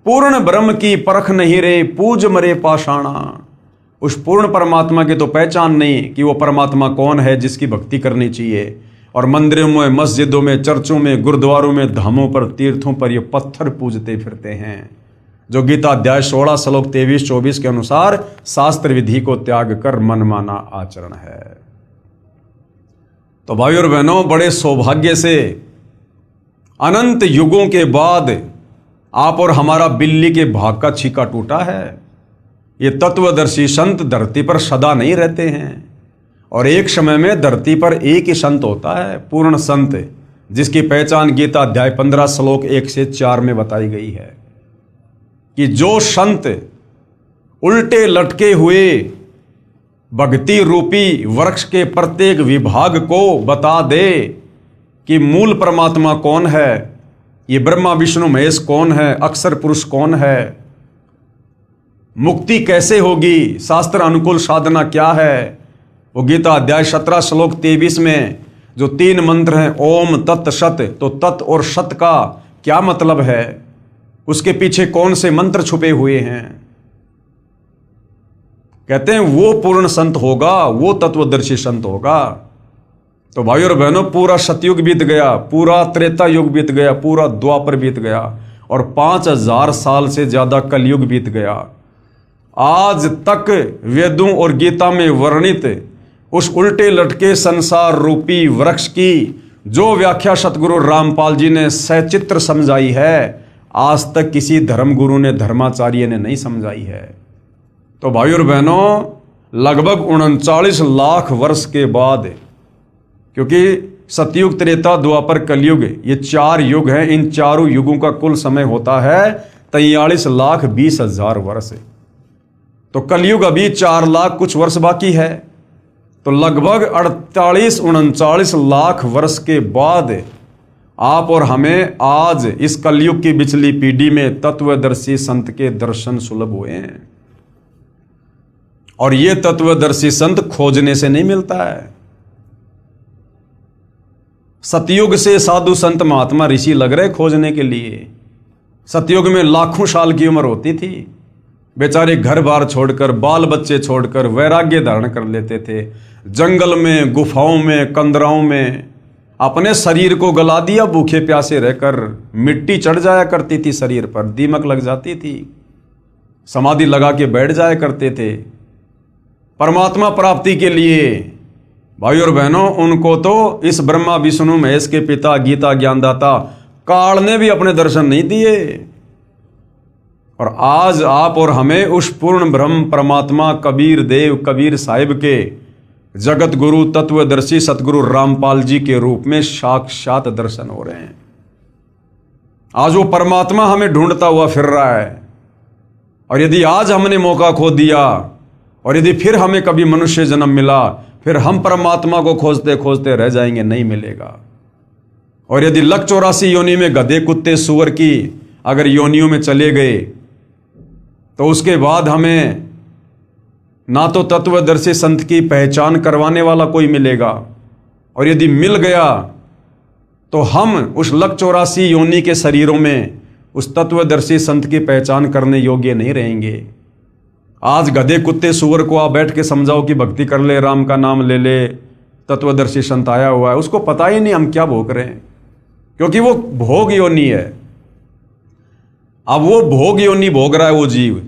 [SPEAKER 1] पूर्ण ब्रह्म की परख नहीं रे, पूज मरे पाषाणा। उस पूर्ण परमात्मा की तो पहचान नहीं कि वो परमात्मा कौन है जिसकी भक्ति करनी चाहिए। और मंदिरों में, मस्जिदों में, चर्चों में, गुरुद्वारों में, धामों पर, तीर्थों पर ये पत्थर पूजते फिरते हैं, जो गीता अध्याय 16 श्लोक 23-24 के अनुसार शास्त्र विधि को त्याग कर मनमाना आचरण है। तो भाई और बहनों, बड़े सौभाग्य से अनंत युगों के बाद आप और हमारा बिल्ली के भाग का छीका टूटा है। ये तत्वदर्शी संत धरती पर सदा नहीं रहते हैं, और एक समय में धरती पर एक ही संत होता है, पूर्ण संत, जिसकी पहचान गीता अध्याय 15 श्लोक 1 से 4 में बताई गई है कि जो संत उल्टे लटके हुए भक्ति रूपी वृक्ष के प्रत्येक विभाग को बता दे कि मूल परमात्मा कौन है, ये ब्रह्मा विष्णु महेश कौन है, अक्षर पुरुष कौन है, मुक्ति कैसे होगी, शास्त्र अनुकूल साधना क्या है, वो गीता अध्याय 17 श्लोक 23 में जो 3 मंत्र हैं, ओम तत् सत, तो तत् और सत का क्या मतलब है, उसके पीछे कौन से मंत्र छुपे हुए हैं। कहते हैं वो पूर्ण संत होगा, वो तत्वदर्शी संत होगा। तो भाई और बहनों, पूरा सतयुग बीत गया, पूरा त्रेता युग बीत गया, पूरा द्वापर बीत गया, और 5000 साल से ज्यादा कलयुग बीत गया। आज तक वेदों और गीता में वर्णित उस उल्टे लटके संसार रूपी वृक्ष की जो व्याख्या सतगुरु रामपाल जी ने सचित्र समझाई है, आज तक किसी धर्मगुरु ने, धर्माचार्य ने नहीं समझाई है। तो भाई और बहनों, लगभग 39 लाख वर्ष के बाद, क्योंकि सतयुग, त्रेता, द्वापर, कलयुग, ये 4 युग हैं, इन चारों युगों का कुल समय होता है 43,20,000 वर्ष। तो कलयुग अभी 4 लाख कुछ वर्ष बाकी है। तो लगभग 38-39 लाख वर्ष के बाद आप और हमें आज इस कलयुग की बिचली पीढ़ी में तत्वदर्शी संत के दर्शन सुलभ हुए हैं। और ये तत्वदर्शी संत खोजने से नहीं मिलता है। सतयुग से साधु संत महात्मा ऋषि लग रहे खोजने के लिए। सतयुग में लाखों साल की उम्र होती थी, बेचारे घर बार छोड़कर, बाल बच्चे छोड़कर वैराग्य धारण कर लेते थे। जंगल में, गुफाओं में, कंदराओं में अपने शरीर को गला दिया, भूखे प्यासे रहकर। मिट्टी चढ़ जाया करती थी शरीर पर, दीमक लग जाती थी, समाधि लगा के बैठ जाया करते थे परमात्मा प्राप्ति के लिए। भाई और बहनों, उनको तो इस ब्रह्मा विष्णु महेश के पिता, गीता ज्ञानदाता काल ने भी अपने दर्शन नहीं दिए। और आज आप और हमें उस पूर्ण ब्रह्म परमात्मा कबीर देव, कबीर साहिब के जगत गुरु तत्वदर्शी सतगुरु रामपाल जी के रूप में साक्षात दर्शन हो रहे हैं। आज वो परमात्मा हमें ढूंढता हुआ फिर रहा है। और यदि आज हमने मौका खो दिया, और यदि फिर हमें कभी मनुष्य जन्म मिला, फिर हम परमात्मा को खोजते खोजते रह जाएंगे, नहीं मिलेगा। और यदि 184 योनि में गधे, कुत्ते, सूअर की अगर योनियों में चले गए, तो उसके बाद हमें ना तो तत्वदर्शी संत की पहचान करवाने वाला कोई मिलेगा, और यदि मिल गया तो हम उस 184 योनि के शरीरों में उस तत्वदर्शी संत की पहचान करने योग्य नहीं रहेंगे। आज गधे, कुत्ते, सूअर को आप बैठ के समझाओ कि भक्ति कर ले, राम का नाम ले ले, तत्वदर्शी संत आया हुआ है, उसको पता ही नहीं हम क्या भोग रहे हैं, क्योंकि वो भोग योनि है। अब वो भोग योनि भोग रहा है वो जीव,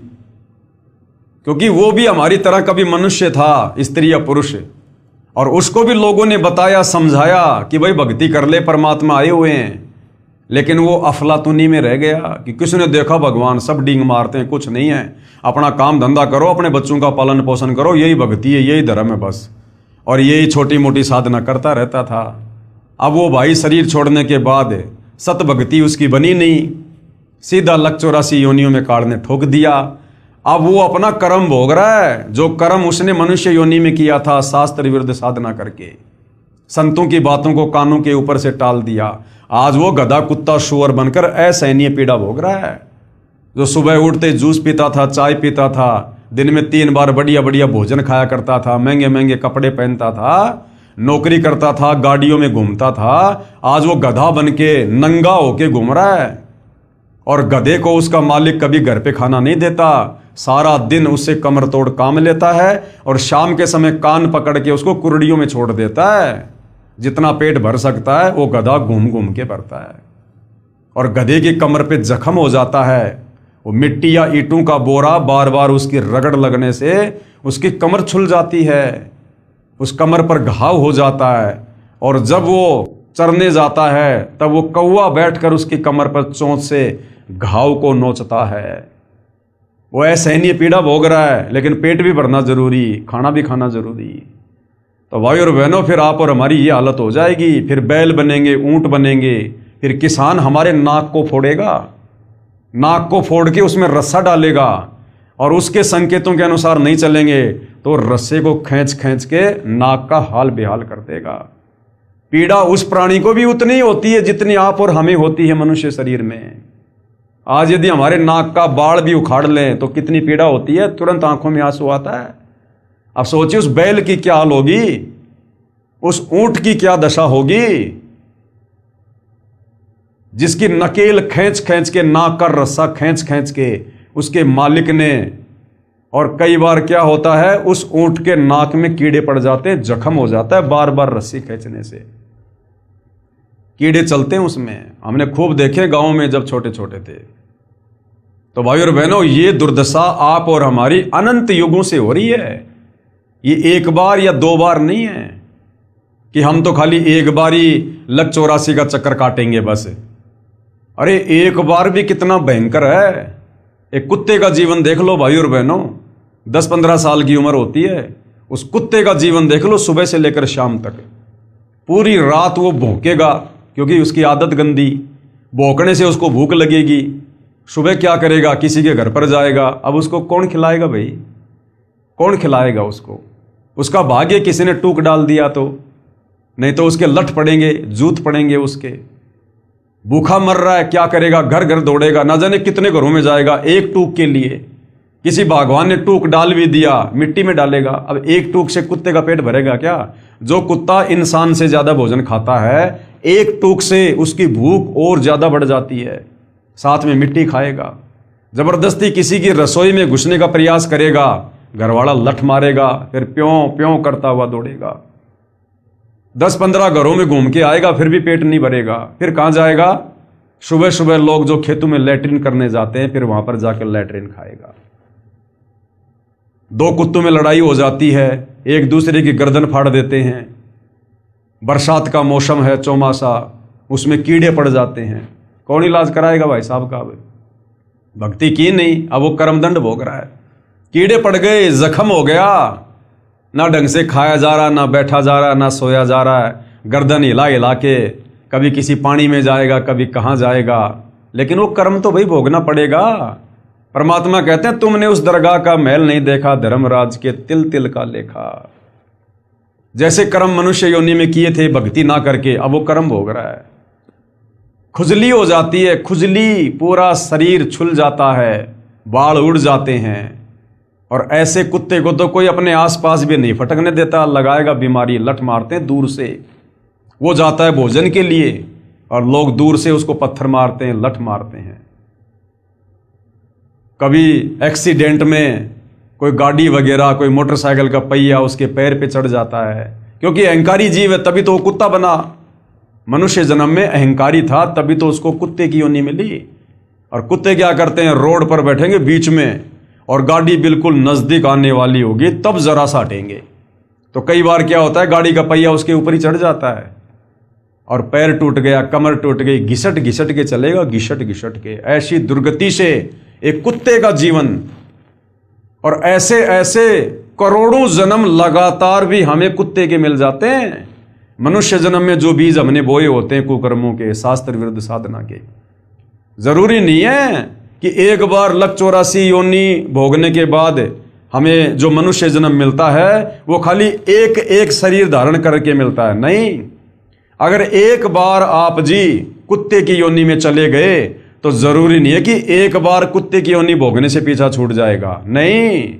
[SPEAKER 1] क्योंकि वो भी हमारी तरह कभी मनुष्य था, स्त्री या पुरुष, और उसको भी लोगों ने बताया, समझाया कि भाई भक्ति कर ले, परमात्मा आए हुए हैं। लेकिन वो अफलातुनी में रह गया कि किसने देखा भगवान, सब डींग मारते हैं, कुछ नहीं है, अपना काम धंधा करो, अपने बच्चों का पालन पोषण करो, यही भक्ति है, यही धर्म है बस। और यही छोटी मोटी साधना करता रहता था। अब वो भाई शरीर छोड़ने के बाद सत भक्ति उसकी बनी नहीं, सीधा 184 योनियों में काल ने ठोक दिया। अब वो अपना कर्म भोग रहा है, जो कर्म उसने मनुष्य योनि में किया था, शास्त्र विरुद्ध साधना करके, संतों की बातों को कानों के ऊपर से टाल दिया। आज वो गधा, कुत्ता, शुअर बनकर असहनीय पीड़ा भोग रहा है। जो सुबह उठते जूस पीता था, चाय पीता था, दिन में 3 बार बढ़िया बढ़िया भोजन खाया करता था, महंगे महंगे कपड़े पहनता था, नौकरी करता था, गाड़ियों में घूमता था, आज वो गधा बन के नंगा होके घूम रहा है। और गधे को उसका मालिक कभी घर पे खाना नहीं देता, सारा दिन उससे कमर तोड़ काम लेता है, और शाम के समय कान पकड़ के उसको कुर्डियों में छोड़ देता है। जितना पेट भर सकता है वो गधा घूम घूम के भरता है। और गधे की कमर पे जख्म हो जाता है, वो मिट्टी या ईंटों का बोरा बार बार उसकी रगड़ लगने से उसकी कमर छुल जाती है, उस कमर पर घाव हो जाता है। और जब वो चरने जाता है तब वो कौवा बैठकर उसकी कमर पर चोंच से घाव को नोचता है। वो असहनीय पीड़ा भोग रहा है, लेकिन पेट भी भरना जरूरी, खाना भी खाना जरूरी। तो भाई और बहनों, फिर आप और हमारी ये हालत हो जाएगी। फिर बैल बनेंगे, ऊंट बनेंगे, फिर किसान हमारे नाक को फोड़ेगा, नाक को फोड़ के उसमें रस्सा डालेगा, और उसके संकेतों के अनुसार नहीं चलेंगे तो रस्से को खींच खींच के नाक का हाल बेहाल कर देगा। पीड़ा उस प्राणी को भी उतनी ही होती है जितनी आप और हमें होती है मनुष्य शरीर में। आज यदि हमारे नाक का बाल भी उखाड़ लें तो कितनी पीड़ा होती है, तुरंत आंखों में आंसू आता है। अब सोचिए उस बैल की क्या हाल होगी, उस ऊंट की क्या दशा होगी, जिसकी नकेल खींच खींच के, नाक का रस्सा खींच खींच के उसके मालिक ने। और कई बार क्या होता है, उस ऊंट के नाक में कीड़े पड़ जाते हैं, जख्म हो जाता है बार बार रस्सी खींचने से, कीड़े चलते हैं उसमें। हमने खूब देखे गांव में जब छोटे छोटे थे। तो भाई और बहनों, ये दुर्दशा आप और हमारी अनंत युगों से हो रही है। ये एक बार या 2 बार नहीं है। कि हम तो खाली एक बार ही लक 84 का चक्कर काटेंगे बस। अरे एक बार भी कितना भयंकर है। एक कुत्ते का जीवन देख लो भाई और बहनों, 10-15 साल की उम्र होती है, उस कुत्ते का जीवन देख लो, सुबह से लेकर शाम तक पूरी रात वो भौंकेगा क्योंकि उसकी आदत गंदी, भौंकने से उसको भूख लगेगी, सुबह क्या करेगा, किसी के घर पर जाएगा। अब उसको कौन खिलाएगा भाई, कौन खिलाएगा उसको? उसका भाग्य किसी ने टूक डाल दिया तो, नहीं तो उसके लठ पड़ेंगे, जूत पड़ेंगे उसके। भूखा मर रहा है, क्या करेगा, घर घर दौड़ेगा, ना जाने कितने घरों में जाएगा एक टूक के लिए। किसी भगवान ने टूक डाल भी दिया, मिट्टी में डालेगा। अब एक टूक से कुत्ते का पेट भरेगा क्या? जो कुत्ता इंसान से ज्यादा भोजन खाता है, एक टूक से उसकी भूख और ज्यादा बढ़ जाती है, साथ में मिट्टी खाएगा। जबरदस्ती किसी की रसोई में घुसने का प्रयास करेगा, घरवाला लठ मारेगा, फिर प्यों प्यों करता हुआ दौड़ेगा। 10-15 घरों में घूम के आएगा, फिर भी पेट नहीं भरेगा। फिर कहां जाएगा? सुबह सुबह लोग जो खेतों में लैट्रिन करने जाते हैं, फिर वहां पर जाकर लैट्रिन खाएगा। 2 कुत्तों में लड़ाई हो जाती है, एक दूसरे की गर्दन फाड़ देते हैं। बरसात का मौसम है, चौमासा, उसमें कीड़े पड़ जाते हैं। कौन इलाज कराएगा भाई साहब का? भक्ति की नहीं, अब वो कर्मदंड भोग रहा है। कीड़े पड़ गए, जख्म हो गया, ना ढंग से खाया जा रहा, ना बैठा जा रहा, ना सोया जा रहा है, गर्दन हिला हिला के कभी किसी पानी में जाएगा, कभी कहाँ जाएगा। लेकिन वो कर्म तो भाई भोगना पड़ेगा। परमात्मा कहते हैं, तुमने उस दरगाह का महल नहीं देखा, धर्मराज के तिल तिल का लेखा। जैसे कर्म मनुष्य योनि में किए थे भक्ति ना करके, अब वो कर्म भोग रहा है। खुजली हो जाती है, खुजली, पूरा शरीर छुल जाता है, बाल उड़ जाते हैं। और ऐसे कुत्ते को तो कोई अपने आसपास भी नहीं फटकने देता, लगाएगा बीमारी, लठ मारते हैं दूर से। वो जाता है भोजन के लिए और लोग दूर से उसको पत्थर मारते हैं, लठ मारते हैं। कभी एक्सीडेंट में कोई गाड़ी वगैरह, कोई मोटरसाइकिल का पहिया उसके पैर पे चढ़ जाता है, क्योंकि अहंकारी जीव है, तभी तो वो कुत्ता बना। मनुष्य जन्म में अहंकारी था, तभी तो उसको कुत्ते की योनि मिली। और कुत्ते क्या करते हैं, रोड पर बैठेंगे बीच में और गाड़ी बिल्कुल नजदीक आने वाली होगी तब जरा सा हटेंगे। तो कई बार क्या होता है, गाड़ी का पहिया उसके ऊपर ही चढ़ जाता है और पैर टूट गया, कमर टूट गई, घिसट घिसट के चलेगा, घिसट घिसट के। ऐसी दुर्गति से एक कुत्ते का जीवन। और ऐसे ऐसे करोड़ों जन्म लगातार भी हमें कुत्ते के मिल जाते हैं। मनुष्य जन्म में जो बीज हमने बोए होते हैं कुकर्मों के, शास्त्र विरुद्ध साधना के, जरूरी नहीं है कि एक बार लक 84 योनि भोगने के बाद हमें जो मनुष्य जन्म मिलता है वो खाली एक एक शरीर धारण करके मिलता है। नहीं, अगर एक बार आप जी कुत्ते की योनि में चले गए तो जरूरी नहीं है कि एक बार कुत्ते की योनि भोगने से पीछा छूट जाएगा। नहीं,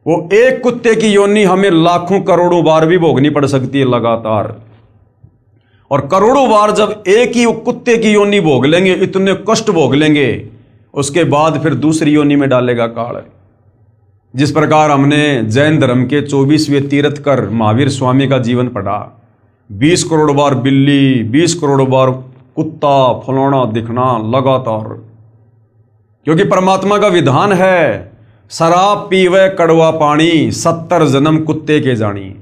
[SPEAKER 1] वो एक कुत्ते की योनि हमें लाखों करोड़ों बार भी भोगनी पड़ सकती है लगातार। और करोड़ों बार जब एक ही कुत्ते की योनि भोग लेंगे, इतने कष्ट भोग लेंगे, उसके बाद फिर दूसरी योनि में डालेगा काल। जिस प्रकार हमने जैन धर्म के 24वें तीर्थकर महावीर स्वामी का जीवन पढ़ा, 20 करोड़ बार बिल्ली, 20 करोड़ बार कुत्ता, फलाना दिखना लगातार। क्योंकि परमात्मा का विधान है, शराब पीवे कड़वा पानी, 70 जन्म कुत्ते के जानी।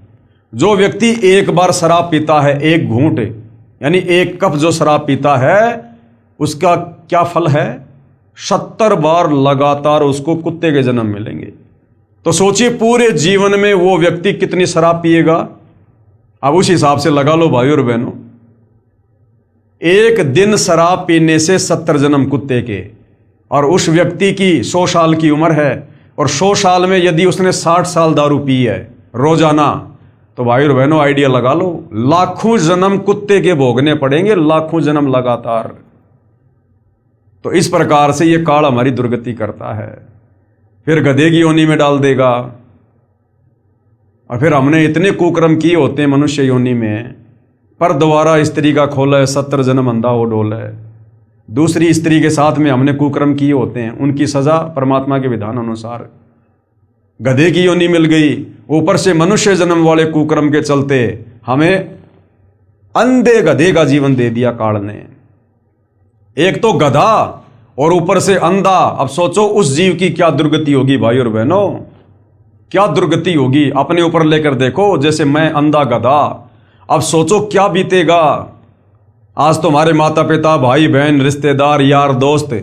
[SPEAKER 1] जो व्यक्ति एक बार शराब पीता है, एक घूंट यानी एक कप जो शराब पीता है, उसका क्या फल है? 70 बार लगातार उसको कुत्ते के जन्म मिलेंगे। तो सोचिए पूरे जीवन में वो व्यक्ति कितनी शराब पिएगा। अब उस हिसाब से लगा लो भाई और बहनों, एक दिन शराब पीने से 70 जन्म कुत्ते के। और उस व्यक्ति की 100 साल की उम्र है और 100 साल में यदि उसने 60 साल दारू पी है रोजाना, तो भाई और बहनों आइडिया लगा लो, लाखों जन्म कुत्ते के भोगने पड़ेंगे, लाखों जन्म लगातार। तो इस प्रकार से ये काल हमारी दुर्गति करता है। फिर गधे की योनि में डाल देगा। और फिर हमने इतने कुकर्म किए होते हैं मनुष्य योनि में, पर दोबारा स्त्री का खोले, 70 जन्म अंधा हो डोले। दूसरी स्त्री के साथ में हमने कुकर्म किए होते हैं, उनकी सजा परमात्मा के विधान अनुसार। गधे की योनि मिल गई, ऊपर से मनुष्य जन्म वाले कुकर्म के चलते हमें अंधे गधे का जीवन दे दिया काल ने। एक तो गधा और ऊपर से अंधा। अब सोचो उस जीव की क्या दुर्गति होगी भाई और बहनों, क्या दुर्गति होगी। अपने ऊपर लेकर देखो, जैसे मैं अंधा गधा, अब सोचो क्या बीतेगा। आज तो हमारे माता पिता, भाई बहन, रिश्तेदार, यार दोस्त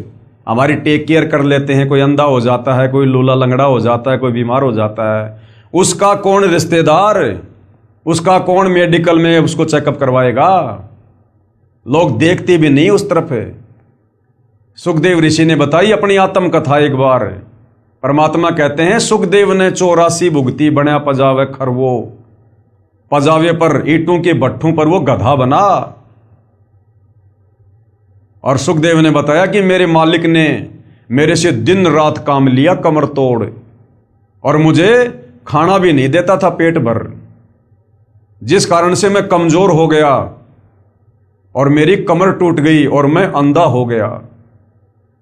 [SPEAKER 1] हमारी टेक केयर कर लेते हैं। कोई अंधा हो जाता है, कोई लूला लंगड़ा हो जाता है, कोई बीमार हो जाता है, उसका कौन रिश्तेदार, उसका कौन मेडिकल में उसको चेकअप करवाएगा। लोग देखते भी नहीं उस तरफ। सुखदेव ऋषि ने बताई अपनी आत्म कथा एक बार। परमात्मा कहते हैं सुखदेव ने 84 भुगती बना पजावे खरवो, पजावे पर ईंटों के भट्ठों पर वो गधा बना। और सुखदेव ने बताया कि मेरे मालिक ने मेरे से दिन रात काम लिया कमर तोड़, और मुझे खाना भी नहीं देता था पेट भर, जिस कारण से मैं कमजोर हो गया और मेरी कमर टूट गई और मैं अंधा हो गया।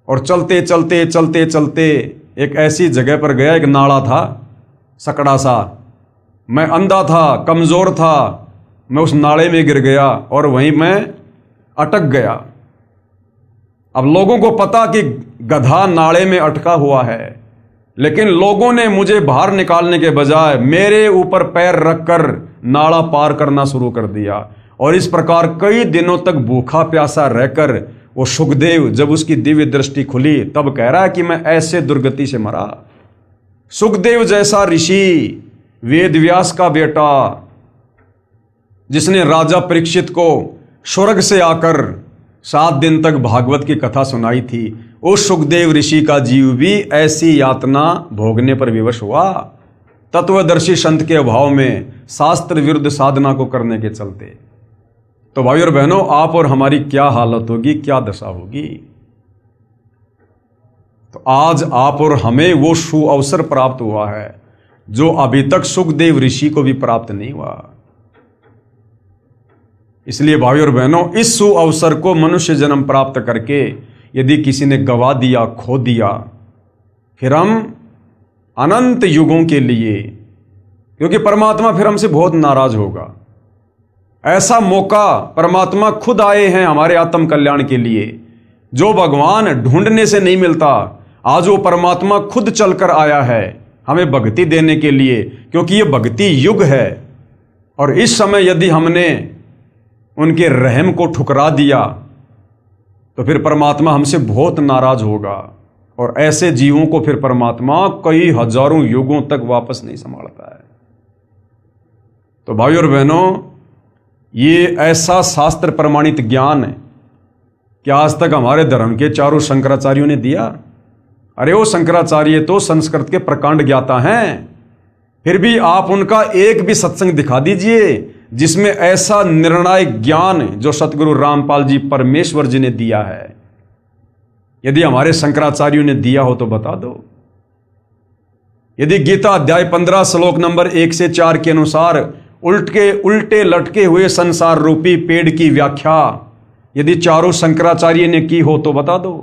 [SPEAKER 1] और चलते चलते चलते चलते एक ऐसी जगह पर गया, एक नाला था सकड़ा सा, मैं अंधा था, कमजोर था, मैं उस नाले में गिर गया और वहीं मैं अटक गया। अब लोगों को पता कि गधा नाले में अटका हुआ है, लेकिन लोगों ने मुझे बाहर निकालने के बजाय मेरे ऊपर पैर रखकर नाला पार करना शुरू कर दिया। और इस प्रकार कई दिनों तक भूखा प्यासा रहकर वो सुखदेव, जब उसकी दिव्य दृष्टि खुली, तब कह रहा है कि मैं ऐसे दुर्गति से मरा। सुखदेव जैसा ऋषि, वेद व्यास का बेटा, जिसने राजा परीक्षित को स्वर्ग से आकर 7 दिन तक भागवत की कथा सुनाई थी, उस सुखदेव ऋषि का जीव भी ऐसी यातना भोगने पर विवश हुआ, तत्वदर्शी संत के अभाव में, शास्त्र विरुद्ध साधना को करने के चलते। तो भाई और बहनों, आप और हमारी क्या हालत होगी, क्या दशा होगी। तो आज आप और हमें वो सु अवसर प्राप्त हुआ है जो अभी तक सुखदेव ऋषि को भी प्राप्त नहीं हुआ। इसलिए भाई और बहनों, इस सु अवसर को मनुष्य जन्म प्राप्त करके यदि किसी ने गवा दिया, खो दिया, फिर हम अनंत युगों के लिए, क्योंकि परमात्मा फिर हमसे बहुत नाराज होगा। ऐसा मौका परमात्मा खुद आए हैं हमारे आत्म कल्याण के लिए, जो भगवान ढूंढने से नहीं मिलता। आज वो परमात्मा खुद चलकर आया है हमें भक्ति देने के लिए, क्योंकि ये भक्ति युग है। और इस समय यदि हमने उनके रहम को ठुकरा दिया तो फिर परमात्मा हमसे बहुत नाराज होगा, और ऐसे जीवों को फिर परमात्मा कई हजारों युगों तक वापस नहीं संभालता है। तो भाई और बहनों, ये ऐसा शास्त्र प्रमाणित ज्ञान है कि आज तक हमारे धर्म के चारों शंकराचार्यों ने दिया। अरे वो शंकराचार्य तो संस्कृत के प्रकांड ज्ञाता हैं, फिर भी आप उनका एक भी सत्संग दिखा दीजिए जिसमें ऐसा निर्णायक ज्ञान जो सतगुरु रामपाल जी परमेश्वर जी ने दिया है। यदि हमारे शंकराचार्यों ने दिया हो तो बता दो। यदि गीता अध्याय 15 श्लोक नंबर 1 से 4 के अनुसार उल्टे लटके हुए संसार रूपी पेड़ की व्याख्या यदि चारों शंकराचार्य ने की हो तो बता दो।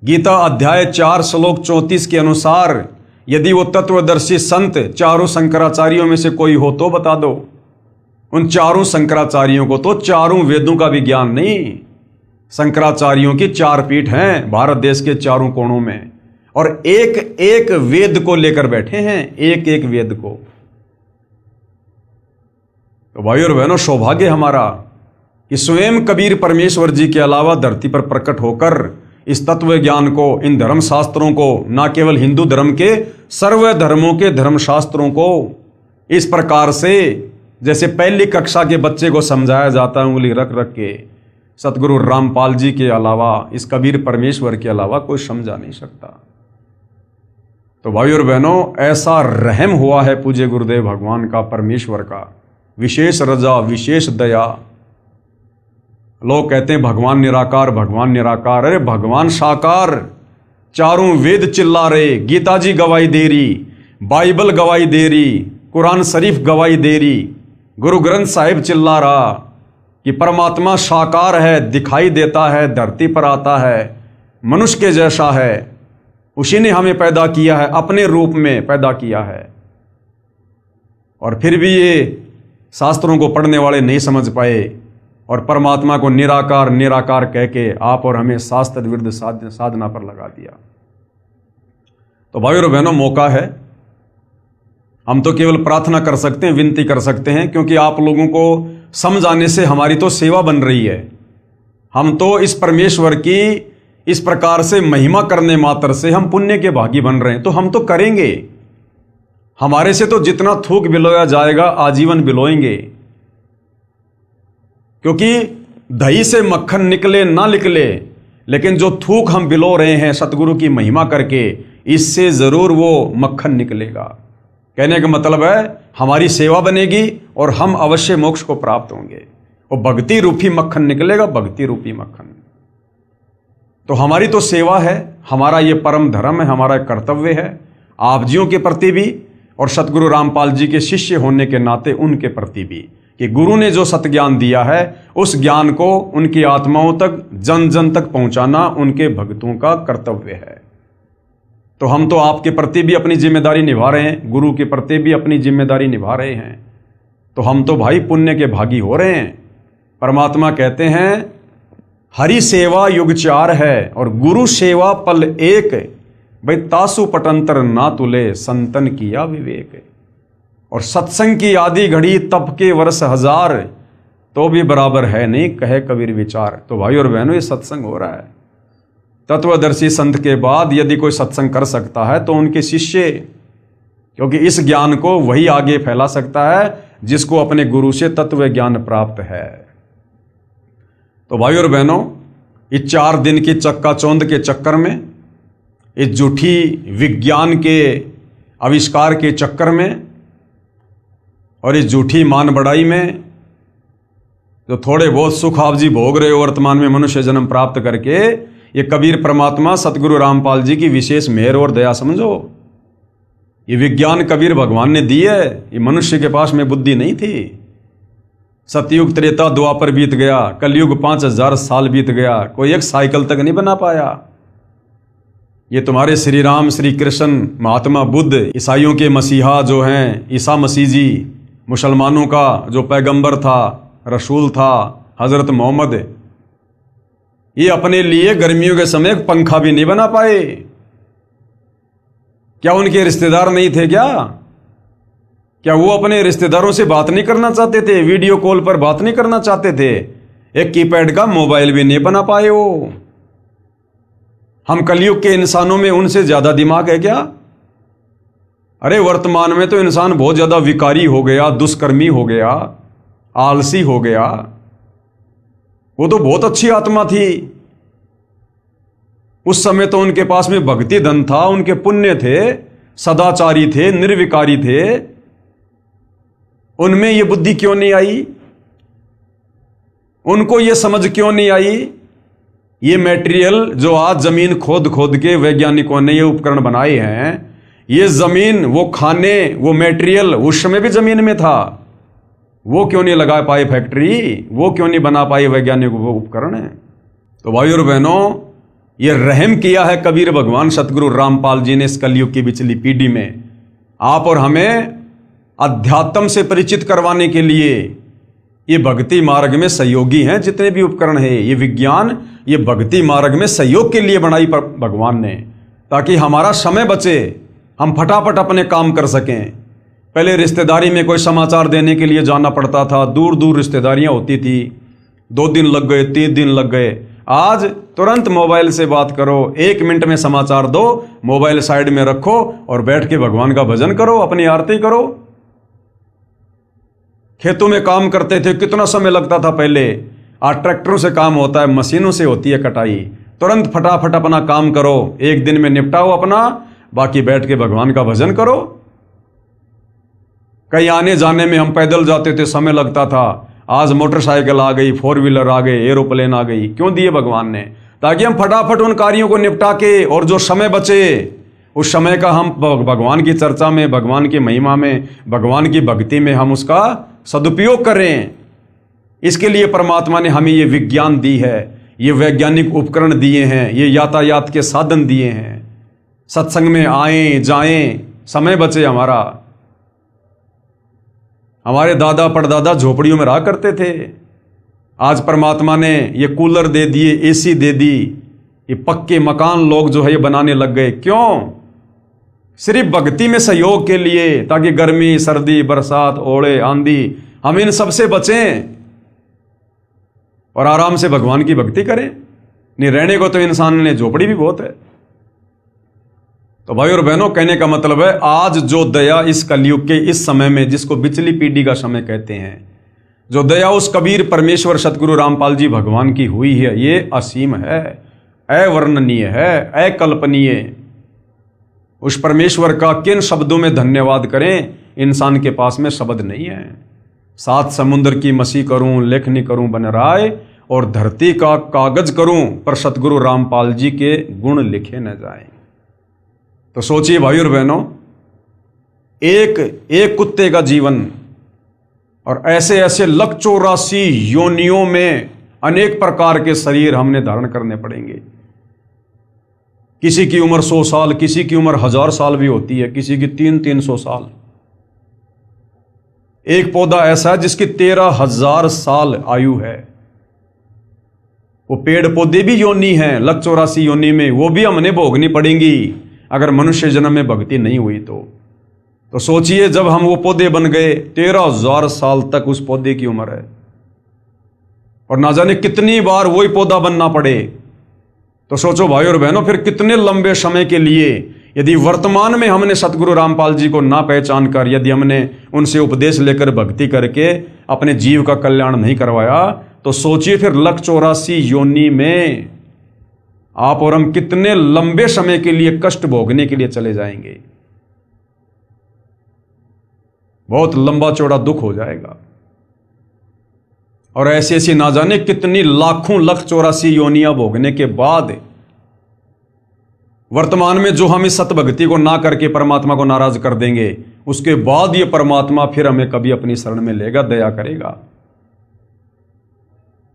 [SPEAKER 1] गीता अध्याय 4 श्लोक 34 के अनुसार यदि वो तत्वदर्शी संत चारों शंकराचार्यों में से कोई हो तो बता दो। उन चारों शंकराचार्यों को तो चारों वेदों का भी ज्ञान नहीं। शंकराचार्यों की 4 पीठ हैं भारत देश के चारों कोणों में, और एक एक वेद को लेकर बैठे हैं, एक एक वेद को। तो भाई और बहनों, सौभाग्य हमारा कि स्वयं कबीर परमेश्वर जी के अलावा धरती पर प्रकट होकर इस तत्व ज्ञान को, इन धर्म शास्त्रों को, ना केवल हिंदू धर्म के, सर्व धर्मों के धर्म शास्त्रों को इस प्रकार से जैसे पहली कक्षा के बच्चे को समझाया जाता है उंगली रख रख के, सतगुरु रामपाल जी के अलावा, इस कबीर परमेश्वर के अलावा कोई समझा नहीं सकता। तो भाई और बहनों, ऐसा रहम हुआ है पूज्य गुरुदेव भगवान का, परमेश्वर का, विशेष रजा, विशेष दया। लोग कहते हैं भगवान निराकार, भगवान निराकार। अरे भगवान साकार, चारों वेद चिल्ला रहे, गीता जी गवाही दे रही, बाइबल गवाही दे रही, कुरान शरीफ गवाही दे रही, गुरु ग्रंथ साहिब चिल्ला रहा कि परमात्मा साकार है, दिखाई देता है, धरती पर आता है, मनुष्य के जैसा है, उसी ने हमें पैदा किया है, अपने रूप में पैदा किया है। और फिर भी ये शास्त्रों को पढ़ने वाले नहीं समझ पाए और परमात्मा को निराकार निराकार कह के आप और हमें शास्त्र विरुद्ध साधना पर लगा दिया। तो भाई और बहनों, मौका है, हम तो केवल प्रार्थना कर सकते हैं, विनती कर सकते हैं, क्योंकि आप लोगों को समझाने से हमारी तो सेवा बन रही है। हम तो इस परमेश्वर की इस प्रकार से महिमा करने मात्र से हम पुण्य के भागी बन रहे हैं, तो हम तो करेंगे। हमारे से तो जितना थूक बिलोया जाएगा आजीवन बिलोएंगे, क्योंकि दही से मक्खन निकले ना निकले, लेकिन जो थूक हम बिलो रहे हैं सतगुरु की महिमा करके, इससे जरूर वो मक्खन निकलेगा। कहने का मतलब है हमारी सेवा बनेगी और हम अवश्य मोक्ष को प्राप्त होंगे। वो भक्ति रूपी मक्खन निकलेगा, भक्ति रूपी मक्खन। तो हमारी तो सेवा है, हमारा ये परम धर्म है, हमारा कर्तव्य है आप जियों के प्रति भी और सतगुरु रामपाल जी के शिष्य होने के नाते उनके प्रति भी, कि गुरु ने जो सतज्ञान दिया है उस ज्ञान को उनकी आत्माओं तक, जन जन तक पहुंचाना उनके भक्तों का कर्तव्य है। तो हम तो आपके प्रति भी अपनी जिम्मेदारी निभा रहे हैं, गुरु के प्रति भी अपनी जिम्मेदारी निभा रहे हैं, तो हम तो भाई पुण्य के भागी हो रहे हैं। परमात्मा कहते हैं हरि सेवा युग चार है और गुरु सेवा पल एक, भाई तासु पटंतर ना तुले संतन किया विवेक। और सत्संग की आदि घड़ी तप के वर्ष हजार, तो भी बराबर है नहीं कहे कबीर विचार। तो भाई और बहनों ये सत्संग हो रहा है। तत्वदर्शी संत के बाद यदि कोई सत्संग कर सकता है तो उनके शिष्य, क्योंकि इस ज्ञान को वही आगे फैला सकता है जिसको अपने गुरु से तत्व ज्ञान प्राप्त है। तो भाई और बहनों इस 4 दिन की चक्काचौंध के चक्कर में, इस झूठी विज्ञान के आविष्कार के चक्कर में और इस झूठी मान बढ़ाई में जो थोड़े बहुत सुख आप जी भोग रहे हो वर्तमान में मनुष्य जन्म प्राप्त करके, ये कबीर परमात्मा सतगुरु रामपाल जी की विशेष मेहर और दया समझो। ये विज्ञान कबीर भगवान ने दी है, ये मनुष्य के पास में बुद्धि नहीं थी। सतयुग त्रेता द्वापर बीत गया, कलयुग 5000 साल बीत गया, कोई एक साइकिल तक नहीं बना पाया। ये तुम्हारे श्री राम, श्री कृष्ण, महात्मा बुद्ध, ईसाइयों के मसीहा जो हैं ईसा मसीह जी, मुसलमानों का जो पैगंबर था, रसूल था हजरत मोहम्मद, ये अपने लिए गर्मियों के समय पंखा भी नहीं बना पाए। क्या उनके रिश्तेदार नहीं थे क्या वो अपने रिश्तेदारों से बात नहीं करना चाहते थे? वीडियो कॉल पर बात नहीं करना चाहते थे? एक कीपैड का मोबाइल भी नहीं बना पाए वो। हम कलयुग के इंसानों में उनसे ज्यादा दिमाग है क्या? अरे वर्तमान में तो इंसान बहुत ज्यादा विकारी हो गया, दुष्कर्मी हो गया, आलसी हो गया। वो तो बहुत अच्छी आत्मा थी। उस समय तो उनके पास में भक्ति धन था, उनके पुण्य थे, सदाचारी थे, निर्विकारी थे। उनमें ये बुद्धि क्यों नहीं आई? उनको ये समझ क्यों नहीं आई? ये मटेरियल जो आज जमीन खोद खोद के वैज्ञानिकों ने ये उपकरण बनाए हैं, ये जमीन, वो खाने, वो मटेरियल उस समय भी जमीन में था। वो क्यों नहीं लगा पाए फैक्ट्री? वो क्यों नहीं बना पाए वैज्ञानिक वो उपकरण है? तो भाई और बहनों, ये रहम किया है कबीर भगवान सतगुरु रामपाल जी ने इस कलयुग की पिछली पीढ़ी में आप और हमें अध्यात्म से परिचित करवाने के लिए। ये भक्ति मार्ग में सहयोगी हैं जितने भी उपकरण हैं, ये विज्ञान, ये भक्ति मार्ग में सहयोग के लिए बनाई पर भगवान ने, ताकि हमारा समय बचे, हम फटाफट अपने काम कर सकें। पहले रिश्तेदारी में कोई समाचार देने के लिए जाना पड़ता था, दूर दूर रिश्तेदारियां होती थी, 2 दिन लग गए, 3 दिन लग गए। आज तुरंत मोबाइल से बात करो, 1 मिनट में समाचार दो, मोबाइल साइड में रखो और बैठ के भगवान का भजन करो, अपनी आरती करो। खेतों में काम करते थे, कितना समय लगता था पहले। आज ट्रैक्टरों से काम होता है, मशीनों से होती है कटाई। तुरंत फटाफट अपना काम करो, 1 दिन में निपटाओ अपना, बाकी बैठ के भगवान का भजन करो। कहीं आने जाने में हम पैदल जाते थे, समय लगता था। आज मोटरसाइकिल आ गई, 4 व्हीलर आ गए, एरोप्लेन आ गई। क्यों दिए भगवान ने? ताकि हम फटाफट उन कार्यों को निपटा के, और जो समय बचे उस समय का हम भगवान की चर्चा में, भगवान की महिमा में, भगवान की भक्ति में हम उसका सदुपयोग करें। इसके लिए परमात्मा ने हमें ये विज्ञान दी है, ये वैज्ञानिक उपकरण दिए हैं, ये यातायात के साधन दिए हैं। सत्संग में आएं जाएं, समय बचे हमारा। हमारे दादा परदादा झोपड़ियों में रहा करते थे। आज परमात्मा ने ये कूलर दे दिए, एसी दे दी, ये पक्के मकान लोग जो है ये बनाने लग गए। क्यों? सिर्फ भक्ति में सहयोग के लिए, ताकि गर्मी, सर्दी, बरसात, ओले, आंधी, हम इन सबसे बचें। और आराम से भगवान की भक्ति करें। नहीं रहने को तो इंसान ने झोपड़ी भी बहुत है। तो भाई और बहनों, कहने का मतलब है आज जो दया इस कलयुग के इस समय में, जिसको बिचली पीढ़ी का समय कहते हैं, जो दया उस कबीर परमेश्वर सतगुरु रामपाल जी भगवान की हुई है, ये असीम है, अवर्णनीय है, अकल्पनीय। उस परमेश्वर का किन शब्दों में धन्यवाद करें, इंसान के पास में शब्द नहीं है। सात समुद्र की मसी करूं, लेखनी करूं बन राय, और धरती का कागज करूं, पर सतगुरु रामपाल जी के गुण लिखे न जाएं। तो सोचिए भाई और बहनों, एक कुत्ते का जीवन और ऐसे ऐसे 184 योनियों में अनेक प्रकार के शरीर हमने धारण करने पड़ेंगे। किसी की उम्र 100 साल, किसी की उम्र 1000 साल भी होती है, किसी की 300 साल। एक पौधा ऐसा है जिसकी 13,000 साल आयु है। वो पेड़ पौधे भी योनि हैं 184 योनि में, वो भी हमने भोगनी पड़ेंगी अगर मनुष्य जन्म में भक्ति नहीं हुई तो सोचिए, जब हम वो पौधे बन गए, 13,000 साल तक उस पौधे की उम्र है, और ना जाने कितनी बार वही पौधा बनना पड़े। तो सोचो भाई और बहनों, फिर कितने लंबे समय के लिए यदि वर्तमान में हमने सतगुरु रामपाल जी को ना पहचान कर, यदि हमने उनसे उपदेश लेकर भक्ति करके अपने जीव का कल्याण नहीं करवाया, तो सोचिए फिर 184 योनि में आप और हम कितने लंबे समय के लिए कष्ट भोगने के लिए चले जाएंगे। बहुत लंबा चौड़ा दुख हो जाएगा। और ऐसी ऐसी ना जाने कितनी लाखों 184 योनियां भोगने के बाद वर्तमान में जो हम इस सतभक्ति को ना करके परमात्मा को नाराज कर देंगे, उसके बाद ये परमात्मा फिर हमें कभी अपनी शरण में लेगा, दया करेगा।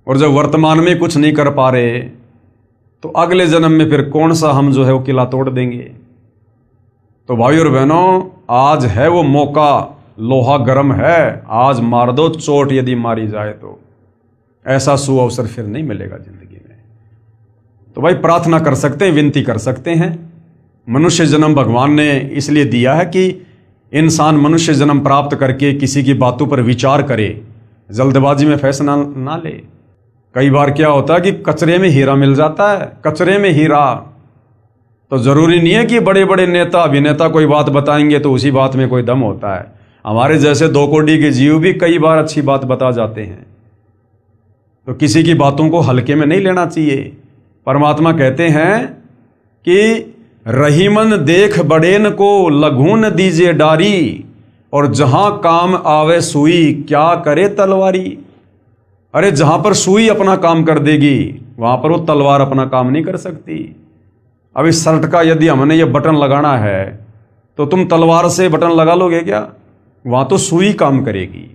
[SPEAKER 1] और जब वर्तमान में कुछ नहीं कर पा रहे, तो अगले जन्म में फिर कौन सा हम जो है वो किला तोड़ देंगे। तो भाई और बहनों, आज है वो मौका, लोहा गर्म है, आज मार दो चोट, यदि मारी जाए तो ऐसा सुअवसर फिर नहीं मिलेगा जिंदगी में। तो भाई प्रार्थना कर सकते हैं, विनती कर सकते हैं। मनुष्य जन्म भगवान ने इसलिए दिया है कि इंसान मनुष्य जन्म प्राप्त करके किसी की बातों पर विचार करे, जल्दबाजी में फैसला ना ले। कई बार क्या होता है कि कचरे में हीरा मिल जाता है, कचरे में हीरा। तो जरूरी नहीं है कि बड़े बड़े नेता अभिनेता कोई बात बताएंगे तो उसी बात में कोई दम होता है। हमारे जैसे 2 कोड़ी के जीव भी कई बार अच्छी बात बता जाते हैं। तो किसी की बातों को हल्के में नहीं लेना चाहिए। परमात्मा कहते हैं कि रहीमन देख बड़ेन को लघून दीजिए डारी, और जहां काम आवे सुई क्या करे तलवारी। अरे जहां पर सुई अपना काम कर देगी, वहां पर वो तलवार अपना काम नहीं कर सकती। अब इस शर्ट का यदि हमने ये बटन लगाना है, तो तुम तलवार से बटन लगा लोगे क्या? वहां तो सुई काम करेगी।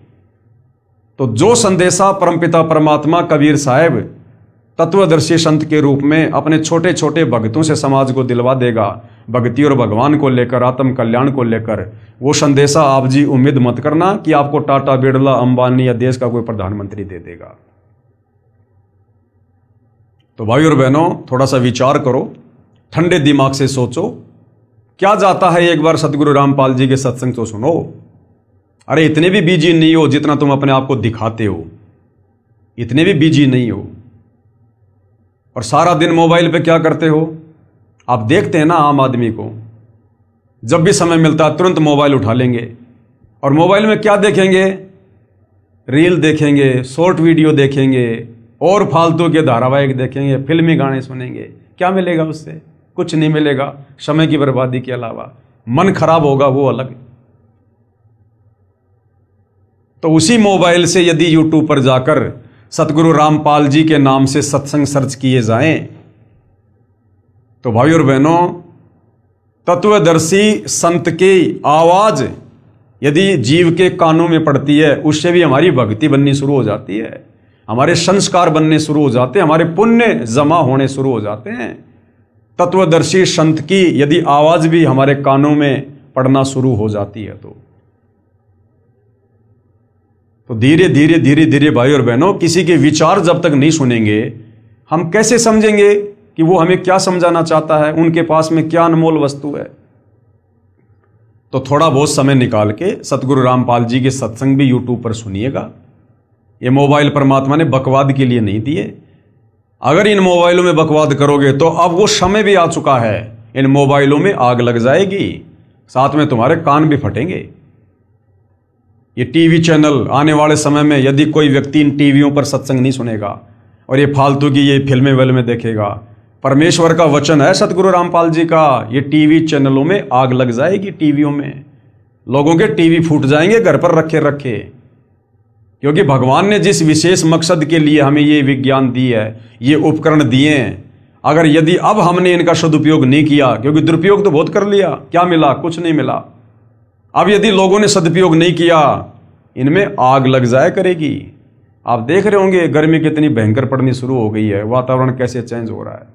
[SPEAKER 1] तो जो संदेशा परमपिता परमात्मा कबीर साहब तत्वदर्शी संत के रूप में अपने छोटे छोटे भक्तों से समाज को दिलवा देगा, भक्ति और भगवान को लेकर, आत्म कल्याण को लेकर, वो संदेशा आप जी उम्मीद मत करना कि आपको टाटा, बिरला, अंबानी या देश का कोई प्रधानमंत्री दे देगा। तो भाई और बहनों, थोड़ा सा विचार करो, ठंडे दिमाग से सोचो, क्या जाता है एक बार सतगुरु रामपाल जी के सत्संग तो सुनो। अरे इतने भी बिजी नहीं हो जितना तुम अपने आप को दिखाते हो, इतने भी बिजी नहीं हो। और सारा दिन मोबाइल पे क्या करते हो? आप देखते हैं ना, आम आदमी को जब भी समय मिलता है तुरंत मोबाइल उठा लेंगे, और मोबाइल में क्या देखेंगे? रील देखेंगे, शॉर्ट वीडियो देखेंगे, और फालतू के धारावाहिक देखेंगे, फिल्मी गाने सुनेंगे। क्या मिलेगा उससे? कुछ नहीं मिलेगा, समय की बर्बादी के अलावा। मन खराब होगा वो अलग। तो उसी मोबाइल से यदि यूट्यूब पर जाकर सतगुरु रामपाल जी के नाम से सत्संग सर्च किए जाएं, तो भाई और बहनों, तत्वदर्शी संत की आवाज यदि जीव के कानों में पड़ती है, उससे भी हमारी भक्ति बननी शुरू हो जाती है, हमारे संस्कार बनने शुरू हो जाते हैं, हमारे पुण्य जमा होने शुरू हो जाते हैं। तत्वदर्शी संत की यदि आवाज भी हमारे कानों में पड़ना शुरू हो जाती है, तो धीरे धीरे धीरे धीरे भाई और बहनों, किसी के विचार जब तक नहीं सुनेंगे, हम कैसे समझेंगे कि वो हमें क्या समझाना चाहता है, उनके पास में क्या अनमोल वस्तु है। तो थोड़ा बहुत समय निकाल के सतगुरु रामपाल जी के सत्संग भी यूट्यूब पर सुनिएगा, ये मोबाइल परमात्मा ने बकवाद के लिए नहीं दिए। अगर इन मोबाइलों में बकवाद करोगे तो अब वो समय भी आ चुका है, इन मोबाइलों में आग लग जाएगी, साथ में तुम्हारे कान भी फटेंगे। ये टीवी चैनल आने वाले समय में यदि कोई व्यक्ति इन टीवियों पर सत्संग नहीं सुनेगा और ये फालतू की ये फिल्में विल्में देखेगा, परमेश्वर का वचन है सतगुरु रामपाल जी का, ये टीवी चैनलों में आग लग जाएगी। टीवियों में लोगों के टीवी फूट जाएंगे घर पर रखे रखे, क्योंकि भगवान ने जिस विशेष मकसद के लिए हमें ये विज्ञान दी है, ये उपकरण दिए हैं, अगर यदि अब हमने इनका सदुपयोग नहीं किया, क्योंकि दुरुपयोग तो बहुत कर लिया, क्या मिला? कुछ नहीं मिला। अब यदि लोगों ने सदुपयोग नहीं किया, इनमें आग लग जाया करेगी। आप देख रहे होंगे गर्मी कितनी भयंकर पड़नी शुरू हो गई है, वातावरण कैसे चेंज हो रहा है।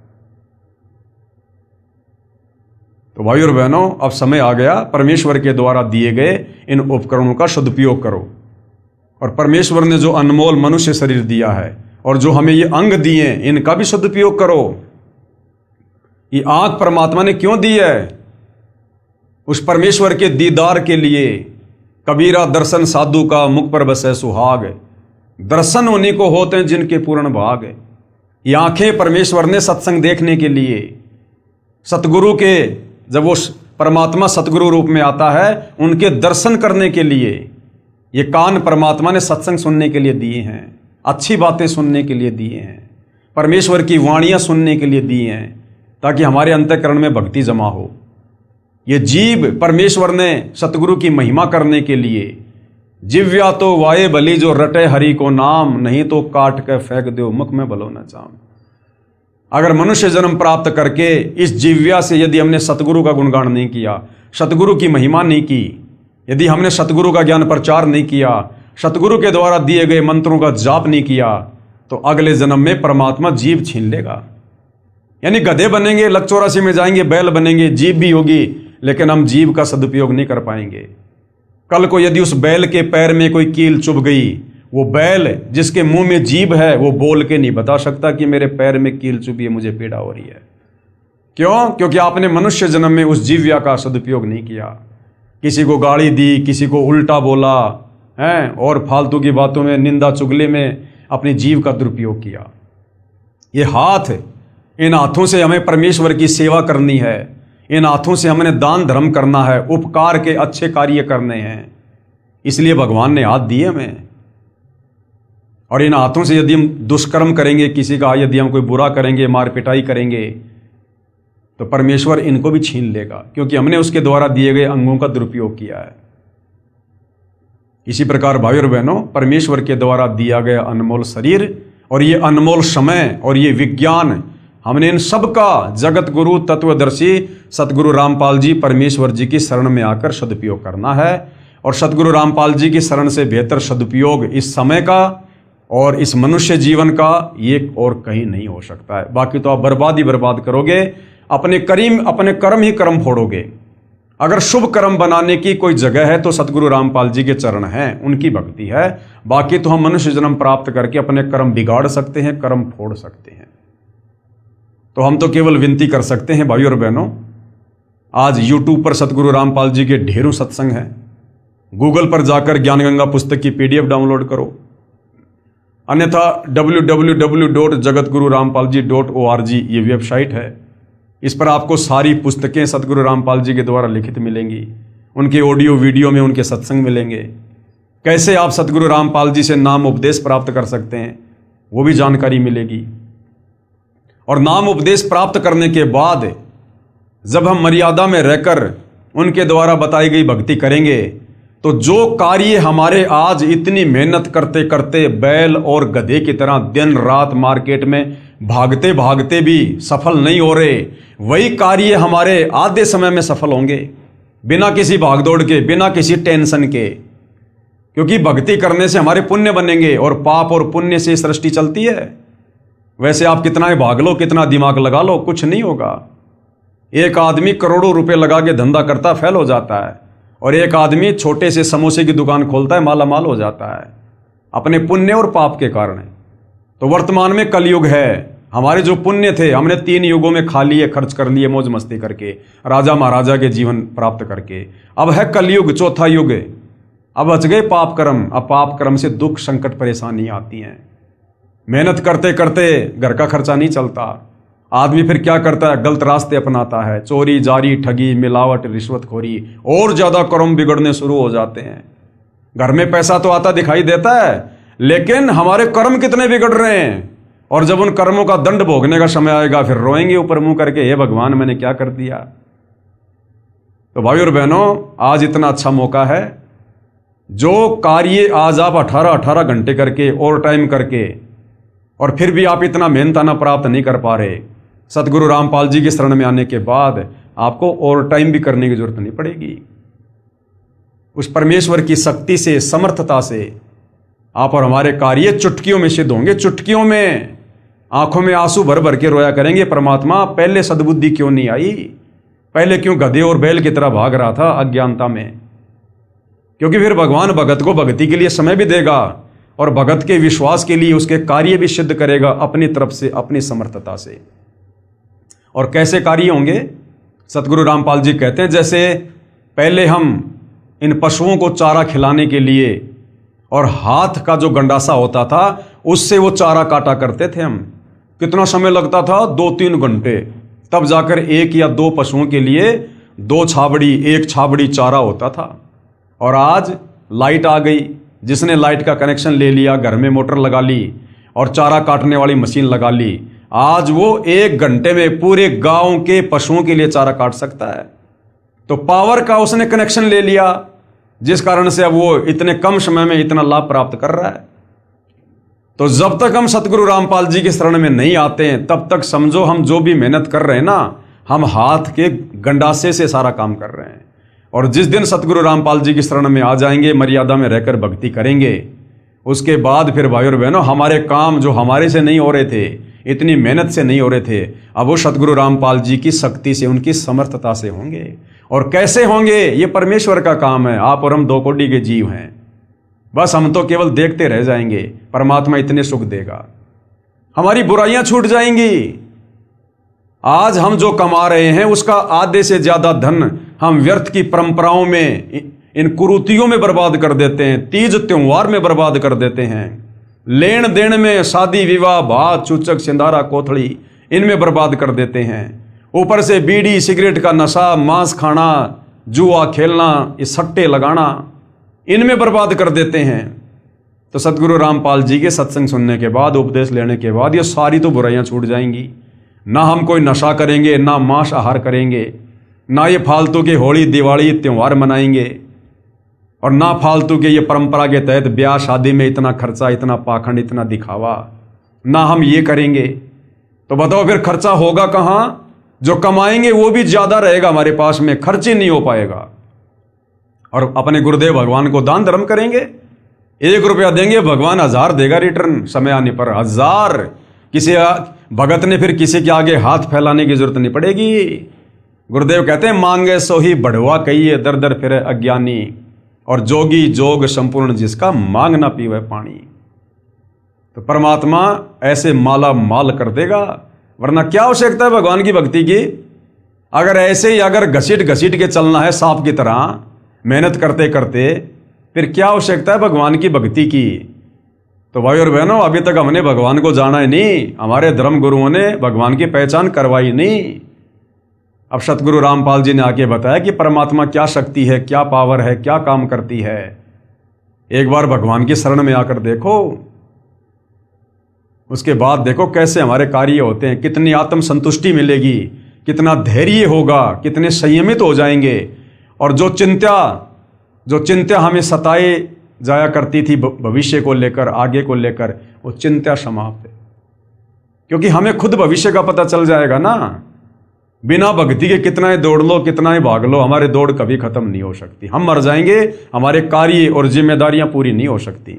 [SPEAKER 1] तो भाई और बहनों, अब समय आ गया, परमेश्वर के द्वारा दिए गए इन उपकरणों का सदुपयोग करो। और परमेश्वर ने जो अनमोल मनुष्य शरीर दिया है और जो हमें ये अंग दिए, इनका भी सदुपयोग करो। ये आंख परमात्मा ने क्यों दी है? उस परमेश्वर के दीदार के लिए। कबीरा दर्शन साधु का, मुख पर बसे सुहाग, दर्शन उन्हीं को होते हैं जिनके पूर्ण भाग। ये आंखें परमेश्वर ने सत्संग देखने के लिए, सतगुरु के, जब वो परमात्मा सतगुरु रूप में आता है, उनके दर्शन करने के लिए। ये कान परमात्मा ने सत्संग सुनने के लिए दिए हैं, अच्छी बातें सुनने के लिए दिए हैं, परमेश्वर की वाणियां सुनने के लिए दिए हैं, ताकि हमारे अंतःकरण में भक्ति जमा हो। ये जीव परमेश्वर ने सतगुरु की महिमा करने के लिए, जिव्या तो वाये भली जो रटे हरि को नाम, नहीं तो काट के फेंक दो मुख में भलो न चाम। अगर मनुष्य जन्म प्राप्त करके इस जिव्या से यदि हमने सतगुरु का गुणगान नहीं किया, सतगुरु की महिमा नहीं की, यदि हमने सतगुरु का ज्ञान प्रचार नहीं किया, सतगुरु के द्वारा दिए गए मंत्रों का जाप नहीं किया, तो अगले जन्म में परमात्मा जीव छीन लेगा। यानी गधे बनेंगे, लक 84 में जाएंगे, बैल बनेंगे, जीव भी होगी, लेकिन हम जीव का सदुपयोग नहीं कर पाएंगे। कल को यदि उस बैल के पैर में कोई कील चुभ गई, वो बैल जिसके मुंह में जीभ है, वो बोल के नहीं बता सकता कि मेरे पैर में कील चुभी है, मुझे पीड़ा हो रही है। क्यों? क्योंकि आपने मनुष्य जन्म में उस जीव्या का सदुपयोग नहीं किया। किसी को गाली दी, किसी को उल्टा बोला है, और फालतू की बातों में, निंदा चुगली में अपनी जीव का दुरुपयोग किया। ये हाथ, इन हाथों से हमें परमेश्वर की सेवा करनी है, इन हाथों से हमने दान धर्म करना है, उपकार के अच्छे कार्य करने हैं, इसलिए भगवान ने हाथ दिए हमें। और इन हाथों से यदि हम दुष्कर्म करेंगे, किसी का यदि हम कोई बुरा करेंगे, मार पिटाई करेंगे, तो परमेश्वर इनको भी छीन लेगा, क्योंकि हमने उसके द्वारा दिए गए अंगों का दुरुपयोग किया है। इसी प्रकार भाई और बहनों, परमेश्वर के द्वारा दिया गया अनमोल शरीर और ये अनमोल समय और ये विज्ञान, हमने इन सब का जगत गुरु तत्वदर्शी सतगुरु रामपाल जी परमेश्वर जी की शरण में आकर सदुपयोग करना है। और सतगुरु रामपाल जी की शरण से बेहतर सदुपयोग इस समय का और इस मनुष्य जीवन का ये और कहीं नहीं हो सकता है। बाकी तो आप बर्बाद ही बर्बाद करोगे, अपने कर्म ही कर्म फोड़ोगे। अगर शुभ कर्म बनाने की कोई जगह है तो सतगुरु रामपाल जी के चरण हैं, उनकी भक्ति है। बाकी तो हम मनुष्य जन्म प्राप्त करके अपने कर्म बिगाड़ सकते हैं, कर्म फोड़ सकते हैं। तो हम तो केवल विनती कर सकते हैं भाई और बहनों, आज YouTube पर सतगुरु रामपाल जी के ढेरों सत्संग हैं। गूगल पर जाकर ज्ञान गंगा पुस्तक की PDF डाउनलोड करो, अन्यथा www.jagatgururampalji.org ये वेबसाइट है, इस पर आपको सारी पुस्तकें सतगुरु रामपाल जी के द्वारा लिखित मिलेंगी, उनके ऑडियो वीडियो में उनके सत्संग मिलेंगे। कैसे आप सतगुरु रामपाल जी से नाम उपदेश प्राप्त कर सकते हैं, वो भी जानकारी मिलेगी। और नाम उपदेश प्राप्त करने के बाद जब हम मर्यादा में रहकर उनके द्वारा बताई गई भक्ति करेंगे, तो जो कार्य हमारे आज इतनी मेहनत करते करते बैल और गधे की तरह दिन रात मार्केट में भागते भागते भी सफल नहीं हो रहे, वही कार्य हमारे आधे समय में सफल होंगे, बिना किसी भागदौड़ के, बिना किसी टेंशन के। क्योंकि भक्ति करने से हमारे पुण्य बनेंगे और पाप और पुण्य से सृष्टि चलती है। वैसे आप कितना ही भाग लो, कितना दिमाग लगा लो, कुछ नहीं होगा। एक आदमी करोड़ों रुपए लगा के धंधा करता है, फेल हो जाता है, और एक आदमी छोटे से समोसे की दुकान खोलता है, माला माल हो जाता है, अपने पुण्य और पाप के कारण। तो वर्तमान में कलयुग है, हमारे जो पुण्य थे हमने 3 युगों में खा लिए, खर्च कर लिए, मौज मस्ती करके, राजा महाराजा के जीवन प्राप्त करके। अब है कलयुग, चौथा युग। अब बच गए पाप कर्म। अब पाप कर्म से दुख संकट परेशानी आती हैं। मेहनत करते करते घर का खर्चा नहीं चलता। आदमी फिर क्या करता है, गलत रास्ते अपनाता है, चोरी जारी ठगी मिलावट रिश्वतखोरी, और ज्यादा कर्म बिगड़ने शुरू हो जाते हैं। घर में पैसा तो आता दिखाई देता है, लेकिन हमारे कर्म कितने बिगड़ रहे हैं। और जब उन कर्मों का दंड भोगने का समय आएगा, फिर रोएंगे ऊपर मुंह करके, हे भगवान मैंने क्या कर दिया। तो भाई और बहनों, आज इतना अच्छा मौका है, जो कार्य आज आप 18-18 घंटे करके ओवर टाइम करके और फिर भी आप इतना मेहनताना प्राप्त नहीं कर पा रहे, सतगुरु रामपाल जी की शरण में आने के बाद आपको ओवर टाइम भी करने की जरूरत नहीं पड़ेगी। उस परमेश्वर की शक्ति से, समर्थता से आप और हमारे कार्य चुटकियों में सिद्ध होंगे। चुटकियों में आंखों में आंसू भर भर के रोया करेंगे, परमात्मा पहले सद्बुद्धि क्यों नहीं आई, पहले क्यों गधे और बैल की तरह भाग रहा था अज्ञानता में। क्योंकि फिर भगवान भगत को भक्ति के लिए समय भी देगा और भगत के विश्वास के लिए उसके कार्य भी सिद्ध करेगा अपनी तरफ से, अपनी समर्थता से। और कैसे कार्य होंगे, सतगुरु रामपाल जी कहते हैं, जैसे पहले हम इन पशुओं को चारा खिलाने के लिए और हाथ का जो गंडासा होता था उससे वो चारा काटा करते थे हम। कितना समय लगता था, 2-3 घंटे, तब जाकर 1 या 2 पशुओं के लिए 2 छाबड़ी 1 छाबड़ी चारा होता था। और आज लाइट आ गई, जिसने लाइट का कनेक्शन ले लिया, घर में मोटर लगा ली और चारा काटने वाली मशीन लगा ली, आज वो 1 घंटे में पूरे गांव के पशुओं के लिए चारा काट सकता है। तो पावर का उसने कनेक्शन ले लिया, जिस कारण से अब वो इतने कम समय में इतना लाभ प्राप्त कर रहा है। तो जब तक हम सतगुरु रामपाल जी के शरण में नहीं आते हैं, तब तक समझो हम जो भी मेहनत कर रहे हैं ना, हम हाथ के गंडासे से सारा काम कर रहे हैं। और जिस दिन सतगुरु रामपाल जी की शरण में आ जाएंगे, मर्यादा में रहकर भक्ति करेंगे, उसके बाद फिर भाई और बहनों, हमारे काम जो हमारे से नहीं हो रहे थे, इतनी मेहनत से नहीं हो रहे थे, अब वो सतगुरु रामपाल जी की शक्ति से, उनकी समर्थता से होंगे। और कैसे होंगे, ये परमेश्वर का काम है। आप और हम 2 कोटि के जीव हैं, बस हम तो केवल देखते रह जाएंगे। परमात्मा इतने सुख देगा, हमारी बुराइयां छूट जाएंगी। आज हम जो कमा रहे हैं उसका आधे से ज्यादा धन हम व्यर्थ की परंपराओं में, इन कुरीतियों में बर्बाद कर देते हैं, तीज त्योहार में बर्बाद कर देते हैं, लेन देन में, शादी विवाह भात चूचक सिंधारा कोथड़ी, इनमें बर्बाद कर देते हैं। ऊपर से बीड़ी सिगरेट का नशा, मांस खाना, जुआ खेलना, ये सट्टे लगाना, इनमें बर्बाद कर देते हैं। तो सतगुरु रामपाल जी के सत्संग सुनने के बाद, उपदेश लेने के बाद, ये सारी तो बुराइयां छूट जाएंगी। ना हम कोई नशा करेंगे, ना मांस आहार करेंगे, ना ये फालतू के होली दिवाली त्योहार मनाएंगे, और ना फालतू के ये परंपरा के तहत ब्याह शादी में इतना खर्चा, इतना पाखंड, इतना दिखावा, ना हम ये करेंगे। तो बताओ फिर खर्चा होगा कहाँ? जो कमाएंगे वो भी ज्यादा रहेगा हमारे पास में, खर्च ही नहीं हो पाएगा। और अपने गुरुदेव भगवान को दान धर्म करेंगे, 1 रुपया देंगे, भगवान 1000 देगा रिटर्न समय आने पर। 1000 किसी भगत ने फिर किसी के आगे हाथ फैलाने की जरूरत नहीं पड़ेगी। गुरुदेव कहते हैं, मांगे सो ही बढ़वा कहिए, दर दर फिरे अज्ञानी, और जोगी जोग संपूर्ण जिसका, मांग ना पीवे पानी। तो परमात्मा ऐसे माला माल कर देगा, वरना क्या आवश्यकता है भगवान की भक्ति की? अगर ऐसे ही अगर घसीट घसीट के चलना है सांप की तरह, मेहनत करते करते, फिर क्या आवश्यकता है भगवान की भक्ति की? तो भाई और बहनों, अभी तक हमने भगवान को जाना ही नहीं, हमारे धर्म गुरुओं ने भगवान की पहचान करवाई नहीं। अब सतगुरु रामपाल जी ने आके बताया कि परमात्मा क्या शक्ति है, क्या पावर है, क्या काम करती है। एक बार भगवान की शरण में आकर देखो, उसके बाद देखो कैसे हमारे कार्य होते हैं, कितनी आत्म संतुष्टि मिलेगी, कितना धैर्य होगा, कितने संयमित हो जाएंगे। और जो चिंता हमें सताए जाया करती थी भविष्य को लेकर, आगे को लेकर, वो चिंता समाप्त है। क्योंकि हमें खुद भविष्य का पता चल जाएगा ना। बिना भक्ति के कितना ही दौड़ लो, कितना ही भाग लो, हमारे दौड़ कभी खत्म नहीं हो सकती। हम मर जाएंगे, हमारे कार्य और जिम्मेदारियां पूरी नहीं हो सकती।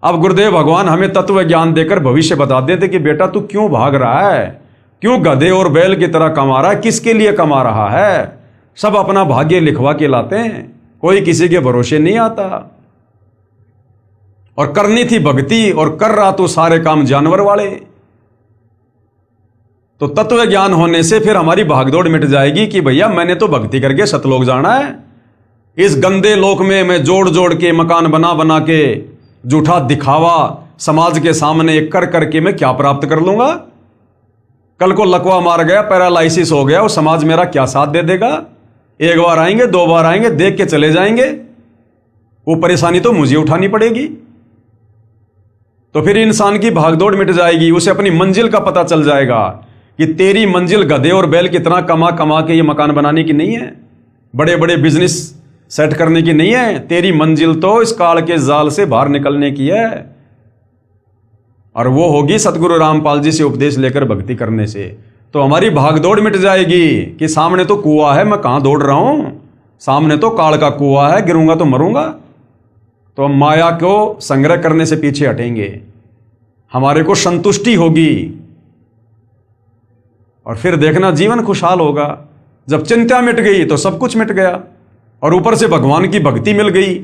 [SPEAKER 1] अब गुरुदेव भगवान हमें तत्व ज्ञान देकर भविष्य बता देते कि बेटा तू क्यों भाग रहा है, क्यों गधे और बैल की तरह कमा रहा है, किसके लिए कमा रहा है? सब अपना भाग्य लिखवा के लाते हैं, कोई किसी के भरोसे नहीं आता। और करनी थी भक्ति और कर रहा तो सारे काम जानवर वाले। तो तत्व ज्ञान होने से फिर हमारी भागदौड़ मिट जाएगी कि भैया मैंने तो भक्ति करके सतलोक जाना है, इस गंदे लोक में मैं जोड़ जोड़ के मकान बना बना के झूठा दिखावा समाज के सामने कर करके मैं क्या प्राप्त कर लूंगा? कल को लकवा मार गया, पैरालाइसिस हो गया, वो समाज मेरा क्या साथ दे देगा? एक बार आएंगे, दो बार आएंगे, देख के चले जाएंगे, वो परेशानी तो मुझे उठानी पड़ेगी। तो फिर इंसान की भागदौड़ मिट जाएगी, उसे अपनी मंजिल का पता चल जाएगा कि तेरी मंजिल गधे और बैल कितना कमा कमा के ये मकान बनाने की नहीं है, बड़े बड़े बिजनेस सेट करने की नहीं है। तेरी मंजिल तो इस काल के जाल से बाहर निकलने की है, और वो होगी सतगुरु रामपाल जी से उपदेश लेकर भक्ति करने से। तो हमारी भागदौड़ मिट जाएगी कि सामने तो कुआं है, मैं कहां दौड़ रहा हूं, सामने तो काल का कुआं है, गिरूंगा तो मरूंगा। तो हम माया को संग्रह करने से पीछे हटेंगे, हमारे को संतुष्टि होगी, और फिर देखना जीवन खुशहाल होगा। जब चिंता मिट गई तो सब कुछ मिट गया, और ऊपर से भगवान की भक्ति मिल गई,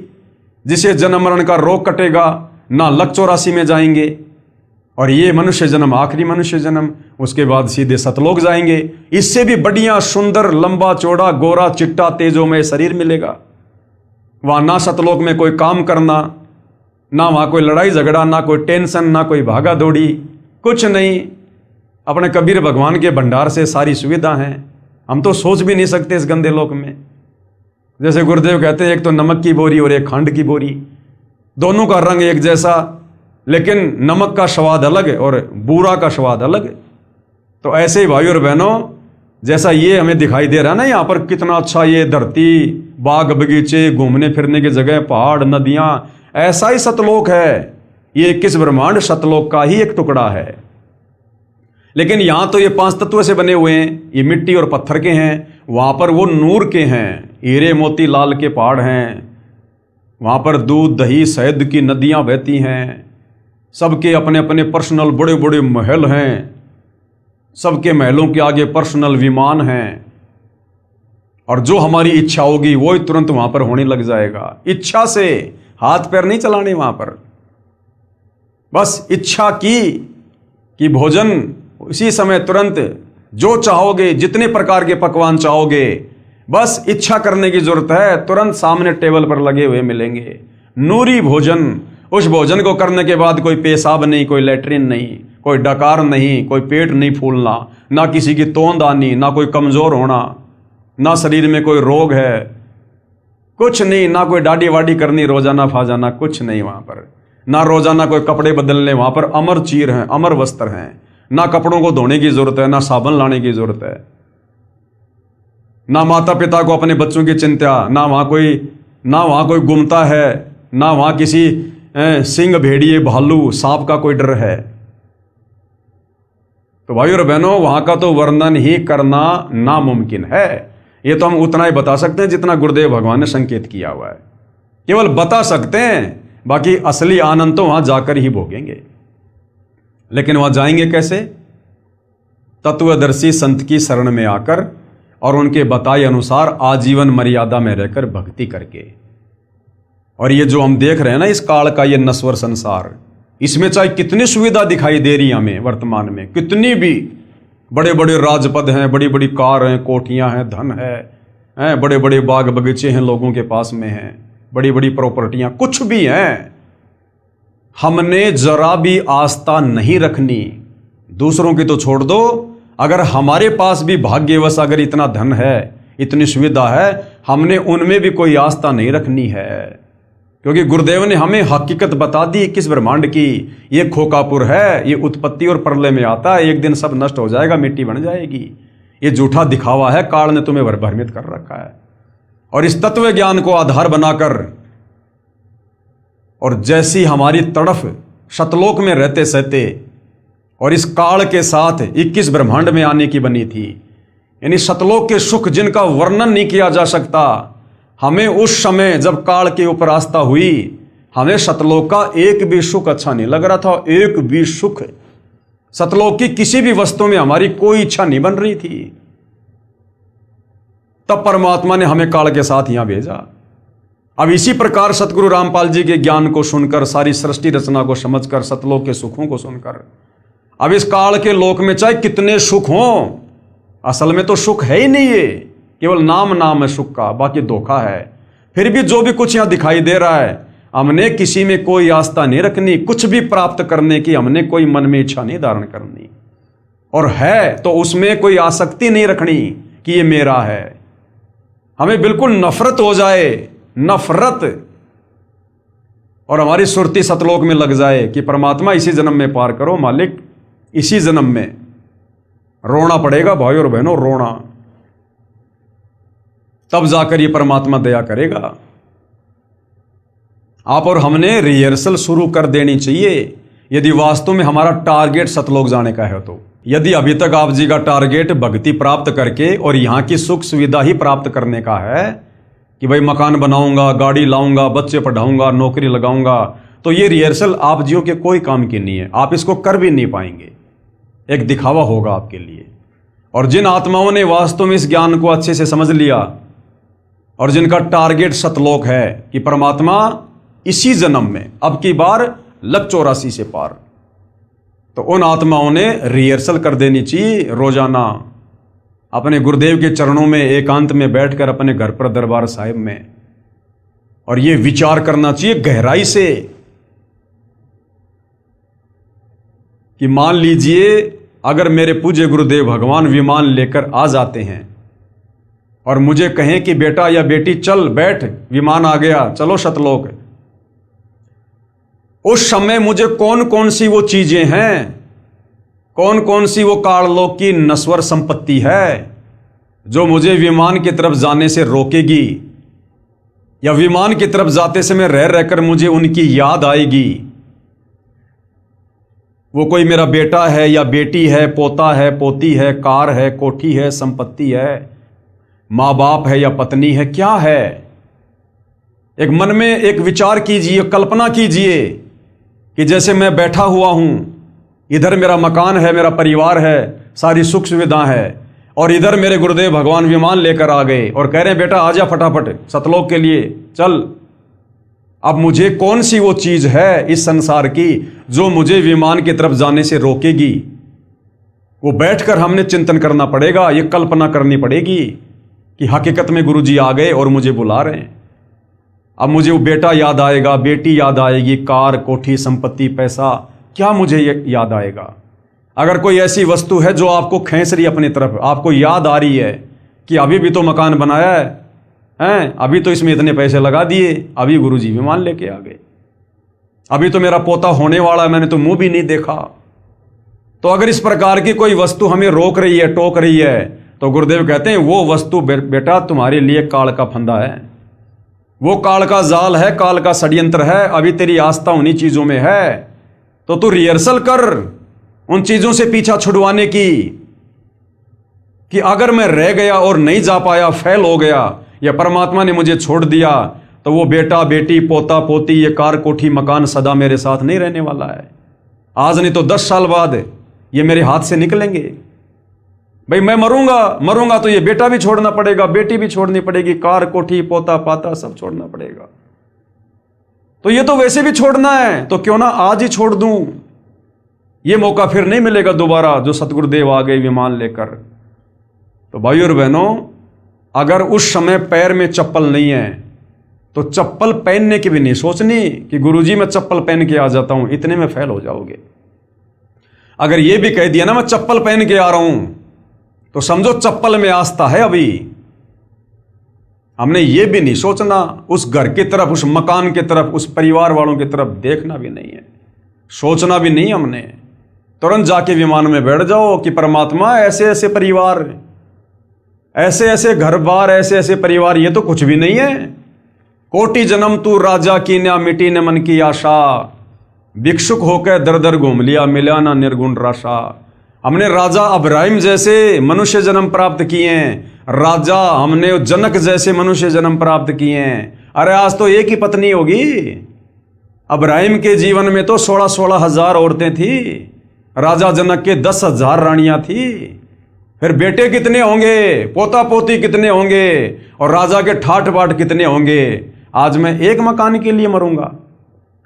[SPEAKER 1] जिसे जन्म मरण का रोग कटेगा, ना लक 84 में जाएंगे, और ये मनुष्य जन्म आखिरी मनुष्य जन्म, उसके बाद सीधे सतलोक जाएंगे। इससे भी बढ़िया सुंदर लंबा चौड़ा गोरा चिट्टा तेजोमय शरीर मिलेगा। वहां ना सतलोक में कोई काम करना, ना वहां कोई लड़ाई झगड़ा, ना कोई टेंशन, ना कोई भागा दौड़ी, कुछ नहीं। अपने कबीर भगवान के भंडार से सारी सुविधा है, हम तो सोच भी नहीं सकते इस गंदे लोक में। जैसे गुरुदेव कहते हैं, एक तो नमक की बोरी और एक खंड की बोरी, दोनों का रंग एक जैसा, लेकिन नमक का स्वाद अलग है और बूरा का स्वाद अलग है। तो ऐसे ही भाई और बहनों, जैसा ये हमें दिखाई दे रहा है ना, यहाँ पर कितना अच्छा ये धरती, बाग बगीचे, घूमने फिरने की जगह, पहाड़, नदियां, ऐसा ही सतलोक है। ये 21 ब्रह्मांड सतलोक का ही एक टुकड़ा है। लेकिन यहां तो ये 5 तत्व से बने हुए हैं, ये मिट्टी और पत्थर के हैं, वहां पर वो नूर के हैं, हीरे मोती लाल के पहाड़ हैं, वहां पर दूध दही शहद की नदियां बहती हैं, सबके अपने अपने पर्सनल बड़े बड़े महल हैं, सबके महलों के आगे पर्सनल विमान हैं, और जो हमारी इच्छा होगी वो ही तुरंत वहां पर होने लग जाएगा। इच्छा से, हाथ पैर नहीं चलाने वहां पर, बस इच्छा की कि भोजन उसी समय तुरंत जो चाहोगे, जितने प्रकार के पकवान चाहोगे, बस इच्छा करने की जरूरत है, तुरंत सामने टेबल पर लगे हुए मिलेंगे। नूरी भोजन, उस भोजन को करने के बाद कोई पेशाब नहीं, कोई लेटरिन नहीं, कोई डकार नहीं, कोई पेट नहीं फूलना, ना किसी की तोंद आनी, ना कोई कमजोर होना, ना शरीर में कोई रोग है, कुछ नहीं, ना कोई दाढ़ी वाड़ी करनी रोजाना फाजाना, कुछ नहीं वहां पर, ना रोजाना कोई कपड़े बदलने, वहां पर अमर चीर हैं, अमर वस्त्र हैं, ना कपड़ों को धोने की जरूरत है, ना साबुन लाने की जरूरत है, ना माता पिता को अपने बच्चों की चिंता, ना वहां कोई गुमता है, ना वहां किसी सिंह, भेड़िए, भालू, सांप का कोई डर है। तो भाई और बहनों, वहां का तो वर्णन ही करना नामुमकिन है। ये तो हम उतना ही बता सकते हैं जितना गुरुदेव भगवान ने संकेत किया हुआ है, केवल बता सकते हैं, बाकी असली आनंद तो वहां जाकर ही भोगेंगे। लेकिन वहां जाएंगे कैसे? तत्वदर्शी संत की शरण में आकर और उनके बताए अनुसार आजीवन मर्यादा में रहकर भक्ति करके। और ये जो हम देख रहे हैं ना, इस काल का ये नश्वर संसार, इसमें चाहे कितनी सुविधा दिखाई दे रही है हमें वर्तमान में, कितनी भी बड़े बड़े राजपद हैं, बड़ी बड़ी कार हैं, कोठियां हैं, धन है, बड़े बड़े बाग बगीचे हैं, लोगों के पास में हैं, बड़ी बड़ी प्रॉपर्टियां, कुछ भी हैं, हमने जरा भी आस्था नहीं रखनी। दूसरों की तो छोड़ दो, अगर हमारे पास भी भाग्यवश अगर इतना धन है, इतनी सुविधा है, हमने उनमें भी कोई आस्था नहीं रखनी है, क्योंकि गुरुदेव ने हमें हकीकत बता दी किस ब्रह्मांड की। ये खोकापुर है, ये उत्पत्ति और प्रलय में आता है, एक दिन सब नष्ट हो जाएगा, मिट्टी बन जाएगी। ये झूठा दिखावा है, काल ने तुम्हें भ्रमित कर रखा है। और इस तत्व ज्ञान को आधार बनाकर, और जैसी हमारी तड़फ सतलोक में रहते सहते और इस काल के साथ 21 ब्रह्मांड में आने की बनी थी, यानी सतलोक के सुख जिनका वर्णन नहीं किया जा सकता, हमें उस समय जब काल के ऊपर आस्था हुई, हमें सतलोक का एक भी सुख अच्छा नहीं लग रहा था। एक भी सुख, सतलोक की किसी भी वस्तु में हमारी कोई इच्छा नहीं बन रही थी। तब परमात्मा ने हमें काल के साथ यहां भेजा। अब इसी प्रकार सतगुरु रामपाल जी के ज्ञान को सुनकर, सारी सृष्टि रचना को समझकर, सतलोक के सुखों को सुनकर, अब इस काल के लोक में चाहे कितने सुख हों, असल में तो सुख है ही नहीं, ये केवल नाम है सुख का, बाकी धोखा है। फिर भी जो भी कुछ यहां दिखाई दे रहा है, हमने किसी में कोई आस्था नहीं रखनी, कुछ भी प्राप्त करने की हमने कोई मन में इच्छा नहीं धारण करनी, और है तो उसमें कोई आसक्ति नहीं रखनी कि ये मेरा है। हमें बिल्कुल नफरत हो जाए, नफरत, और हमारी सुरती सतलोक में लग जाए कि परमात्मा इसी जन्म में पार करो, मालिक इसी जन्म में। रोना पड़ेगा भाई और बहनों, रोना, तब जाकर ये परमात्मा दया करेगा। आप और हमने रिहर्सल शुरू कर देनी चाहिए, यदि वास्तव में हमारा टारगेट सतलोक जाने का है तो। यदि अभी तक आप जी का टारगेट भक्ति प्राप्त करके और यहां की सुख सुविधा ही प्राप्त करने का है कि भाई मकान बनाऊंगा, गाड़ी लाऊंगा, बच्चे पढ़ाऊंगा, नौकरी लगाऊंगा, तो ये रिहर्सल आप जियो के कोई काम की नहीं है, आप इसको कर भी नहीं पाएंगे, एक दिखावा होगा आपके लिए। और जिन आत्माओं ने वास्तव में इस ज्ञान को अच्छे से समझ लिया और जिनका टारगेट सतलोक है कि परमात्मा इसी जन्म में, अब की बार लग 84 से पार, तो उन आत्माओं ने रिहर्सल कर देनी चाहिए रोजाना अपने गुरुदेव के चरणों में एकांत में बैठकर अपने घर पर दरबार साहिब में, और ये विचार करना चाहिए गहराई से कि मान लीजिए अगर मेरे पूज्य गुरुदेव भगवान विमान लेकर आ जाते हैं और मुझे कहें कि बेटा या बेटी चल बैठ, विमान आ गया, चलो सतलोक, उस समय मुझे कौन कौन सी वो चीजें हैं, कौन कौन सी वो काललोक की नश्वर संपत्ति है जो मुझे विमान की तरफ जाने से रोकेगी, या विमान की तरफ जाते समय रह रहकर मुझे उनकी याद आएगी। वो कोई मेरा बेटा है या बेटी है, पोता है, पोती है, कार है, कोठी है, संपत्ति है, माँ बाप है या पत्नी है, क्या है? एक मन में एक विचार कीजिए, कल्पना कीजिए कि जैसे मैं बैठा हुआ हूं, इधर मेरा मकान है, मेरा परिवार है, सारी सुख सुविधा है, और इधर मेरे गुरुदेव भगवान विमान लेकर आ गए और कह रहे हैं बेटा आजा फटाफट सतलोक के लिए चल। अब मुझे कौन सी वो चीज है इस संसार की जो मुझे विमान की तरफ जाने से रोकेगी? वो बैठकर हमने चिंतन करना पड़ेगा, ये कल्पना करनी पड़ेगी कि हकीकत में गुरुजी आ गए और मुझे बुला रहे हैं। अब मुझे वो बेटा याद आएगा, बेटी याद आएगी, कार, कोठी, संपत्ति, पैसा, क्या मुझे याद आएगा? अगर कोई ऐसी वस्तु है जो आपको खींच रही है अपनी तरफ, आपको याद आ रही है कि अभी भी तो मकान बनाया है, अभी तो इसमें इतने पैसे लगा दिए, अभी गुरुजी विमान लेके आ गए, अभी तो मेरा पोता होने वाला है, मैंने तो मुंह भी नहीं देखा। तो अगर इस प्रकार की कोई वस्तु हमें रोक रही है, टोक रही है, तो गुरुदेव कहते हैं वो वस्तु बेटा तुम्हारे लिए काल का फंदा है, वो काल का जाल है, काल का षड्यंत्र है। अभी तेरी आस्था उन्हीं चीजों में है, तो तू रिहर्सल कर उन चीजों से पीछा छुड़वाने की, कि अगर मैं रह गया और नहीं जा पाया, फेल हो गया, या परमात्मा ने मुझे छोड़ दिया, तो वो बेटा बेटी, पोता पोती, ये कार, कोठी, मकान सदा मेरे साथ नहीं रहने वाला है। आज नहीं तो 10 साल बाद ये मेरे हाथ से निकलेंगे। भाई मैं मरूंगा तो ये बेटा भी छोड़ना पड़ेगा, बेटी भी छोड़नी पड़ेगी, कार, कोठी, पोता पाता सब छोड़ना पड़ेगा। तो ये तो वैसे भी छोड़ना है, तो क्यों ना आज ही छोड़ दूं। ये मौका फिर नहीं मिलेगा दोबारा, जो सतगुरुदेव आ गए विमान लेकर। तो भाइयों और बहनों, अगर उस समय पैर में चप्पल नहीं है तो चप्पल पहनने की भी नहीं सोचनी कि गुरुजी मैं चप्पल पहन के आ जाता हूं, इतने में फेल हो जाओगे। अगर ये भी कह दिया ना मैं चप्पल पहन के आ रहा हूं, तो समझो चप्पल में आस्था है। अभी हमने ये भी नहीं सोचना, उस घर की तरफ, उस मकान की तरफ, उस परिवार वालों की तरफ देखना भी नहीं है, सोचना भी नहीं। हमने तुरंत जाके विमान में बैठ जाओ कि परमात्मा ऐसे ऐसे परिवार, ऐसे ऐसे घर बार, ऐसे ऐसे परिवार, ये तो कुछ भी नहीं है। कोटि जन्म तू राजा की न मिटी न मन की आशा, भिक्षुक होकर दर दर घूम लिया, मिला ना निर्गुण राशा। हमने राजा अब्राहिम जैसे मनुष्य जन्म प्राप्त किए हैं, राजा हमने जनक जैसे मनुष्य जन्म प्राप्त किए हैं। अरे आज तो एक ही पत्नी होगी, अब्राहिम के जीवन में तो 16-16 हजार औरतें थी, राजा जनक के 10,000 रानियां थी। फिर बेटे कितने होंगे, पोता पोती कितने होंगे, और राजा के ठाट बाट कितने होंगे। आज मैं एक मकान के लिए मरूंगा,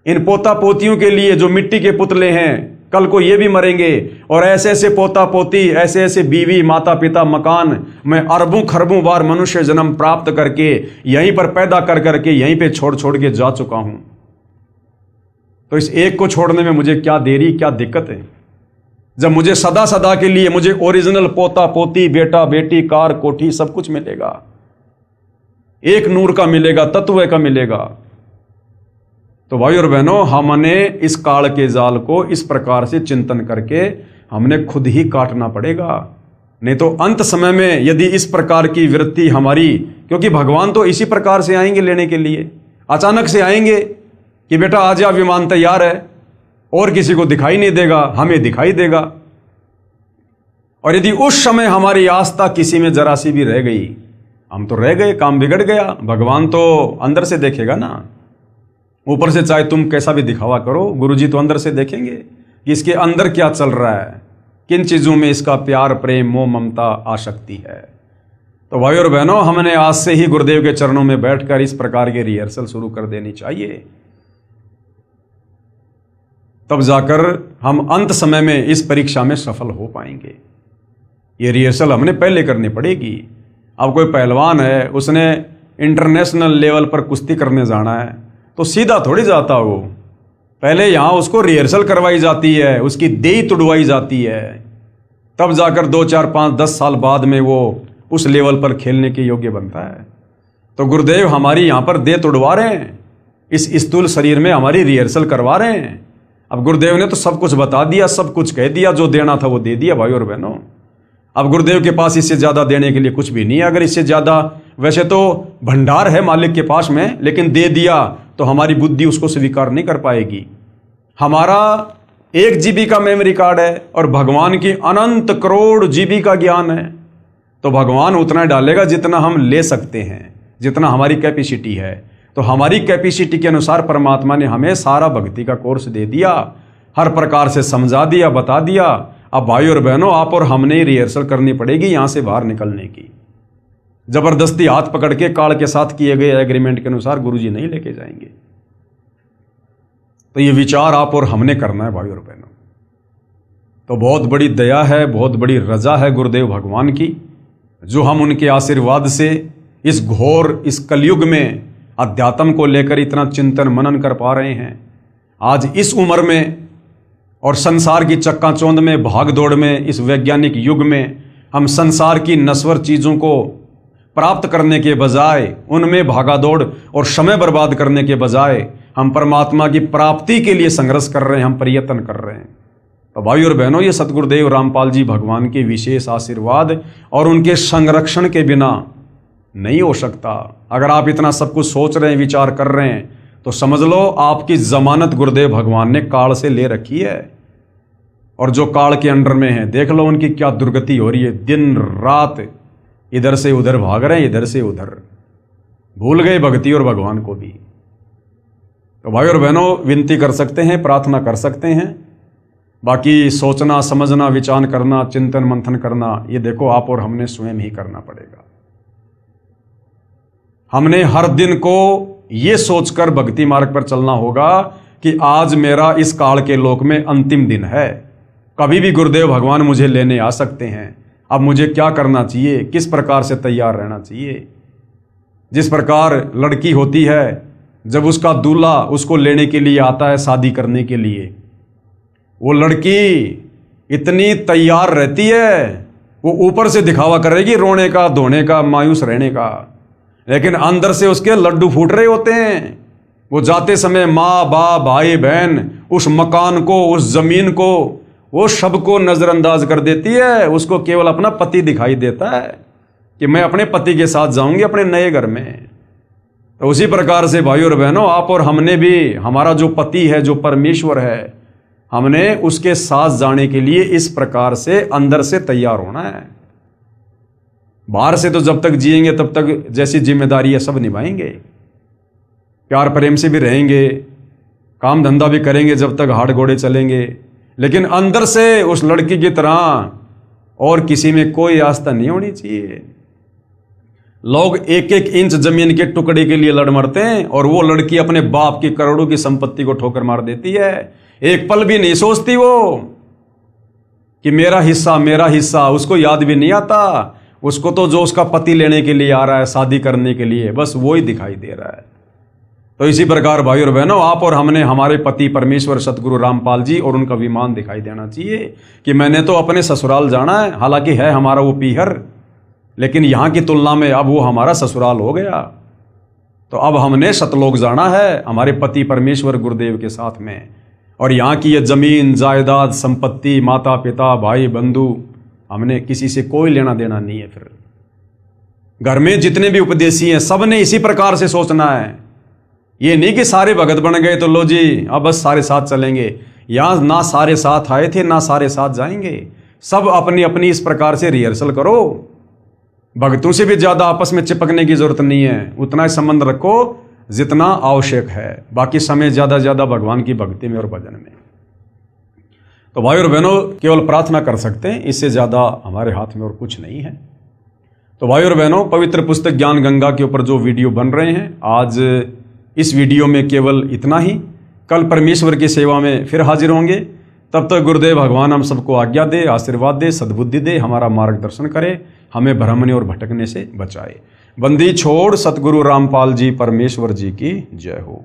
[SPEAKER 1] इन पोता पोतियों के लिए जो मिट्टी के पुतले हैं, कल को ये भी मरेंगे, और ऐसे ऐसे पोता पोती, ऐसे ऐसे बीवी, माता पिता, मकान, मैं अरबों खरबों बार मनुष्य जन्म प्राप्त करके यहीं पर पैदा कर करके यहीं पे छोड़ छोड़ के जा चुका हूं। तो इस एक को छोड़ने में मुझे क्या देरी, क्या दिक्कत है, जब मुझे सदा सदा के लिए मुझे ओरिजिनल पोता पोती, बेटा बेटी, कार कोठी सब कुछ मिलेगा, एक नूर का मिलेगा, तत्व का मिलेगा। तो भाई और बहनों, हमने इस काल के जाल को इस प्रकार से चिंतन करके हमने खुद ही काटना पड़ेगा। नहीं तो अंत समय में यदि इस प्रकार की वृत्ति हमारी, क्योंकि भगवान तो इसी प्रकार से आएंगे लेने के लिए, अचानक से आएंगे कि बेटा आज या विमान तैयार है, और किसी को दिखाई नहीं देगा, हमें दिखाई देगा। और यदि उस समय हमारी आस्था किसी में जरा सी भी रह गई, हम तो रह गए, काम बिगड़ गया। भगवान तो अंदर से देखेगा ना, ऊपर से चाहे तुम कैसा भी दिखावा करो, गुरुजी तो अंदर से देखेंगे कि इसके अंदर क्या चल रहा है, किन चीजों में इसका प्यार, प्रेम, मोह, ममता, आसक्ति है। तो भाई और बहनों, हमने आज से ही गुरुदेव के चरणों में बैठकर इस प्रकार के रिहर्सल शुरू कर देनी चाहिए, तब जाकर हम अंत समय में इस परीक्षा में सफल हो पाएंगे। ये रिहर्सल हमने पहले करनी पड़ेगी। अब कोई पहलवान है, उसने इंटरनेशनल लेवल पर कुश्ती करने जाना है, तो सीधा थोड़ी जाता वो, पहले यहाँ उसको रिहर्सल करवाई जाती है, उसकी देह तुड़वाई जाती है, तब जाकर 2, 4, 5, 10 साल बाद में वो उस लेवल पर खेलने के योग्य बनता है। तो गुरुदेव हमारी यहाँ पर देह तुड़वा रहे हैं, इस स्थूल शरीर में हमारी रिहर्सल करवा रहे हैं। अब गुरुदेव ने तो सब कुछ बता दिया, सब कुछ कह दिया, जो देना था वो दे दिया भाई और बहनों। अब गुरुदेव के पास इससे ज्यादा देने के लिए कुछ भी नहीं है। अगर इससे ज्यादा, वैसे तो भंडार है मालिक के पास में, लेकिन दे दिया तो हमारी बुद्धि उसको स्वीकार नहीं कर पाएगी। हमारा 1 GB का मेमोरी कार्ड है और भगवान की अनंत करोड़ GB का ज्ञान है, तो भगवान उतना डालेगा जितना हम ले सकते हैं, जितना हमारी कैपेसिटी है। तो हमारी कैपेसिटी के अनुसार परमात्मा ने हमें सारा भक्ति का कोर्स दे दिया, हर प्रकार से समझा दिया, बता दिया। अब भाई और बहनों, आप और हमने रिहर्सल करनी पड़ेगी यहां से बाहर निकलने की। जबरदस्ती हाथ पकड़ के काल के साथ किए गए एग्रीमेंट के अनुसार गुरुजी नहीं लेके जाएंगे। तो ये विचार आप और हमने करना है भाई और बहनों। तो बहुत बड़ी दया है, बहुत बड़ी रजा है गुरुदेव भगवान की, जो हम उनके आशीर्वाद से इस घोर, इस कलयुग में अध्यात्म को लेकर इतना चिंतन मनन कर पा रहे हैं। आज इस उम्र में और संसार की चक्काचौंध में, भाग दौड़ में, इस वैज्ञानिक युग में हम संसार की नश्वर चीजों को प्राप्त करने के बजाय, उनमें भागा दौड़ और समय बर्बाद करने के बजाय हम परमात्मा की प्राप्ति के लिए संघर्ष कर रहे हैं, हम प्रयत्न कर रहे हैं। तो भाई और बहनों, ये सतगुरुदेव रामपाल जी भगवान के विशेष आशीर्वाद और उनके संरक्षण के बिना नहीं हो सकता। अगर आप इतना सब कुछ सोच रहे हैं, विचार कर रहे हैं, तो समझ लो आपकी जमानत गुरुदेव भगवान ने काल से ले रखी है। और जो काल के अंडर में है, देख लो उनकी क्या दुर्गति हो रही है। दिन रात इधर से उधर भाग रहे हैं, इधर से उधर, भूल गए भक्ति और भगवान को भी। तो भाई और बहनों, विनती कर सकते हैं, प्रार्थना कर सकते हैं, बाकी सोचना, समझना, विचार करना, चिंतन मंथन करना, ये देखो आप और हमने स्वयं ही करना पड़ेगा। हमने हर दिन को ये सोचकर भक्ति मार्ग पर चलना होगा कि आज मेरा इस काल के लोक में अंतिम दिन है, कभी भी गुरुदेव भगवान मुझे लेने आ सकते हैं। अब मुझे क्या करना चाहिए, किस प्रकार से तैयार रहना चाहिए। जिस प्रकार लड़की होती है, जब उसका दूल्हा उसको लेने के लिए आता है शादी करने के लिए, वो लड़की इतनी तैयार रहती है, वो ऊपर से दिखावा करेगी रोने का, धोने का, मायूस रहने का, लेकिन अंदर से उसके लड्डू फूट रहे होते हैं। वो जाते समय माँ बाप, भाई बहन, उस मकान को, उस जमीन को, वो सबको नजरअंदाज कर देती है। उसको केवल अपना पति दिखाई देता है कि मैं अपने पति के साथ जाऊंगी अपने नए घर में। तो उसी प्रकार से भाई और बहनों, आप और हमने भी, हमारा जो पति है, जो परमेश्वर है, हमने उसके साथ जाने के लिए इस प्रकार से अंदर से तैयार होना है। बाहर से तो जब तक जिएंगे तब तक जैसी जिम्मेदारी है सब निभाएंगे, प्यार प्रेम से भी रहेंगे, काम धंधा भी करेंगे जब तक हाथ घोड़े चलेंगे, लेकिन अंदर से उस लड़की की तरह और किसी में कोई आस्था नहीं होनी चाहिए। लोग 1-1 इंच जमीन के टुकड़े के लिए लड़ मरते हैं, और वो लड़की अपने बाप की करोड़ों की संपत्ति को ठोकर मार देती है। एक पल भी नहीं सोचती वो कि मेरा हिस्सा, उसको याद भी नहीं आता। उसको तो जो उसका पति लेने के लिए आ रहा है, शादी करने के लिए, बस वो ही दिखाई दे रहा है। तो इसी प्रकार भाई और बहनों, आप और हमने हमारे पति परमेश्वर सतगुरु रामपाल जी और उनका विमान दिखाई देना चाहिए कि मैंने तो अपने ससुराल जाना है, हालांकि है हमारा वो पीहर, लेकिन यहाँ की तुलना में अब वो हमारा ससुराल हो गया। तो अब हमने सतलोक जाना है हमारे पति परमेश्वर गुरुदेव के साथ में। और यहाँ की ये जमीन जायदाद संपत्ति, माता पिता भाई बंधु, हमने किसी से कोई लेना देना नहीं है। फिर घर में जितने भी उपदेशी हैं, सब ने इसी प्रकार से सोचना है। ये नहीं कि सारे भगत बन गए तो लो जी अब बस सारे साथ चलेंगे। यहाँ ना सारे साथ आए थे, ना सारे साथ जाएंगे। सब अपनी अपनी इस प्रकार से रिहर्सल करो। भक्तों से भी ज्यादा आपस में चिपकने की जरूरत नहीं है, उतना ही संबंध रखो जितना आवश्यक है। बाकी समय ज्यादा ज्यादा भगवान की भक्ति में और भजन में। तो भाई और बहनों, केवल प्रार्थना कर सकते हैं, इससे ज्यादा हमारे हाथ में और कुछ नहीं है। तो भाई और बहनों, पवित्र पुस्तक ज्ञान गंगा के ऊपर जो वीडियो बन रहे हैं, आज इस वीडियो में केवल इतना ही। कल परमेश्वर की सेवा में फिर हाजिर होंगे। तब तक गुरुदेव भगवान हम सबको आज्ञा दे, आशीर्वाद दे, सद्बुद्धि दे, हमारा मार्गदर्शन करे, हमें भ्रमने और भटकने से बचाए। बंदी छोड़ सतगुरु रामपाल जी परमेश्वर जी की जय हो।